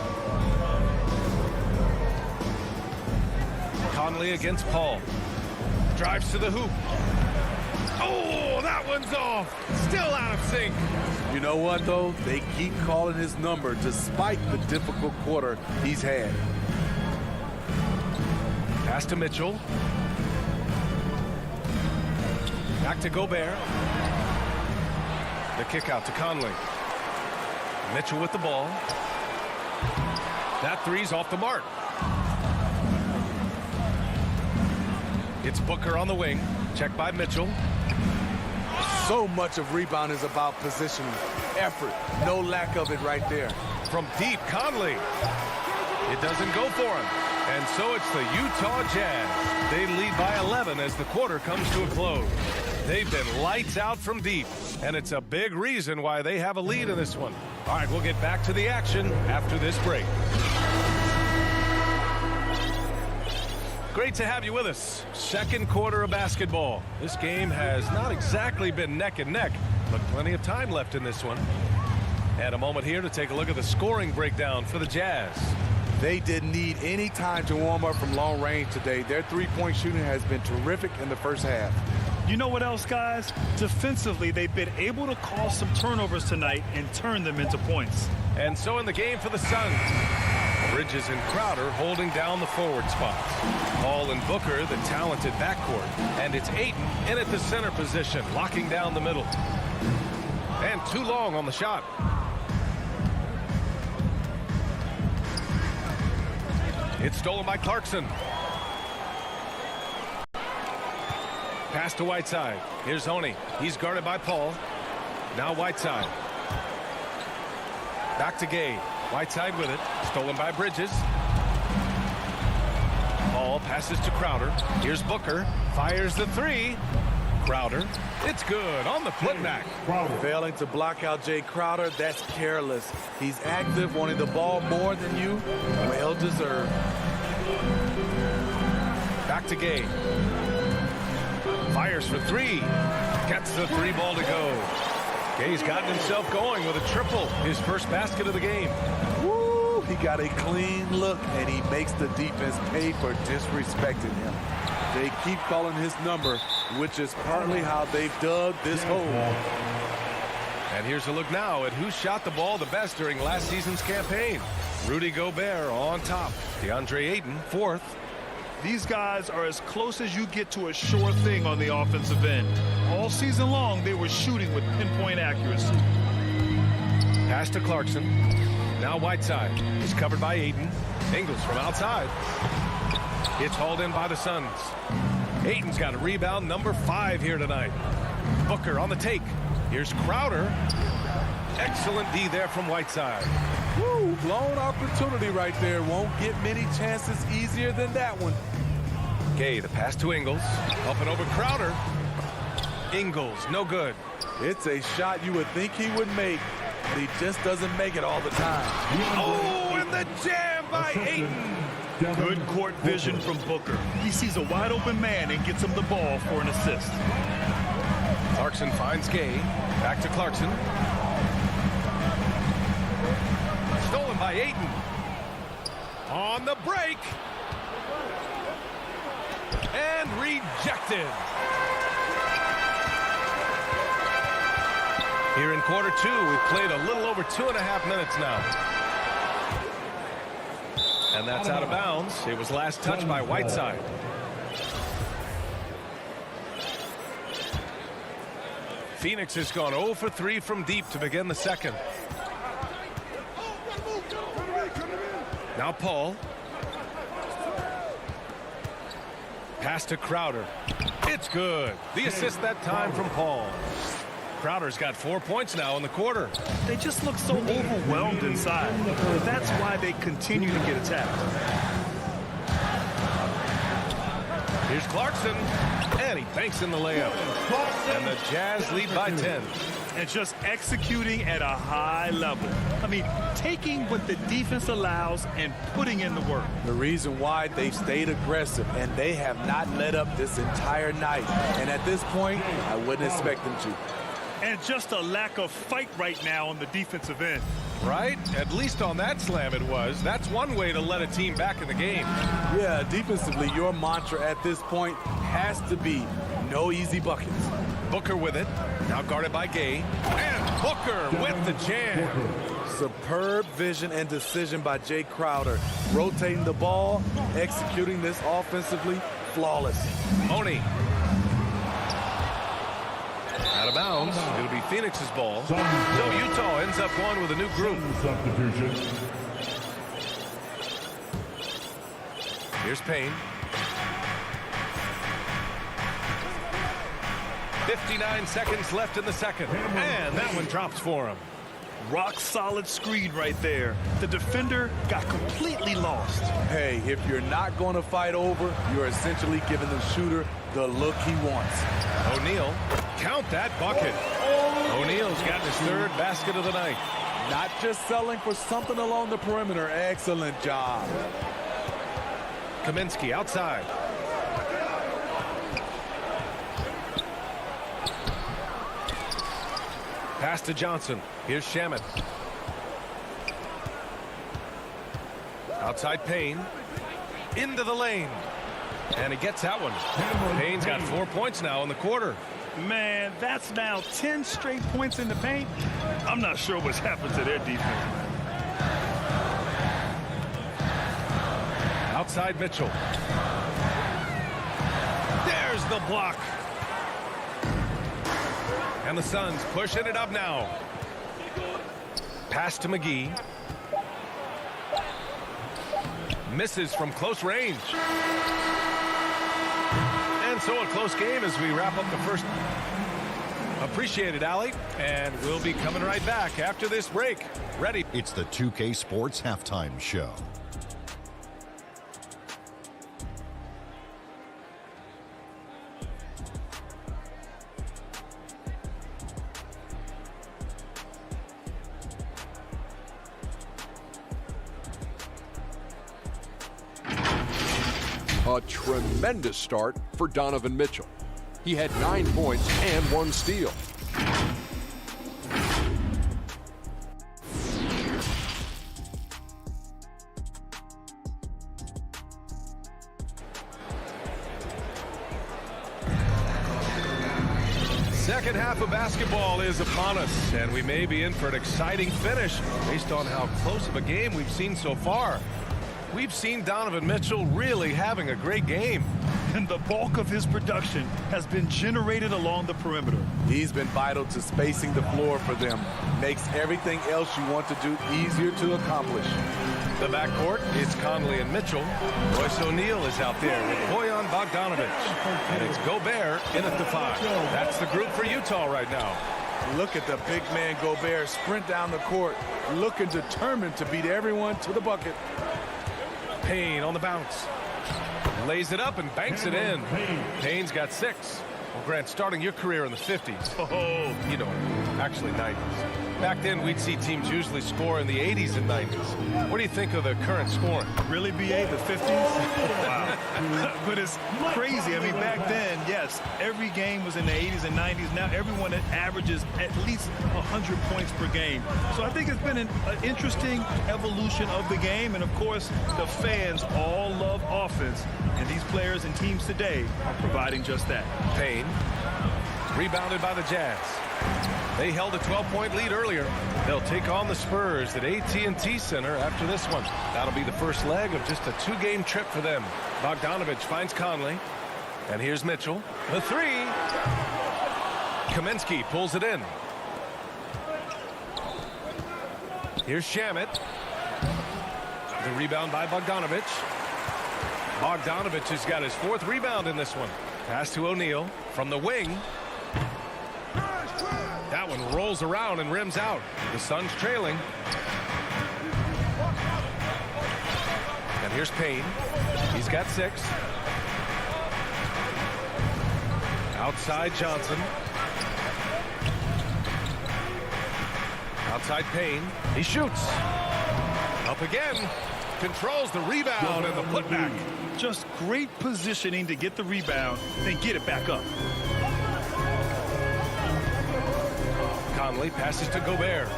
Conley against Paul. Drives to the hoop. Oh, that one's off. Still out of sync. You know what, though? They keep calling his number despite the difficult quarter he's had. Pass to Mitchell. Back to Gobert. The kick out to Conley. Mitchell with the ball. That three's off the mark. It's Booker on the wing. Check by Mitchell. So much of rebound is about positioning, effort. No lack of it right there. From deep, Conley. It doesn't go for him. And so it's the Utah Jazz. They lead by 11 as the quarter comes to a close. They've been lights out from deep, and it's a big reason why they have a lead in this one. All right, we'll get back to the action after this break. Great to have you with us. Second quarter of basketball. This game has not exactly been neck and neck, but plenty of time left in this one. And a moment here to take a look at the scoring breakdown for the Jazz. They didn't need any time to warm up from long range today. Their three-point shooting has been terrific in the first half. You know what else, guys? Defensively, they've been able to cause some turnovers tonight and turn them into points. And so in the game for the Suns, Bridges and Crowder holding down the forward spots. Paul and Booker, the talented backcourt. And it's Ayton in at the center position, locking down the middle. And too long on the shot. It's stolen by Clarkson. Pass to Whiteside. Here's Honey. He's guarded by Paul. Now Whiteside. Back to Gay. Whiteside with it. Stolen by Bridges. Paul passes to Crowder. Here's Booker. Fires the three. Crowder. It's good on the putback. Failing to block out Jay Crowder, that's careless. He's active, wanting the ball more than you. Well deserved. Back to Gay. Fires for three. Gets the three ball to go. Gay's gotten himself going with a triple. His first basket of the game. Woo! He got a clean look, and he makes the defense pay for disrespecting him. They keep calling his number, which is partly how they've dug this hole. And here's a look now at who shot the ball the best during last season's campaign. Rudy Gobert on top. DeAndre Ayton, fourth. These guys are as close as you get to a sure thing on the offensive end. All season long, they were shooting with pinpoint accuracy. Pass to Clarkson. Now Whiteside. He's covered by Ayton. Ingles from outside. It's hauled in by the Suns. Ayton's got a rebound, number 5 here tonight. Booker on the take. Here's Crowder. Excellent D there from Whiteside. Woo, blown opportunity right there. Won't get many chances easier than that one. Gay, the pass to Ingles. Up and over Crowder. Ingles, no good. It's a shot you would think he would make, but he just doesn't make it all the time. Oh, and the jam by Ayton. Good court vision from Booker. He sees a wide open man and gets him the ball for an assist. Clarkson finds Gay. Back to Clarkson. Stolen by Ayton. On the break. And rejected. Here in quarter 2, we've played a little over 2.5 minutes now. And that's out of bounds. It was last touched by Whiteside. Phoenix has gone 0 for 3 from deep to begin the second. Now Paul. Pass to Crowder. It's good. The assist that time from Paul. Crowder's got 4 points now in the quarter. They just look so overwhelmed inside. That's why they continue to get attacked. Here's Clarkson. And he banks in the layup. And the Jazz lead by 10. And just executing at a high level. I mean, taking what the defense allows and putting in the work. The reason why they've stayed aggressive, and they have not let up this entire night. And at this point, I wouldn't expect them to. And just a lack of fight right now on the defensive end. Right? At least on that slam it was. That's one way to let a team back in the game. Yeah, defensively, your mantra at this point has to be no easy buckets. Booker with it. Now guarded by Gay. And Booker with the jam. Superb vision and decision by Jay Crowder. Rotating the ball, executing this offensively, flawless. Money. Out of bounds. It'll be Phoenix's ball. So Utah ends up going with a new group. Here's Payne. 59 seconds left in the second. And that one drops for him. Rock solid screen right there. The defender got completely lost. Hey, if you're not going to fight over, you're essentially giving the shooter the look he wants. O'Neal, count that bucket. O'Neal's got his third basket of the night. Not just selling for something along the perimeter. Excellent job. Kaminsky outside. Pass to Johnson. Here's Shamet. Outside Payne. Into the lane. And he gets that one. Payne's got 4 points now in the quarter. Man, that's now 10 straight points in the paint. I'm not sure what's happened to their defense. Outside Mitchell. There's the block. And the Suns pushing it up now. Pass to McGee. Misses from close range. And so a close game as we wrap up the first. Appreciate it, Allie. And we'll be coming right back after this break. Ready. It's the 2K Sports Halftime Show. A tremendous start for Donovan Mitchell. He had 9 points and 1 steal. Second half of basketball is upon us, and we may be in for an exciting finish based on how close of a game we've seen so far. We've seen Donovan Mitchell really having a great game. And the bulk of his production has been generated along the perimeter. He's been vital to spacing the floor for them. Makes everything else you want to do easier to accomplish. The backcourt is Conley and Mitchell. Royce O'Neal is out there with Bojan Bogdanovic. And it's Gobert in at the 5. That's the group for Utah right now. Look at the big man Gobert sprint down the court, looking determined to beat everyone to the bucket. Payne on the bounce. Lays it up and banks it in. Payne's got 6. Well, Grant, starting your career in the 50s. Oh, you know, actually 90s. Back then, we'd see teams usually score in the 80s and 90s. What do you think of the current scoring? Really, BA, the 50s? Wow. But it's crazy. I mean, back then, yes, every game was in the 80s and 90s. Now everyone averages at least 100 points per game. So I think it's been an interesting evolution of the game. And, of course, the fans all love offense. And these players and teams today are providing just that. Payne, rebounded by the Jazz. They held a 12-point lead earlier. They'll take on the Spurs at AT&T Center after this one. That'll be the first leg of just a 2-game trip for them. Bogdanovic finds Conley. And here's Mitchell. The 3. Kaminsky pulls it in. Here's Shamet. The rebound by Bogdanovic. Bogdanovic has got his 4th rebound in this one. Pass to O'Neal from the wing. That one rolls around and rims out. The Suns trailing. And here's Payne. He's got 6. Outside Johnson. Outside Payne. He shoots. Up again. Controls the rebound and the putback. Just great positioning to get the rebound, then get it back up. Conley passes to Gobert.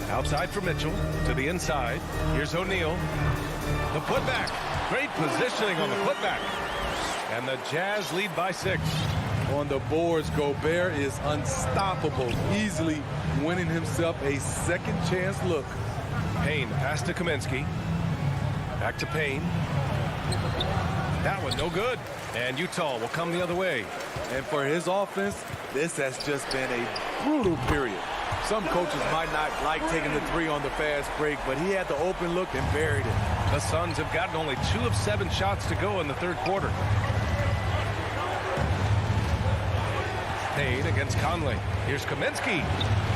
Outside for Mitchell to the inside. Here's O'Neal. The putback. Great positioning on the putback. And the Jazz lead by 6. On the boards, Gobert is unstoppable, easily winning himself a second chance look. Payne, pass to Kaminsky. Back to Payne. That one no good. And Utah will come the other way. And for his offense, this has just been a brutal period. Some coaches might not like taking the three on the fast break, but he had the open look and buried it. The Suns have gotten only 2 of 7 shots to go in the third quarter. Payne against Conley. Here's Kaminsky.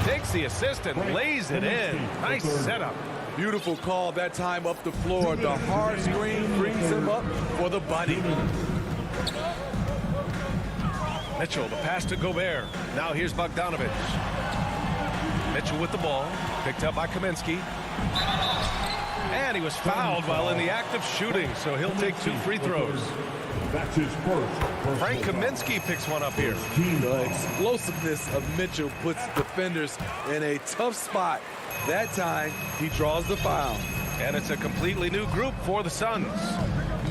Takes the assist and lays it in. Nice setup. Beautiful call that time up the floor. The hard screen frees him up for the bunny. Mitchell, the pass to Gobert. Now here's Bogdanovic. Mitchell with the ball. Picked up by Kaminsky. And he was fouled while in the act of shooting, so he'll take 2 free throws. That's his first. Frank Kaminsky picks one up here. The explosiveness of Mitchell puts defenders in a tough spot. That time, he draws the foul. And it's a completely new group for the Suns.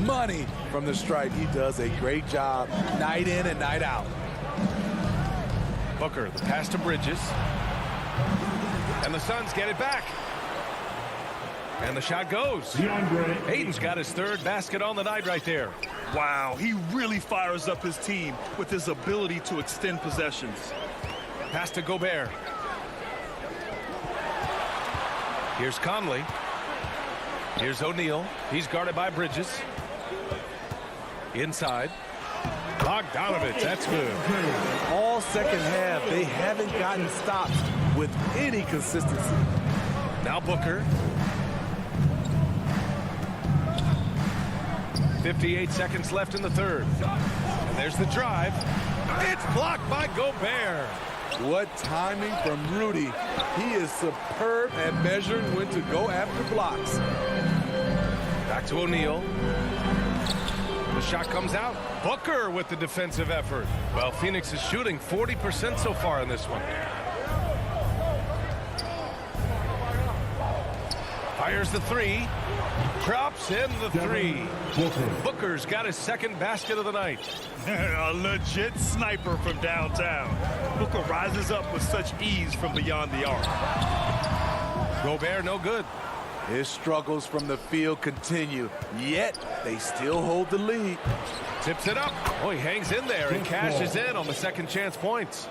Money from the stripe. He does a great job night in and night out. Booker, the pass to Bridges. And the Suns get it back. And the shot goes. Ayton's got his 3rd basket on the night right there. Wow, he really fires up his team with his ability to extend possessions. Pass to Gobert. Here's Conley. Here's O'Neal. He's guarded by Bridges. Inside. Bogdanovic, that's good. All second half, they haven't gotten stops with any consistency. Now Booker. 58 seconds left in the third. And there's the drive. It's blocked by Gobert. What timing from Rudy. He is superb at measuring when to go after blocks. Back to O'Neal. The shot comes out. Booker with the defensive effort. Well, Phoenix is shooting 40% so far in this one. Fires the 3. Drops in the 3. Booker's got his 2nd basket of the night. A legit sniper from downtown. Booker rises up with such ease from beyond the arc. Gobert no good. His struggles from the field continue, yet they still hold the lead. Tips it up. Oh, he hangs in there and cashes in on the second chance points.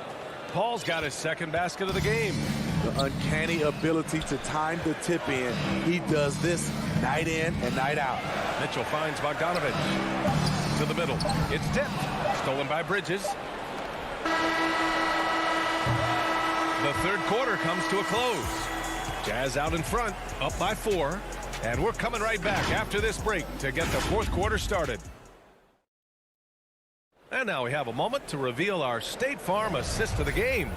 Paul's got his 2nd basket of the game. The uncanny ability to time the tip in. He does this night in and night out. Mitchell finds Bogdanovic. To the middle. It's tipped. Stolen by Bridges. The third quarter comes to a close. Jazz out in front, up by 4. And we're coming right back after this break to get the fourth quarter started. And now we have a moment to reveal our State Farm assist of the game.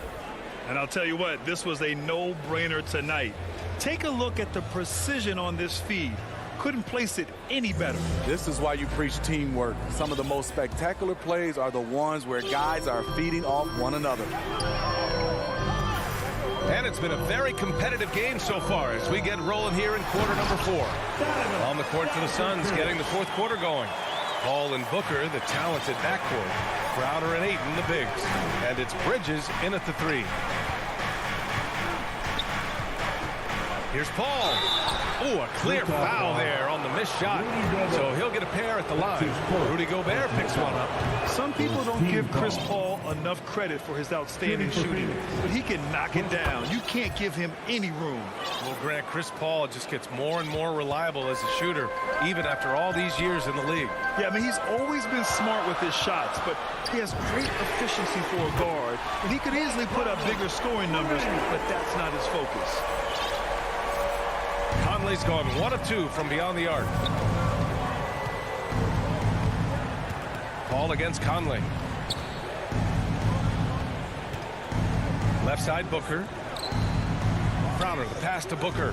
And I'll tell you what, this was a no-brainer tonight. Take a look at the precision on this feed. Couldn't place it any better. This is why you preach teamwork. Some of the most spectacular plays are the ones where guys are feeding off one another. And it's been a very competitive game so far as we get rolling here in quarter number 4. On the court for the Suns, getting the fourth quarter going. Paul and Booker, the talented backcourt. Crowder and Ayton, the bigs. And it's Bridges in at the 3. Here's Paul. Oh, a clear foul there on the missed shot. So he'll get a pair at the line. Rudy Gobert picks one up. Some people don't give Chris Paul enough credit for his outstanding shooting, but he can knock it down. You can't give him any room. Well, Grant, Chris Paul just gets more and more reliable as a shooter, even after all these years in the league. Yeah, I mean, he's always been smart with his shots, but he has great efficiency for a guard, and he could easily put up bigger scoring numbers, but that's not his focus. Conley's gone 1 of 2 from beyond the arc. Paul against Conley. Left side Booker. Crowder, the pass to Booker.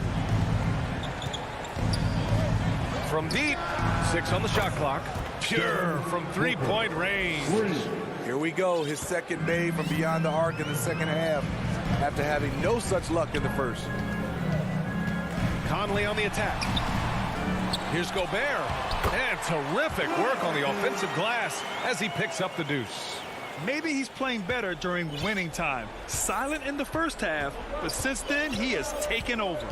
From deep, 6 on the shot clock. Pure from three-point range. Here we go, his second made from beyond the arc in the second half after having no such luck in the first. Conley on the attack. Here's Gobert. And terrific work on the offensive glass as he picks up the deuce. Maybe he's playing better during winning time. Silent in the first half, but since then, he has taken over.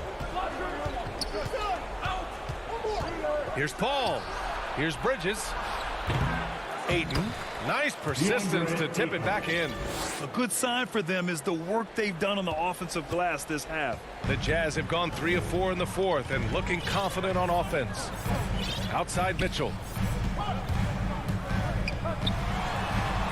Here's Paul. Here's Bridges. Ayton. Nice persistence to tip it back in. A good sign for them is the work they've done on the offensive glass this half. The Jazz have gone 3 of 4 in the fourth and looking confident on offense. Outside Mitchell.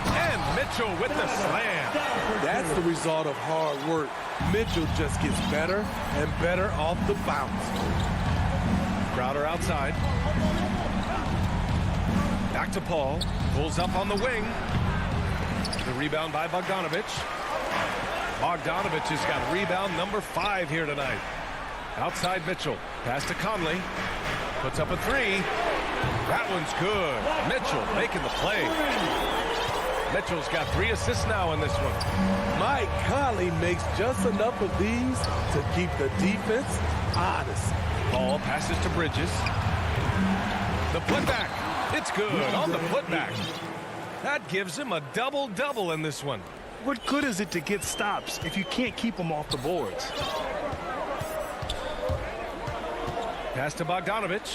And Mitchell with the slam. That's the result of hard work. Mitchell just gets better and better off the bounce. Crowder outside. Back to Paul. Pulls up on the wing. The rebound by Bogdanovic. Bogdanovic has got rebound number 5 here tonight. Outside Mitchell. Pass to Conley. Puts up a 3. That one's good. Mitchell making the play. Mitchell's got 3 assists now in this one. Mike Conley makes just enough of these to keep the defense honest. Paul passes to Bridges. The putback. It's good on the putback. That gives him a double-double in this one. What good is it to get stops if you can't keep them off the boards? Pass to Bogdanovic.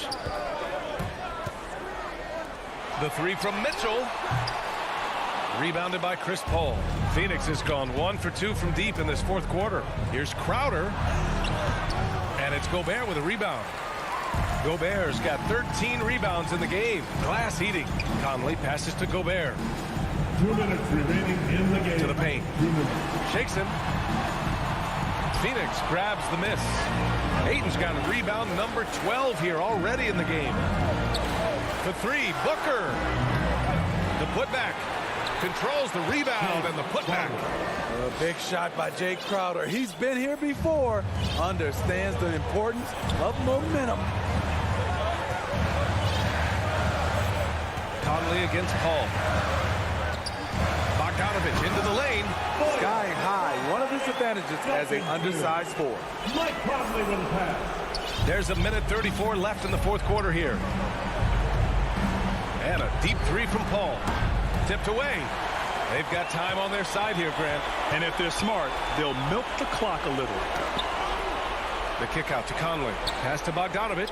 The 3 from Mitchell. Rebounded by Chris Paul. Phoenix has gone 1 for 2 from deep in this fourth quarter. Here's Crowder. And it's Gobert with a rebound. Gobert's got 13 rebounds in the game. Glass heating. Conley passes to Gobert. 2 minutes remaining in the game. To the paint. Shakes him. Phoenix grabs the miss. Ayton's got a rebound number 12 here already in the game. The 3, Booker. The putback. Controls the rebound and the putback. A big shot by Jay Crowder. He's been here before. Understands the importance of momentum. Conley against Paul. Bogdanovic into the lane. Sky high. One of his advantages as an undersized forward. Mike Conley with the pass. There's a minute 34 left in the fourth quarter here. And a deep 3 from Paul. Tipped away. They've got time on their side here, Grant. And if they're smart, they'll milk the clock a little. The kick out to Conley. Pass to Bogdanovic.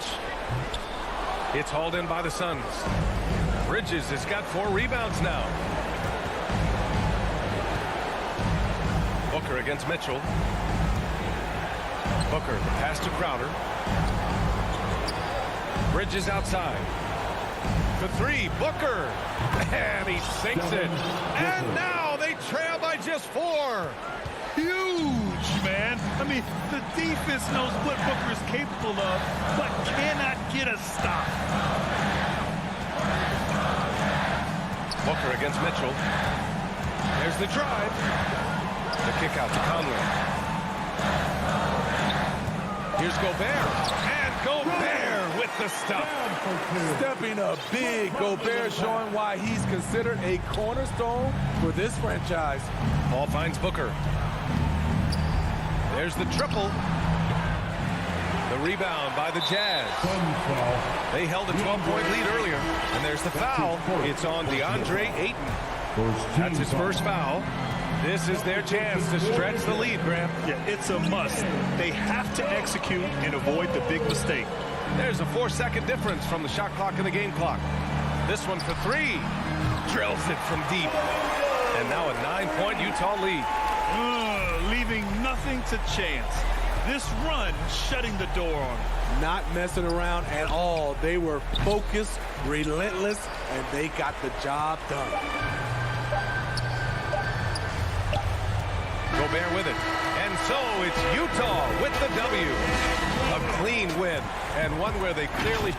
It's hauled in by the Suns. Bridges has got 4 rebounds now. Booker against Mitchell. Booker, the pass to Crowder. Bridges outside. The 3, Booker. And he sinks it. And now they trail by just 4. Huge, man. I mean, the defense knows what Booker is capable of, but cannot get a stop. Booker against Mitchell. There's the drive. The kick out to Conley. Here's Gobert. And Gobert with the stuff. Stepping up big. Gobert showing why he's considered a cornerstone for this franchise. Paul finds Booker. There's the triple. The rebound by the Jazz. They held a 12-point lead earlier. And there's the foul. It's on DeAndre Ayton. That's his first foul. This is their chance to stretch the lead, Graham. Yeah, it's a must. They have to execute and avoid the big mistake. There's a 4-second difference from the shot clock and the game clock. This one for 3. Drills it from deep. And now a 9-point Utah lead. Leaving nothing to chance. This run shutting the door on them. Not messing around at all. They were focused, relentless, and they got the job done. Gobert with it. And so it's Utah with the W. A clean win, and one where they clearly...